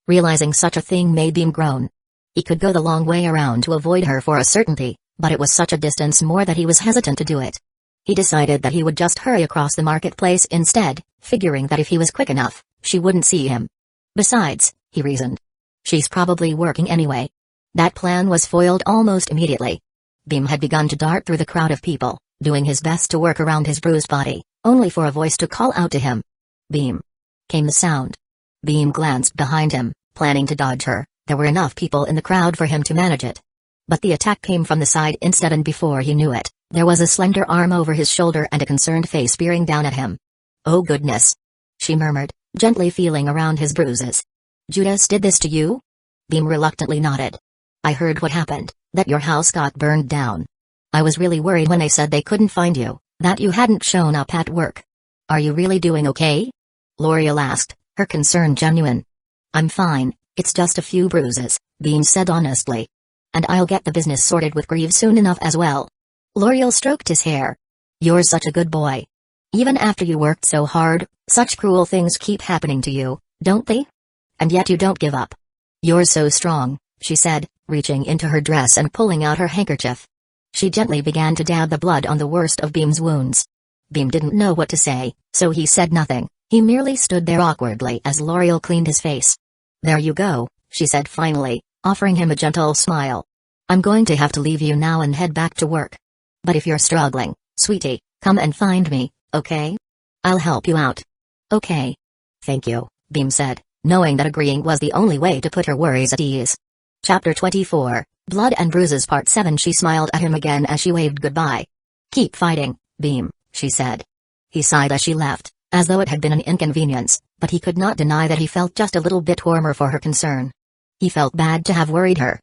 Realizing such a thing made Beam groan. He could go the long way around to avoid her for a certainty, but it was such a distance more that he was hesitant to do it. He decided that he would just hurry across the marketplace instead, figuring that if he was quick enough, she wouldn't see him. Besides, he reasoned, she's probably working anyway. That plan was foiled almost immediately. Beam had begun to dart through the crowd of people, doing his best to work around his bruised body, only for a voice to call out to him. Beam. Came the sound. Beam glanced behind him, planning to dodge her. There were enough people in the crowd for him to manage it. But the attack came from the side instead, and before he knew it, there was a slender arm over his shoulder and a concerned face peering down at him. "Oh goodness," she murmured, gently feeling around his bruises. "Judas did this to you?" Beam reluctantly nodded. "I heard what happened, that your house got burned down. I was really worried when they said they couldn't find you, that you hadn't shown up at work. Are you really doing okay?" L'Oreal asked, her concern genuine. "I'm fine, it's just a few bruises," Beam said honestly. "And I'll get the business sorted with Greaves soon enough as well." L'Oreal stroked his hair. "You're such a good boy. Even after you worked so hard, such cruel things keep happening to you, don't they? And yet you don't give up. You're so strong," she said, reaching into her dress and pulling out her handkerchief. She gently began to dab the blood on the worst of Beam's wounds. Beam didn't know what to say, so he said nothing. He merely stood there awkwardly as L'Oreal cleaned his face. "There you go," she said finally, offering him a gentle smile. "I'm going to have to leave you now and head back to work. But if you're struggling, sweetie, come and find me, okay? I'll help you out." "Okay. Thank you," Beam said, knowing that agreeing was the only way to put her worries at ease. Chapter 24, Blood and Bruises Part 7. She smiled at him again as she waved goodbye. "Keep fighting, Beam," she said. He sighed as she left, as though it had been an inconvenience, but he could not deny that he felt just a little bit warmer for her concern. He felt bad to have worried her.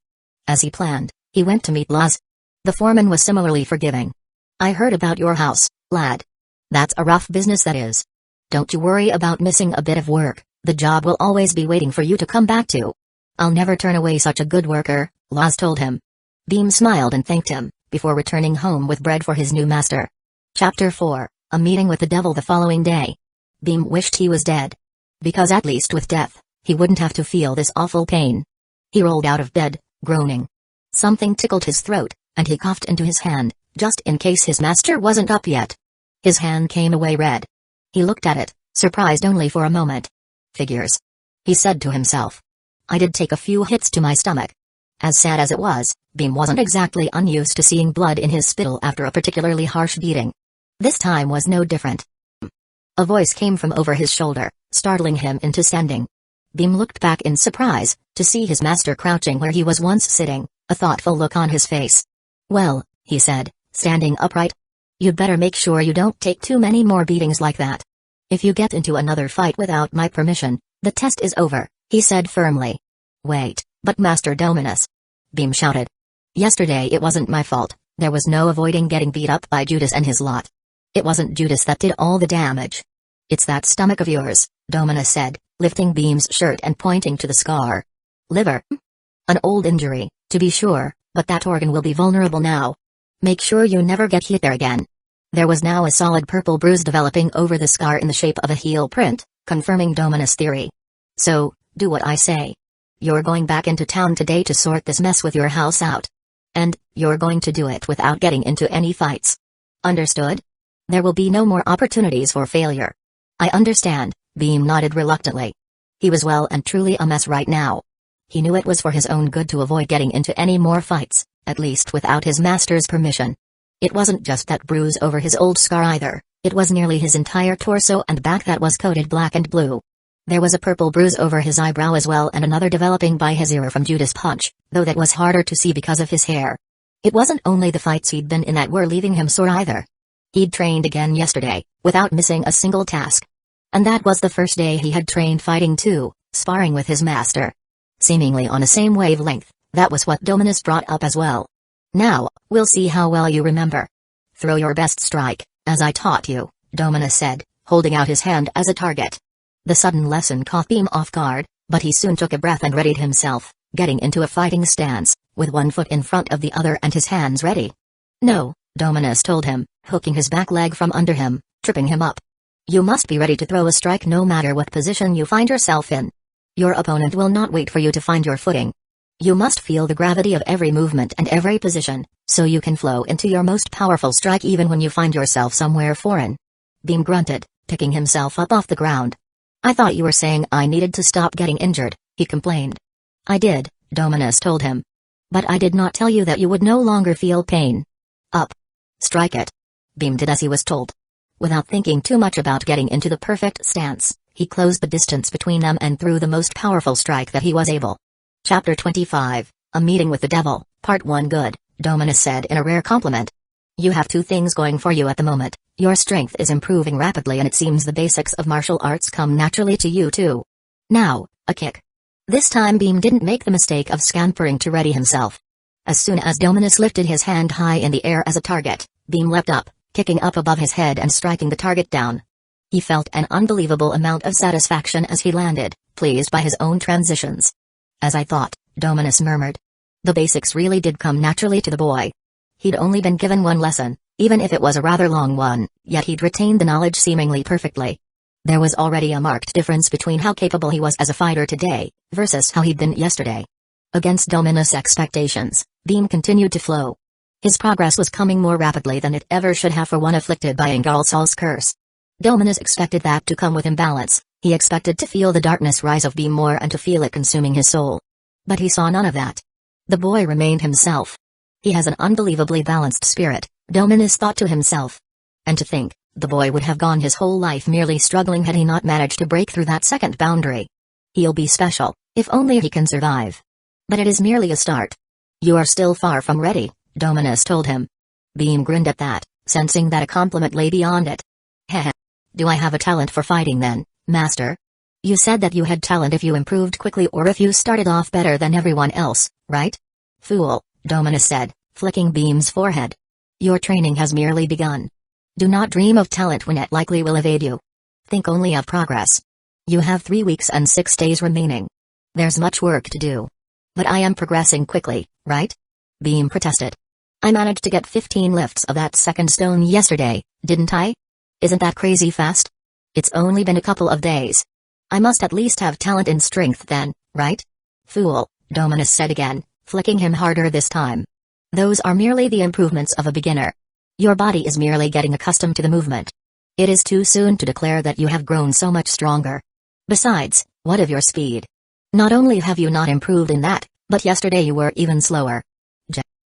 As he planned, he went to meet Laz. The foreman was similarly forgiving. "I heard about your house, lad. That's a rough business, that is. Don't you worry about missing a bit of work, the job will always be waiting for you to come back to." "I'll never turn away such a good worker," Laz told him. Beam smiled and thanked him, before returning home with bread for his new master. Chapter 4, A Meeting with the Devil. The following day, Beam wished he was dead. Because at least with death, he wouldn't have to feel this awful pain. He rolled out of bed, groaning. Something tickled his throat, and he coughed into his hand, just in case his master wasn't up yet. His hand came away red. He looked at it, surprised only for a moment. "Figures," he said to himself. "I did take a few hits to my stomach." As sad as it was, Beam wasn't exactly unused to seeing blood in his spittle after a particularly harsh beating. This time was no different. A voice came from over his shoulder, startling him into standing. Beam looked back in surprise, to see his master crouching where he was once sitting, a thoughtful look on his face. "Well," he said, standing upright. "You'd better make sure you don't take too many more beatings like that. If you get into another fight without my permission, the test is over," he said firmly. "Wait, but Master Dominus," Beam shouted. "Yesterday it wasn't my fault, there was no avoiding getting beat up by Judas and his lot. It wasn't Judas that did all the damage. It's that stomach of yours," Dominus said, lifting Beam's shirt and pointing to the scar. "Liver? An old injury, to be sure, but that organ will be vulnerable now. Make sure you never get hit there again." There was now a solid purple bruise developing over the scar in the shape of a heel print, confirming Dominus' theory. "So, do what I say. You're going back into town today to sort this mess with your house out. And, you're going to do it without getting into any fights. Understood? There will be no more opportunities for failure." "I understand," Beam nodded reluctantly. He was well and truly a mess right now. He knew it was for his own good to avoid getting into any more fights, at least without his master's permission. It wasn't just that bruise over his old scar either, it was nearly his entire torso and back that was coated black and blue. There was a purple bruise over his eyebrow as well, and another developing by his ear from Judas' punch, though that was harder to see because of his hair. It wasn't only the fights he'd been in that were leaving him sore either. He'd trained again yesterday, without missing a single task. And that was the first day he had trained fighting too, sparring with his master. Seemingly on the same wavelength, that was what Dominus brought up as well. "Now, we'll see how well you remember. Throw your best strike, as I taught you," Dominus said, holding out his hand as a target. The sudden lesson caught Beam off guard, but he soon took a breath and readied himself, getting into a fighting stance, with one foot in front of the other and his hands ready. "No," Dominus told him, hooking his back leg from under him, tripping him up. "You must be ready to throw a strike no matter what position you find yourself in. Your opponent will not wait for you to find your footing. You must feel the gravity of every movement and every position, so you can flow into your most powerful strike even when you find yourself somewhere foreign. Beam grunted, picking himself up off the ground. I thought you were saying I needed to stop getting injured, he complained. I did, Dominus told him. But I did not tell you that you would no longer feel pain. Up. Strike it. Beam did as he was told. Without thinking too much about getting into the perfect stance, he closed the distance between them and threw the most powerful strike that he was able. Chapter 25, A Meeting with the Devil, Part 1. Good, Dominus said in a rare compliment. You have two things going for you at the moment. Your strength is improving rapidly and it seems the basics of martial arts come naturally to you too. Now, a kick. This time Beam didn't make the mistake of scampering to ready himself. As soon as Dominus lifted his hand high in the air as a target, Beam leapt up, kicking up above his head and striking the target down. He felt an unbelievable amount of satisfaction as he landed, pleased by his own transitions. As I thought, Dominus murmured. The basics really did come naturally to the boy. He'd only been given one lesson, even if it was a rather long one, yet he'd retained the knowledge seemingly perfectly. There was already a marked difference between how capable he was as a fighter today, versus how he'd been yesterday. Against Dominus' expectations, Beam continued to flow. His progress was coming more rapidly than it ever should have for one afflicted by Ingalsal's curse. Dominus expected that to come with imbalance. He expected to feel the darkness rise of Beam more and to feel it consuming his soul. But he saw none of that. The boy remained himself. He has an unbelievably balanced spirit, Dominus thought to himself. And to think, the boy would have gone his whole life merely struggling had he not managed to break through that second boundary. He'll be special, if only he can survive. But it is merely a start. You are still far from ready, Dominus told him. Beam grinned at that, sensing that a compliment lay beyond it. Heh. Do I have a talent for fighting then, Master? You said that you had talent if you improved quickly or if you started off better than everyone else, right? Fool, Dominus said, flicking Beam's forehead. Your training has merely begun. Do not dream of talent when it likely will evade you. Think only of progress. You have 3 weeks and 6 days remaining. There's much work to do. But I am progressing quickly, right? Beam protested. I managed to get 15 lifts of that second stone yesterday, didn't I? Isn't that crazy fast? It's only been a couple of days. I must at least have talent in strength then, right? Fool, Dominus said again, flicking him harder this time. Those are merely the improvements of a beginner. Your body is merely getting accustomed to the movement. It is too soon to declare that you have grown so much stronger. Besides, what of your speed? Not only have you not improved in that, but yesterday you were even slower.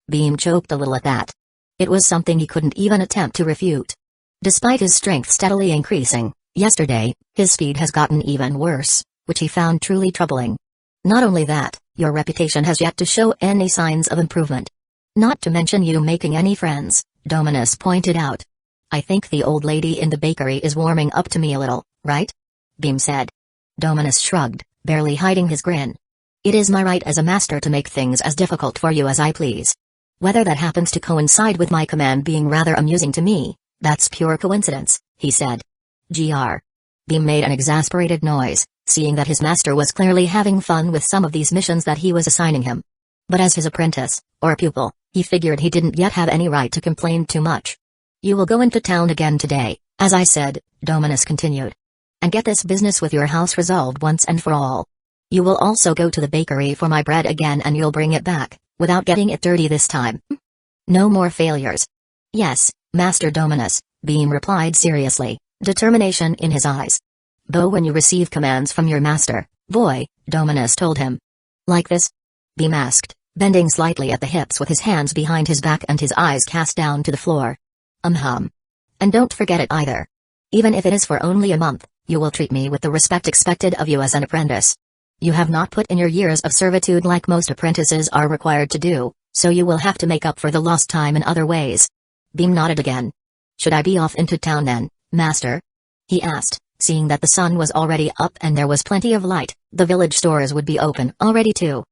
Beam choked a little at that. It was something he couldn't even attempt to refute. Despite his strength steadily increasing, yesterday, his speed has gotten even worse, which he found truly troubling. Not only that, your reputation has yet to show any signs of improvement. Not to mention you making any friends, Dominus pointed out. I think the old lady in the bakery is warming up to me a little, right? Beam said. Dominus shrugged, barely hiding his grin. It is my right as a master to make things as difficult for you as I please. Whether that happens to coincide with my command being rather amusing to me, that's pure coincidence, he said. Gr. Beam made an exasperated noise, seeing that his master was clearly having fun with some of these missions that he was assigning him. But as his apprentice, or pupil, he figured he didn't yet have any right to complain too much. You will go into town again today, as I said, Dominus continued. And get this business with your house resolved once and for all. You will also go to the bakery for my bread again and you'll bring it back, without getting it dirty this time. No more failures. Yes, Master Dominus, Beam replied seriously, determination in his eyes. Though when you receive commands from your master, boy, Dominus told him. Like this? Beam asked, bending slightly at the hips with his hands behind his back and his eyes cast down to the floor. And don't forget it either. Even if it is for only a month, you will treat me with the respect expected of you as an apprentice. You have not put in your years of servitude like most apprentices are required to do, so you will have to make up for the lost time in other ways. Beam nodded again. Should I be off into town then, Master? He asked, seeing that the sun was already up and there was plenty of light, the village stores would be open already too.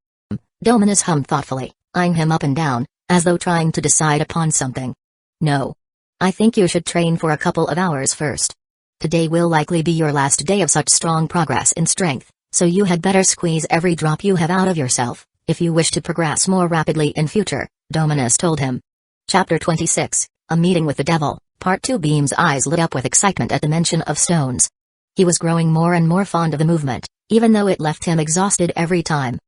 Dominus hummed thoughtfully, eyeing him up and down, as though trying to decide upon something. No. I think you should train for a couple of hours first. Today will likely be your last day of such strong progress in strength, so you had better squeeze every drop you have out of yourself, if you wish to progress more rapidly in future, Dominus told him. Chapter 26, A Meeting with the Devil, Part 2. Beam's eyes lit up with excitement at the mention of stones. He was growing more and more fond of the movement, even though it left him exhausted every time.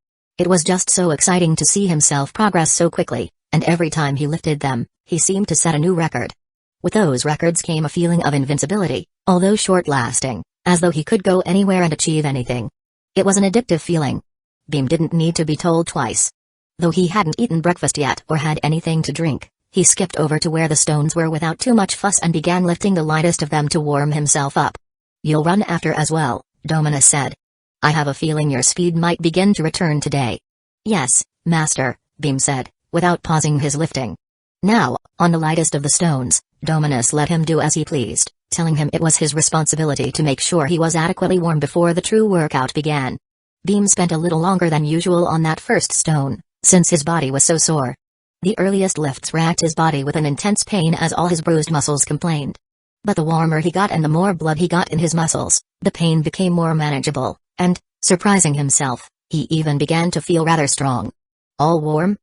It was just so exciting to see himself progress so quickly, and every time he lifted them, he seemed to set a new record. With those records came a feeling of invincibility, although short-lasting, as though he could go anywhere and achieve anything. It was an addictive feeling. Beam didn't need to be told twice. Though he hadn't eaten breakfast yet or had anything to drink, he skipped over to where the stones were without too much fuss and began lifting the lightest of them to warm himself up. "You'll run after as well," Dominus said. "I have a feeling your speed might begin to return today." "Yes, Master," Beam said, without pausing his lifting. Now, on the lightest of the stones, Dominus let him do as he pleased, telling him it was his responsibility to make sure he was adequately warm before the true workout began. Beam spent a little longer than usual on that first stone, since his body was so sore. The earliest lifts racked his body with an intense pain as all his bruised muscles complained. But the warmer he got and the more blood he got in his muscles, the pain became more manageable, and, surprising himself, he even began to feel rather strong. "All warm?"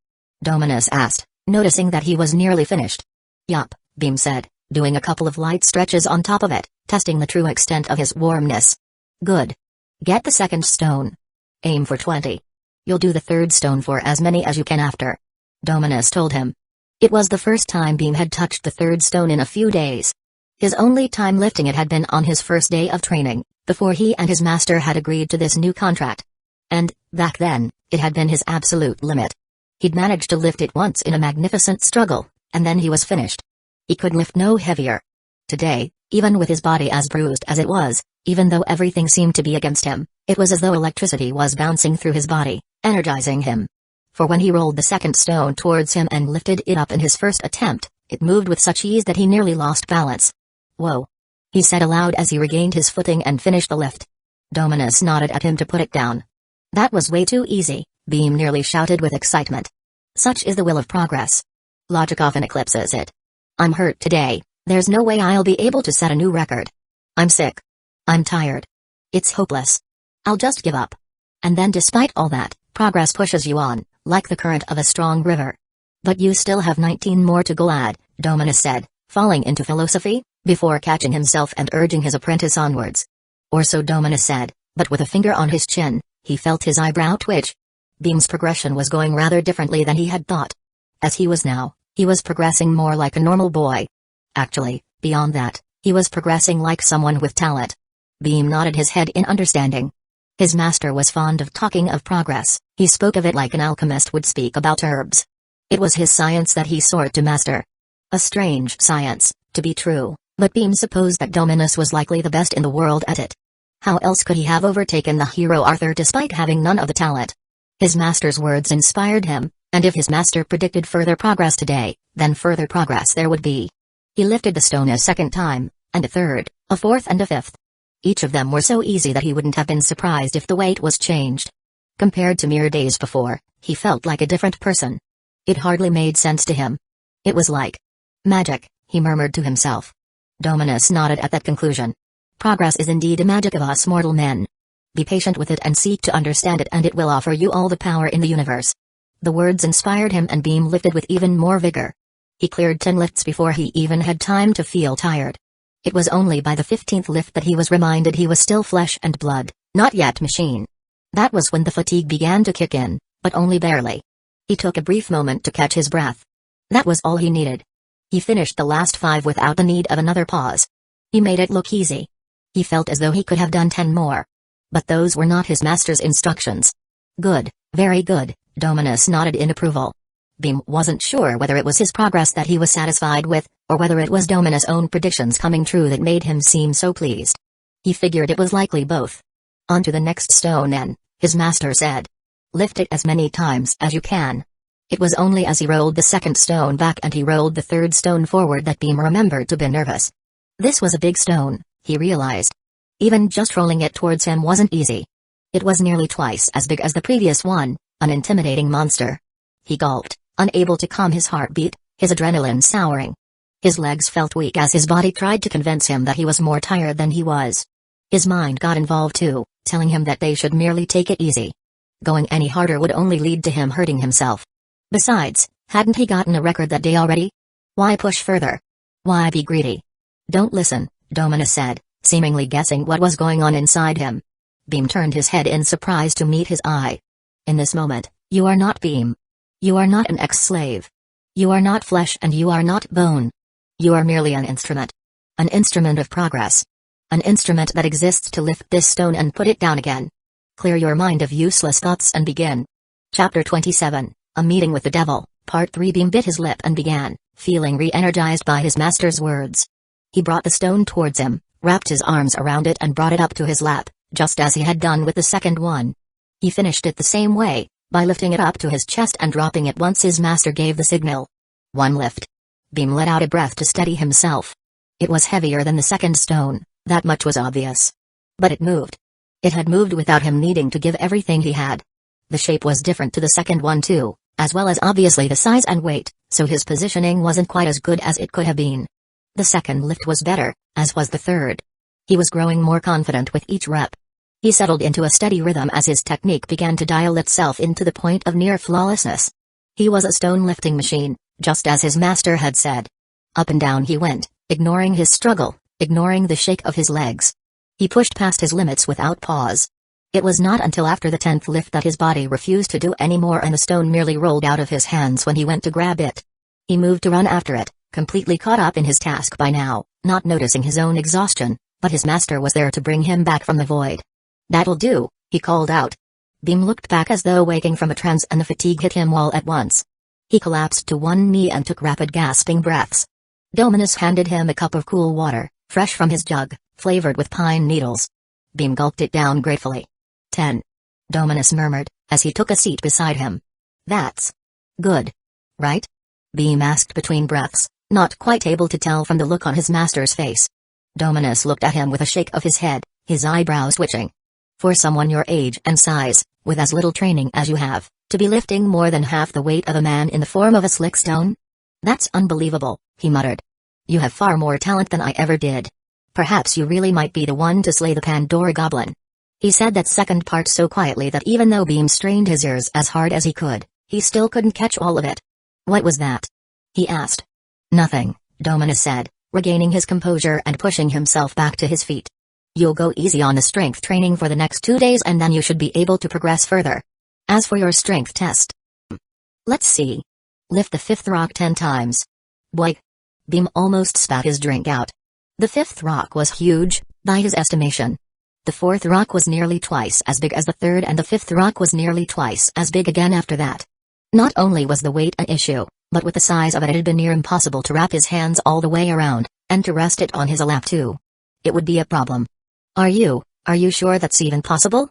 Dominus asked, noticing that he was nearly finished. "Yup," Beam said, doing a couple of light stretches on top of it, testing the true extent of his warmness. "Good. Get the second stone. Aim for 20. You'll do the third stone for as many as you can after," Dominus told him. It was the first time Beam had touched the third stone in a few days. His only time lifting it had been on his first day of training, before he and his master had agreed to this new contract. And, back then, it had been his absolute limit. He'd managed to lift it once in a magnificent struggle, and then he was finished. He could lift no heavier. Today, even with his body as bruised as it was, even though everything seemed to be against him, it was as though electricity was bouncing through his body, energizing him. For when he rolled the second stone towards him and lifted it up in his first attempt, it moved with such ease that he nearly lost balance. "Whoa," he said aloud as he regained his footing and finished the lift. Dominus nodded at him to put it down. "That was way too easy," Beam nearly shouted with excitement. "Such is the will of progress. Logic often eclipses it. I'm hurt today, there's no way I'll be able to set a new record. I'm sick. I'm tired. It's hopeless. I'll just give up." And then despite all that, progress pushes you on, like the current of a strong river. "But you still have 19 more to go, lad," Dominus said, falling into philosophy, before catching himself and urging his apprentice onwards. Or so Dominus said, but with a finger on his chin, he felt his eyebrow twitch. Beam's progression was going rather differently than he had thought. As he was now, he was progressing more like a normal boy. Actually, beyond that, he was progressing like someone with talent. Beam nodded his head in understanding. His master was fond of talking of progress, he spoke of it like an alchemist would speak about herbs. It was his science that he sought to master. A strange science, to be true, but Beam supposed that Dominus was likely the best in the world at it. How else could he have overtaken the hero Arthur despite having none of the talent? His master's words inspired him, and if his master predicted further progress today, then further progress there would be. He lifted the stone a second time, and a third, a fourth and a fifth. Each of them were so easy that he wouldn't have been surprised if the weight was changed. Compared to mere days before, he felt like a different person. It hardly made sense to him. It was like magic, he murmured to himself. Dominus nodded at that conclusion. Progress is indeed a magic of us mortal men. Be patient with it and seek to understand it, and it will offer you all the power in the universe. The words inspired him, and Beam lifted with even more vigor. He cleared 10 lifts before he even had time to feel tired. It was only by the 15th lift that he was reminded he was still flesh and blood, not yet machine. That was when the fatigue began to kick in, but only barely. He took a brief moment to catch his breath. That was all he needed. He finished the last 5 without the need of another pause. He made it look easy. He felt as though he could have done 10 more. But those were not his master's instructions. Good, very good, Dominus nodded in approval. Beam wasn't sure whether it was his progress that he was satisfied with, or whether it was Dominus' own predictions coming true that made him seem so pleased. He figured it was likely both. On to the next stone then, his master said. Lift it as many times as you can. It was only as he rolled the second stone back and he rolled the third stone forward that Beam remembered to be nervous. This was a big stone, he realized. Even just rolling it towards him wasn't easy. It was nearly twice as big as the previous one, an intimidating monster. He gulped, unable to calm his heartbeat, his adrenaline souring. His legs felt weak as his body tried to convince him that he was more tired than he was. His mind got involved too, telling him that they should merely take it easy. Going any harder would only lead to him hurting himself. Besides, hadn't he gotten a record that day already? Why push further? Why be greedy? Don't listen, Dominus said, seemingly guessing what was going on inside him. Beam turned his head in surprise to meet his eye. In this moment, you are not Beam. You are not an ex-slave. You are not flesh and you are not bone. You are merely an instrument. An instrument of progress. An instrument that exists to lift this stone and put it down again. Clear your mind of useless thoughts and begin. Chapter 27, A Meeting with the Devil, Part 3. Beam bit his lip and began, feeling re-energized by his master's words. He brought the stone towards him, wrapped his arms around it and brought it up to his lap, just as he had done with the second one. He finished it the same way, by lifting it up to his chest and dropping it once his master gave the signal. One lift. Beam let out a breath to steady himself. It was heavier than the second stone, that much was obvious. But it moved. It had moved without him needing to give everything he had. The shape was different to the second one too, as well as obviously the size and weight, so his positioning wasn't quite as good as it could have been. The second lift was better, as was the third. He was growing more confident with each rep. He settled into a steady rhythm as his technique began to dial itself into the point of near flawlessness. He was a stone lifting machine, just as his master had said. Up and down he went, ignoring his struggle, ignoring the shake of his legs. He pushed past his limits without pause. It was not until after the 10th lift that his body refused to do any more and the stone merely rolled out of his hands when he went to grab it. He moved to run after it, completely caught up in his task by now, not noticing his own exhaustion, but his master was there to bring him back from the void. "That'll do," he called out. Beam looked back as though waking from a trance and the fatigue hit him all at once. He collapsed to one knee and took rapid gasping breaths. Dominus handed him a cup of cool water, fresh from his jug, flavored with pine needles. Beam gulped it down gratefully. 10. Dominus murmured, as he took a seat beside him. "That's good. Right?" Beam asked between breaths, not quite able to tell from the look on his master's face. Dominus looked at him with a shake of his head, his eyebrows twitching. "For someone your age and size, with as little training as you have, to be lifting more than half the weight of a man in the form of a slick stone? That's unbelievable," he muttered. "You have far more talent than I ever did. Perhaps you really might be the one to slay the Pandora Goblin." He said that second part so quietly that even though Beam strained his ears as hard as he could, he still couldn't catch all of it. "What was that?" he asked. "Nothing," Dominus said, regaining his composure and pushing himself back to his feet. "You'll go easy on the strength training for the next 2 days and then you should be able to progress further. As for your strength test, let's see. Lift the 5th rock 10 times. Boy." Beam almost spat his drink out. The 5th rock was huge, by his estimation. The 4th rock was nearly twice as big as the 3rd and the 5th rock was nearly twice as big again after that. Not only was the weight an issue, but with the size of it had been near impossible to wrap his hands all the way around, and to rest it on his lap too. It would be a problem. Are you sure that's even possible?"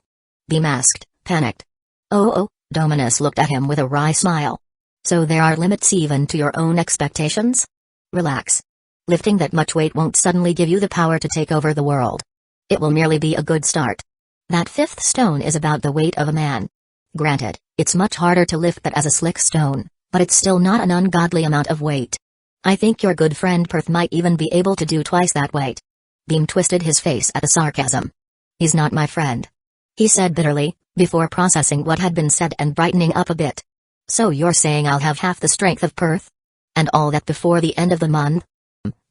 Beam asked, panicked. Oh, Dominus looked at him with a wry smile. "So there are limits even to your own expectations? Relax. Lifting that much weight won't suddenly give you the power to take over the world. It will merely be a good start. That 5th stone is about the weight of a man. Granted, it's much harder to lift that as a slick stone, but it's still not an ungodly amount of weight. I think your good friend Perth might even be able to do twice that weight." Beam twisted his face at the sarcasm. "He's not my friend," he said bitterly, before processing what had been said and brightening up a bit. "So you're saying I'll have half the strength of Perth? And all that before the end of the month?"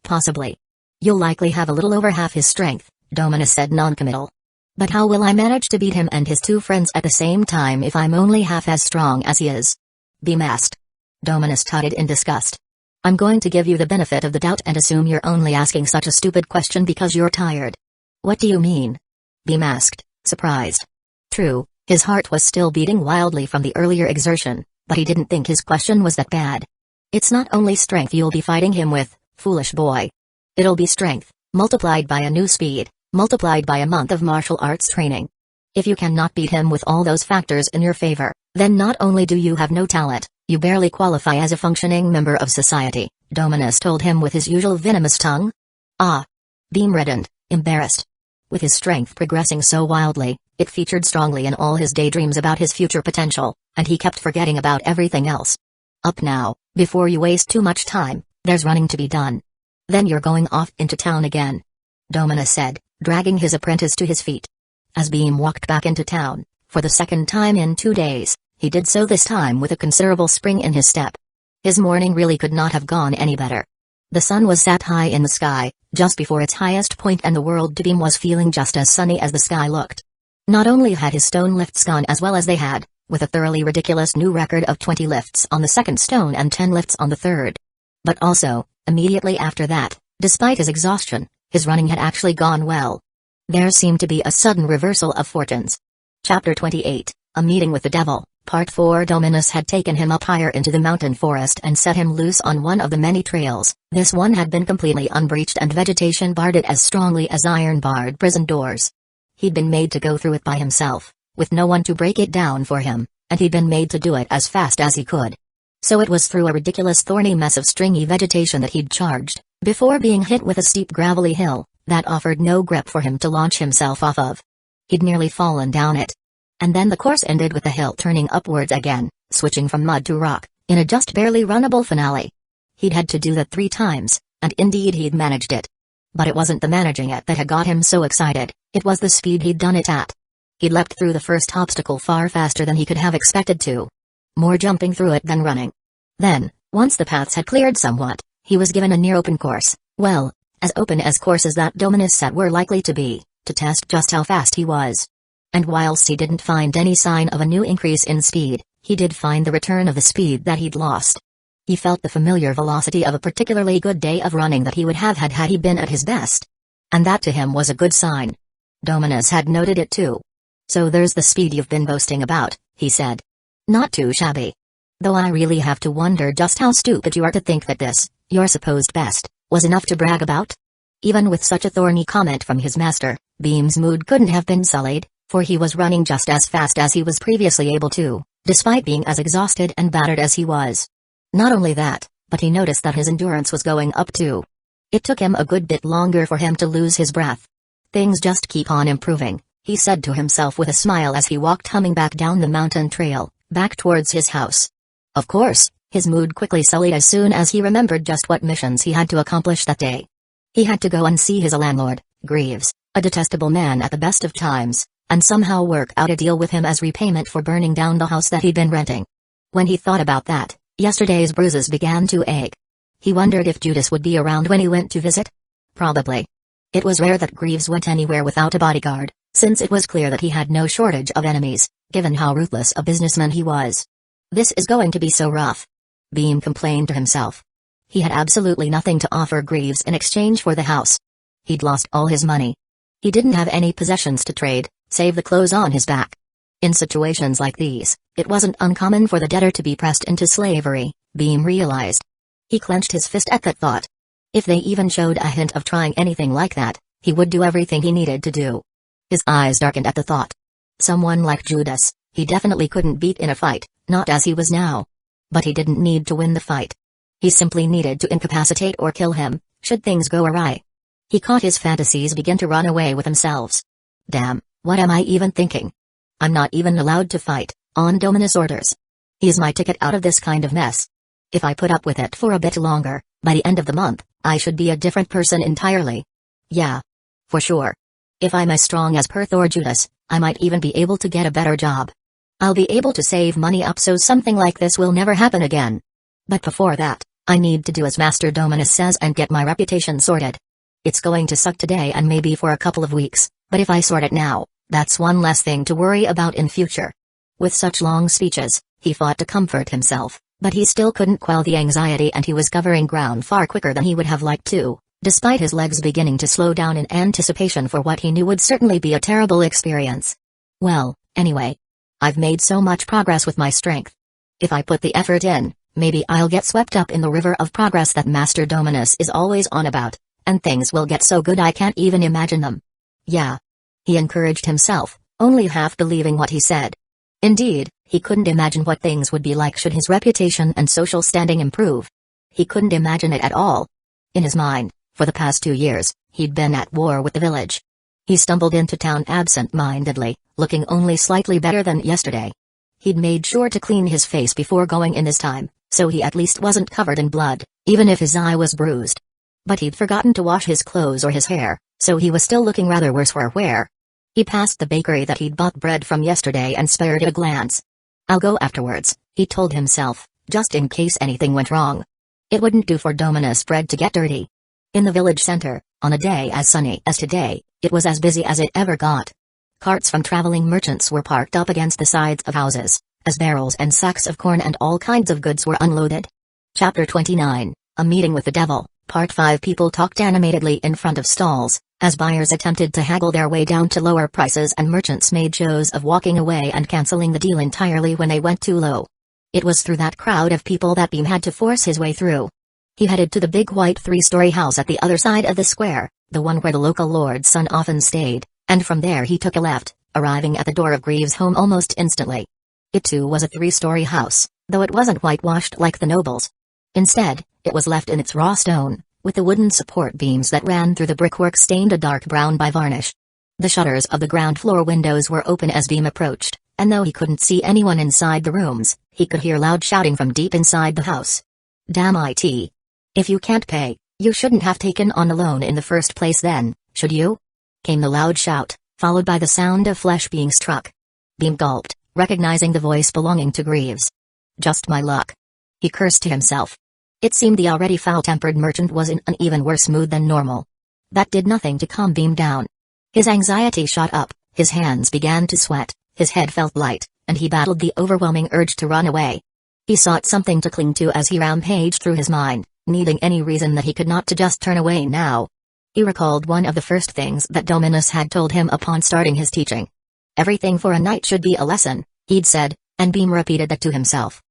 "Possibly. You'll likely have a little over half his strength," Dominus said noncommittal. "But how will I manage to beat him and his 2 friends at the same time if I'm only half as strong as he is?" Beam asked. Dominus tutted in disgust. "I'm going to give you the benefit of the doubt and assume you're only asking such a stupid question because you're tired." "What do you mean?" Beam asked, surprised. True, his heart was still beating wildly from the earlier exertion, but he didn't think his question was that bad. "It's not only strength you'll be fighting him with, foolish boy. It'll be strength, multiplied by a new speed, multiplied by a month of martial arts training. If you cannot beat him with all those factors in your favor, then not only do you have no talent, you barely qualify as a functioning member of society," Dominus told him with his usual venomous tongue. "Ah." Beam reddened, embarrassed. With his strength progressing so wildly, it featured strongly in all his daydreams about his future potential, and he kept forgetting about everything else. "Up now, before you waste too much time, there's running to be done. Then you're going off into town again," Dominus said, dragging his apprentice to his feet. As Beam walked back into town, for the second time in 2 days, he did so this time with a considerable spring in his step. His morning really could not have gone any better. The sun was sat high in the sky, just before its highest point, and the world to Beam was feeling just as sunny as the sky looked. Not only had his stone lifts gone as well as they had, with a thoroughly ridiculous new record of 20 lifts on the second stone and 10 lifts on the third. But also, immediately after that, despite his exhaustion, his running had actually gone well. There seemed to be a sudden reversal of fortunes. Chapter 28, A Meeting with the Devil, Part 4. Dominus had taken him up higher into the mountain forest and set him loose on one of the many trails. This one had been completely unbreached and vegetation barred it as strongly as iron barred prison doors. He'd been made to go through it by himself, with no one to break it down for him, and he'd been made to do it as fast as he could. So it was through a ridiculous thorny mess of stringy vegetation that he'd charged, before being hit with a steep gravelly hill that offered no grip for him to launch himself off of. He'd nearly fallen down it. And then the course ended with the hill turning upwards again, switching from mud to rock, in a just barely runnable finale. He'd had to do that 3 times, and indeed he'd managed it. But it wasn't the managing it that had got him so excited, it was the speed he'd done it at. He'd leapt through the first obstacle far faster than he could have expected to. More jumping through it than running. Then, once the paths had cleared somewhat, he was given a near-open course, well, as open as courses that Dominus said were likely to be, to test just how fast he was. And whilst he didn't find any sign of a new increase in speed, he did find the return of the speed that he'd lost. He felt the familiar velocity of a particularly good day of running that he would have had he been at his best. And that to him was a good sign. Dominus had noted it too. "So there's the speed you've been boasting about," he said. "Not too shabby. Though I really have to wonder just how stupid you are to think that this, your supposed best, was enough to brag about." Even with such a thorny comment from his master, Beam's mood couldn't have been sullied, for he was running just as fast as he was previously able to, despite being as exhausted and battered as he was. Not only that, but he noticed that his endurance was going up too. It took him a good bit longer for him to lose his breath. "Things just keep on improving," he said to himself with a smile as he walked humming back down the mountain trail, back towards his house. Of course, his mood quickly sullied as soon as he remembered just what missions he had to accomplish that day. He had to go and see his landlord, Greaves, a detestable man at the best of times, and somehow work out a deal with him as repayment for burning down the house that he'd been renting. When he thought about that, yesterday's bruises began to ache. He wondered if Judas would be around when he went to visit. Probably. It was rare that Greaves went anywhere without a bodyguard, since it was clear that he had no shortage of enemies, given how ruthless a businessman he was. "This is going to be so rough," Beam complained to himself. He had absolutely nothing to offer Greaves in exchange for the house. He'd lost all his money. He didn't have any possessions to trade, save the clothes on his back. In situations like these, it wasn't uncommon for the debtor to be pressed into slavery, Beam realized. He clenched his fist at that thought. If they even showed a hint of trying anything like that, he would do everything he needed to do. His eyes darkened at the thought. Someone like Judas, he definitely couldn't beat in a fight, not as he was now. But he didn't need to win the fight. He simply needed to incapacitate or kill him, should things go awry. He caught his fantasies begin to run away with themselves. Damn, what am I even thinking? I'm not even allowed to fight, on Dominus' orders. He's my ticket out of this kind of mess. If I put up with it for a bit longer, by the end of the month, I should be a different person entirely. Yeah. For sure. If I'm as strong as Perth or Judas, I might even be able to get a better job. I'll be able to save money up so something like this will never happen again. But before that, I need to do as Master Dominus says and get my reputation sorted. It's going to suck today and maybe for a couple of weeks, but if I sort it now, that's one less thing to worry about in future. With such long speeches, he fought to comfort himself, but he still couldn't quell the anxiety and he was covering ground far quicker than he would have liked to, despite his legs beginning to slow down in anticipation for what he knew would certainly be a terrible experience. Well, anyway. I've made so much progress with my strength. If I put the effort in, maybe I'll get swept up in the river of progress that Master Dominus is always on about, and things will get so good I can't even imagine them. Yeah. He encouraged himself, only half believing what he said. Indeed, he couldn't imagine what things would be like should his reputation and social standing improve. He couldn't imagine it at all. In his mind, for the past 2 years, he'd been at war with the village. He stumbled into town absent-mindedly, looking only slightly better than yesterday. He'd made sure to clean his face before going in this time, so he at least wasn't covered in blood, even if his eye was bruised. But he'd forgotten to wash his clothes or his hair, so he was still looking rather worse for wear. He passed the bakery that he'd bought bread from yesterday and spared it a glance. I'll go afterwards, he told himself, just in case anything went wrong. It wouldn't do for Dominus bread to get dirty. In the village center, on a day as sunny as today, it was as busy as it ever got. Carts from traveling merchants were parked up against the sides of houses, as barrels and sacks of corn and all kinds of goods were unloaded. Chapter 29, A Meeting with the Devil, Part 5. People talked animatedly in front of stalls, as buyers attempted to haggle their way down to lower prices and merchants made shows of walking away and canceling the deal entirely when they went too low. It was through that crowd of people that Beam had to force his way through. He headed to the big white 3-story house at the other side of the square, the one where the local lord's son often stayed, and from there he took a left, arriving at the door of Greaves' home almost instantly. It too was a 3-story house, though it wasn't whitewashed like the nobles. Instead, it was left in its raw stone, with the wooden support beams that ran through the brickwork stained a dark brown by varnish. The shutters of the ground floor windows were open as Beam approached, and though he couldn't see anyone inside the rooms, he could hear loud shouting from deep inside the house. Damn it. If you can't pay, you shouldn't have taken on a loan in the first place then, should you? Came the loud shout, followed by the sound of flesh being struck. Beam gulped, recognizing the voice belonging to Greaves. Just my luck. He cursed to himself. It seemed the already foul-tempered merchant was in an even worse mood than normal. That did nothing to calm Beam down. His anxiety shot up, his hands began to sweat, his head felt light, and he battled the overwhelming urge to run away. He sought something to cling to as he rampaged through his mind, needing any reason that he could not to just turn away now. He recalled one of the first things that Dominus had told him upon starting his teaching. Everything for a knight should be a lesson, he'd said, and Beam repeated that to himself.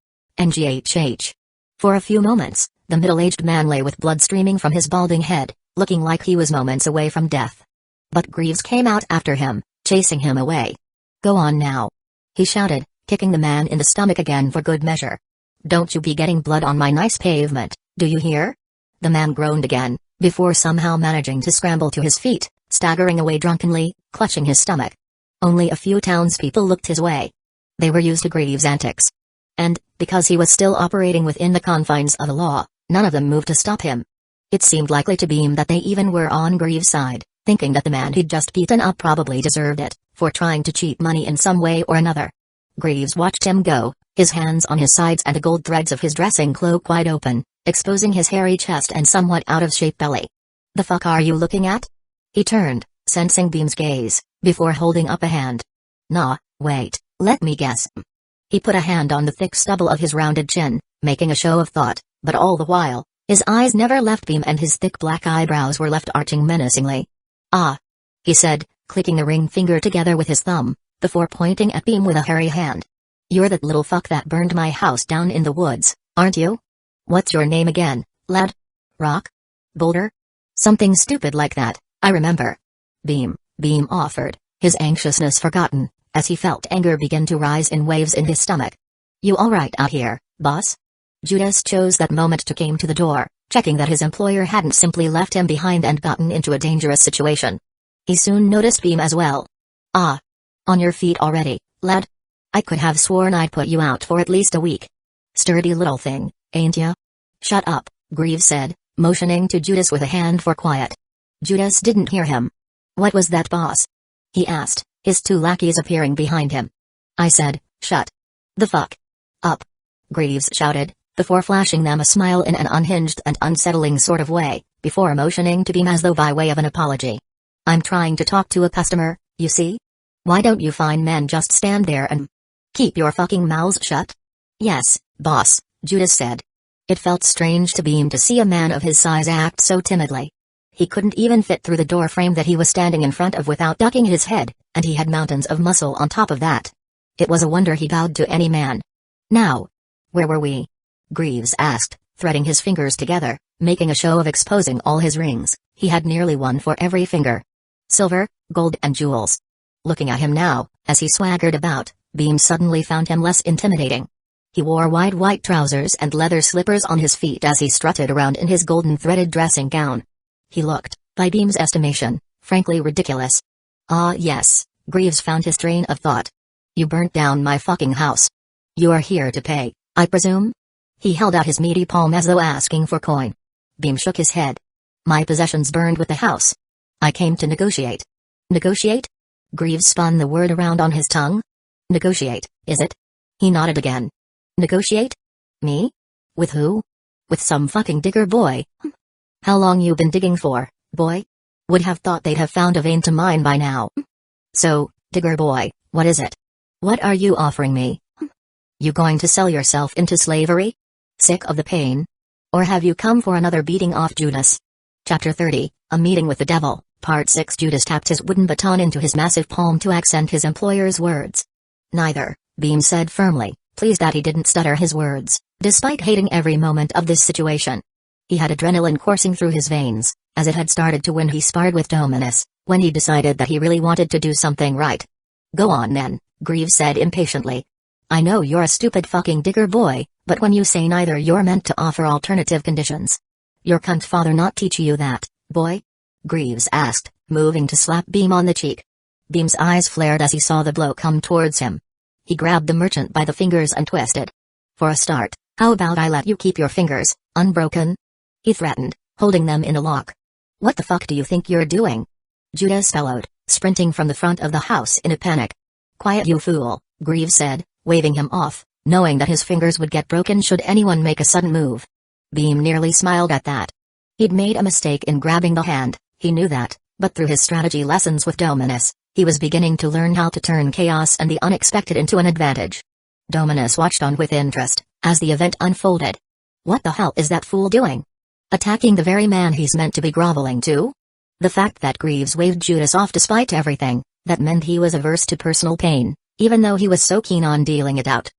NGHH. For a few moments, the middle-aged man lay with blood streaming from his balding head, looking like he was moments away from death. But Greaves came out after him, chasing him away. Go on now, he shouted, kicking the man in the stomach again for good measure. Don't you be getting blood on my nice pavement, do you hear? The man groaned again, before somehow managing to scramble to his feet, staggering away drunkenly, clutching his stomach. Only a few townspeople looked his way. They were used to Greaves' antics. And, because he was still operating within the confines of the law, none of them moved to stop him. It seemed likely to Beam that they even were on Greaves' side, thinking that the man he'd just beaten up probably deserved it, for trying to cheat money in some way or another. Greaves watched him go, his hands on his sides and the gold threads of his dressing cloak wide open, exposing his hairy chest and somewhat out-of-shape belly. The fuck are you looking at? He turned, sensing Beam's gaze, before holding up a hand. Nah, wait, let me guess. He put a hand on the thick stubble of his rounded chin, making a show of thought, but all the while, his eyes never left Beam and his thick black eyebrows were left arching menacingly. Ah, he said, clicking the ring finger together with his thumb, before pointing at Beam with a hairy hand. You're that little fuck that burned my house down in the woods, aren't you? What's your name again, lad? Rock? Boulder? Something stupid like that, I remember. Beam offered, his anxiousness forgotten, as he felt anger begin to rise in waves in his stomach. You alright out here, boss? Judas chose that moment to came to the door, checking that his employer hadn't simply left him behind and gotten into a dangerous situation. He soon noticed Beam as well. Ah. On your feet already, lad? I could have sworn I'd put you out for at least a week. Sturdy little thing, ain't ya? Shut up, Greaves said, motioning to Judas with a hand for quiet. Judas didn't hear him. What was that, boss? He asked, his two lackeys appearing behind him. I said, shut the fuck up, Greaves shouted, before flashing them a smile in an unhinged and unsettling sort of way, before motioning to Beam as though by way of an apology. I'm trying to talk to a customer, you see? Why don't you fine men just stand there and keep your fucking mouths shut? Yes, boss, Judas said. It felt strange to Beam to see a man of his size act so timidly. He couldn't even fit through the door frame that he was standing in front of without ducking his head, and he had mountains of muscle on top of that. It was a wonder he bowed to any man. Now, where were we? Greaves asked, threading his fingers together, making a show of exposing all his rings. He had nearly one for every finger. Silver, gold and jewels. Looking at him now, as he swaggered about, Beam suddenly found him less intimidating. He wore wide white trousers and leather slippers on his feet as he strutted around in his golden threaded dressing gown. He looked, by Beam's estimation, frankly ridiculous. Ah yes, Greaves found his train of thought. You burnt down my fucking house. You are here to pay, I presume? He held out his meaty palm as though asking for coin. Beam shook his head. My possessions burned with the house. I came to negotiate. Negotiate? Greaves spun the word around on his tongue. Negotiate, is it? He nodded again. Negotiate? Me? With who? With some fucking digger boy. How long you been digging for, boy? Would have thought they'd have found a vein to mine by now. So, digger boy, what is it? What are you offering me? You going to sell yourself into slavery? Sick of the pain? Or have you come for another beating off, Judas? Chapter 30, A Meeting with the Devil, Part 6. Judas tapped his wooden baton into his massive palm to accent his employer's words. Neither, Beam said firmly, pleased that he didn't stutter his words, despite hating every moment of this situation. He had adrenaline coursing through his veins, as it had started to when he sparred with Dominus, when he decided that he really wanted to do something right. Go on then, Greaves said impatiently. I know you're a stupid fucking digger boy, but when you say neither, you're meant to offer alternative conditions. Your cunt father not teach you that, boy? Greaves asked, moving to slap Beam on the cheek. Beam's eyes flared as he saw the blow come towards him. He grabbed the merchant by the fingers and twisted. For a start, how about I let you keep your fingers unbroken? He threatened, holding them in a lock. What the fuck do you think you're doing? Judas bellowed, sprinting from the front of the house in a panic. Quiet, you fool, Greaves said, waving him off, knowing that his fingers would get broken should anyone make a sudden move. Beam nearly smiled at that. He'd made a mistake in grabbing the hand, he knew that, but through his strategy lessons with Dominus, he was beginning to learn how to turn chaos and the unexpected into an advantage. Dominus watched on with interest, as the event unfolded. What the hell is that fool doing? Attacking the very man he's meant to be groveling to? The fact that Greaves waved Judas off despite everything, that meant he was averse to personal pain, even though he was so keen on dealing it out.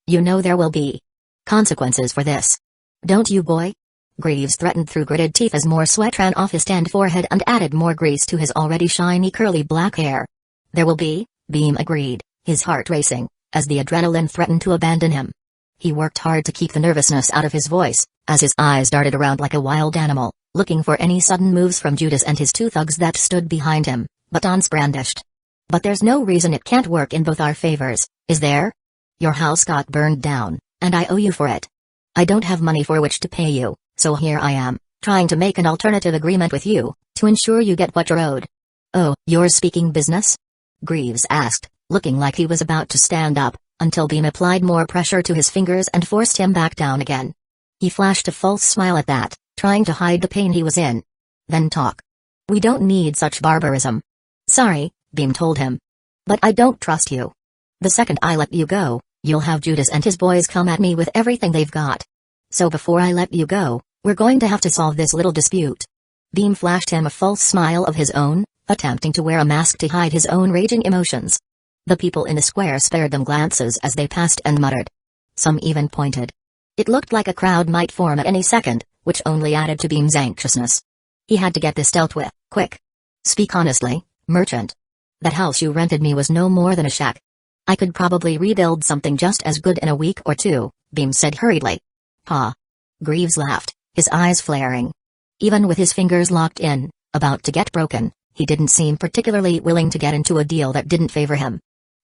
You know there will be consequences for this. Don't you, boy? Greaves threatened through gritted teeth as more sweat ran off his tanned forehead and added more grease to his already shiny curly black hair. There will be, Beam agreed, his heart racing, as the adrenaline threatened to abandon him. He worked hard to keep the nervousness out of his voice, as his eyes darted around like a wild animal, looking for any sudden moves from Judas and his two thugs that stood behind him, batons brandished. But there's no reason it can't work in both our favors, is there? Your house got burned down, and I owe you for it. I don't have money for which to pay you, so here I am, trying to make an alternative agreement with you, to ensure you get what you're owed. Oh, you're speaking business? Greaves asked, looking like he was about to stand up, until Beam applied more pressure to his fingers and forced him back down again. He flashed a false smile at that, trying to hide the pain he was in. Then talk. We don't need such barbarism. Sorry, Beam told him. But I don't trust you. The second I let you go, you'll have Judas and his boys come at me with everything they've got. So before I let you go, we're going to have to solve this little dispute. Beam flashed him a false smile of his own, attempting to wear a mask to hide his own raging emotions. The people in the square spared them glances as they passed and muttered. Some even pointed. It looked like a crowd might form at any second, which only added to Beam's anxiousness. He had to get this dealt with, quick. Speak honestly, merchant. That house you rented me was no more than a shack. I could probably rebuild something just as good in a week or two, Beam said hurriedly. Ha! Greaves laughed, his eyes flaring. Even with his fingers locked in, about to get broken, he didn't seem particularly willing to get into a deal that didn't favor him.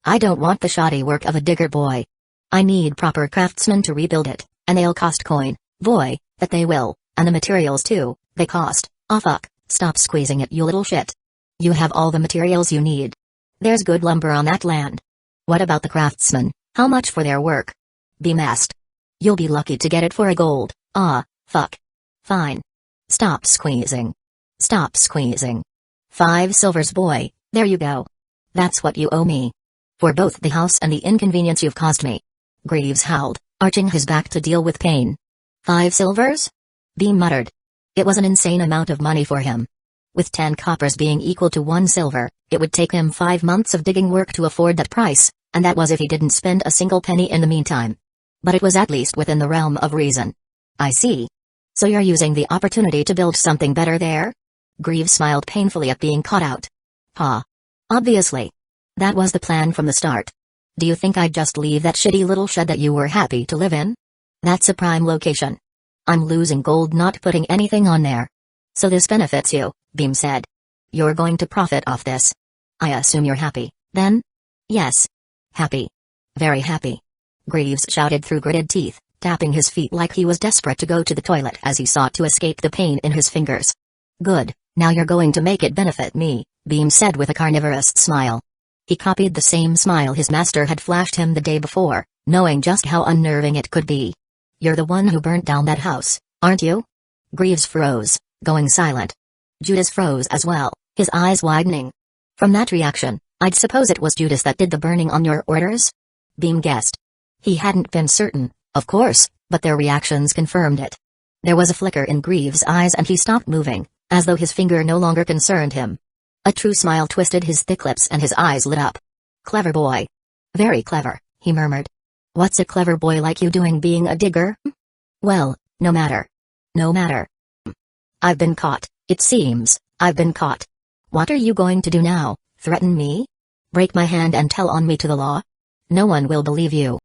I don't want the shoddy work of a digger boy. I need proper craftsmen to rebuild it, and they'll cost coin, boy, that they will, and the materials too, they cost. Oh fuck, stop squeezing it, you little shit. You have all the materials you need. There's good lumber on that land. What about the craftsmen, how much for their work? Beam asked. You'll be lucky to get it for a gold. Ah, fuck. Fine. Stop squeezing. Stop squeezing. 5 silvers, boy, there you go. That's what you owe me. For both the house and the inconvenience you've caused me. Greaves howled, arching his back to deal with pain. 5 silvers? Beam muttered. It was an insane amount of money for him. With 10 coppers being equal to 1 silver, it would take him 5 months of digging work to afford that price, and that was if he didn't spend a single penny in the meantime. But it was at least within the realm of reason. I see. So you're using the opportunity to build something better there? Greaves smiled painfully at being caught out. Ha. Obviously. That was the plan from the start. Do you think I'd just leave that shitty little shed that you were happy to live in? That's a prime location. I'm losing gold not putting anything on there. So this benefits you, Beam said. You're going to profit off this. I assume you're happy, then? Yes. Happy. Very happy. Greaves shouted through gritted teeth, tapping his feet like he was desperate to go to the toilet as he sought to escape the pain in his fingers. Good, now you're going to make it benefit me, Beam said with a carnivorous smile. He copied the same smile his master had flashed him the day before, knowing just how unnerving it could be. You're the one who burnt down that house, aren't you? Greaves froze, going silent. Judas froze as well, his eyes widening. From that reaction, I'd suppose it was Judas that did the burning on your orders? Beam guessed. He hadn't been certain, of course, but their reactions confirmed it. There was a flicker in Greaves' eyes and he stopped moving, as though his finger no longer concerned him. A true smile twisted his thick lips and his eyes lit up. "Clever boy. Very clever," he murmured. "What's a clever boy like you doing being a digger?" "Well, no matter. No matter. I've been caught, it seems, I've been caught. What are you going to do now, threaten me? Break my hand and tell on me to the law? No one will believe you."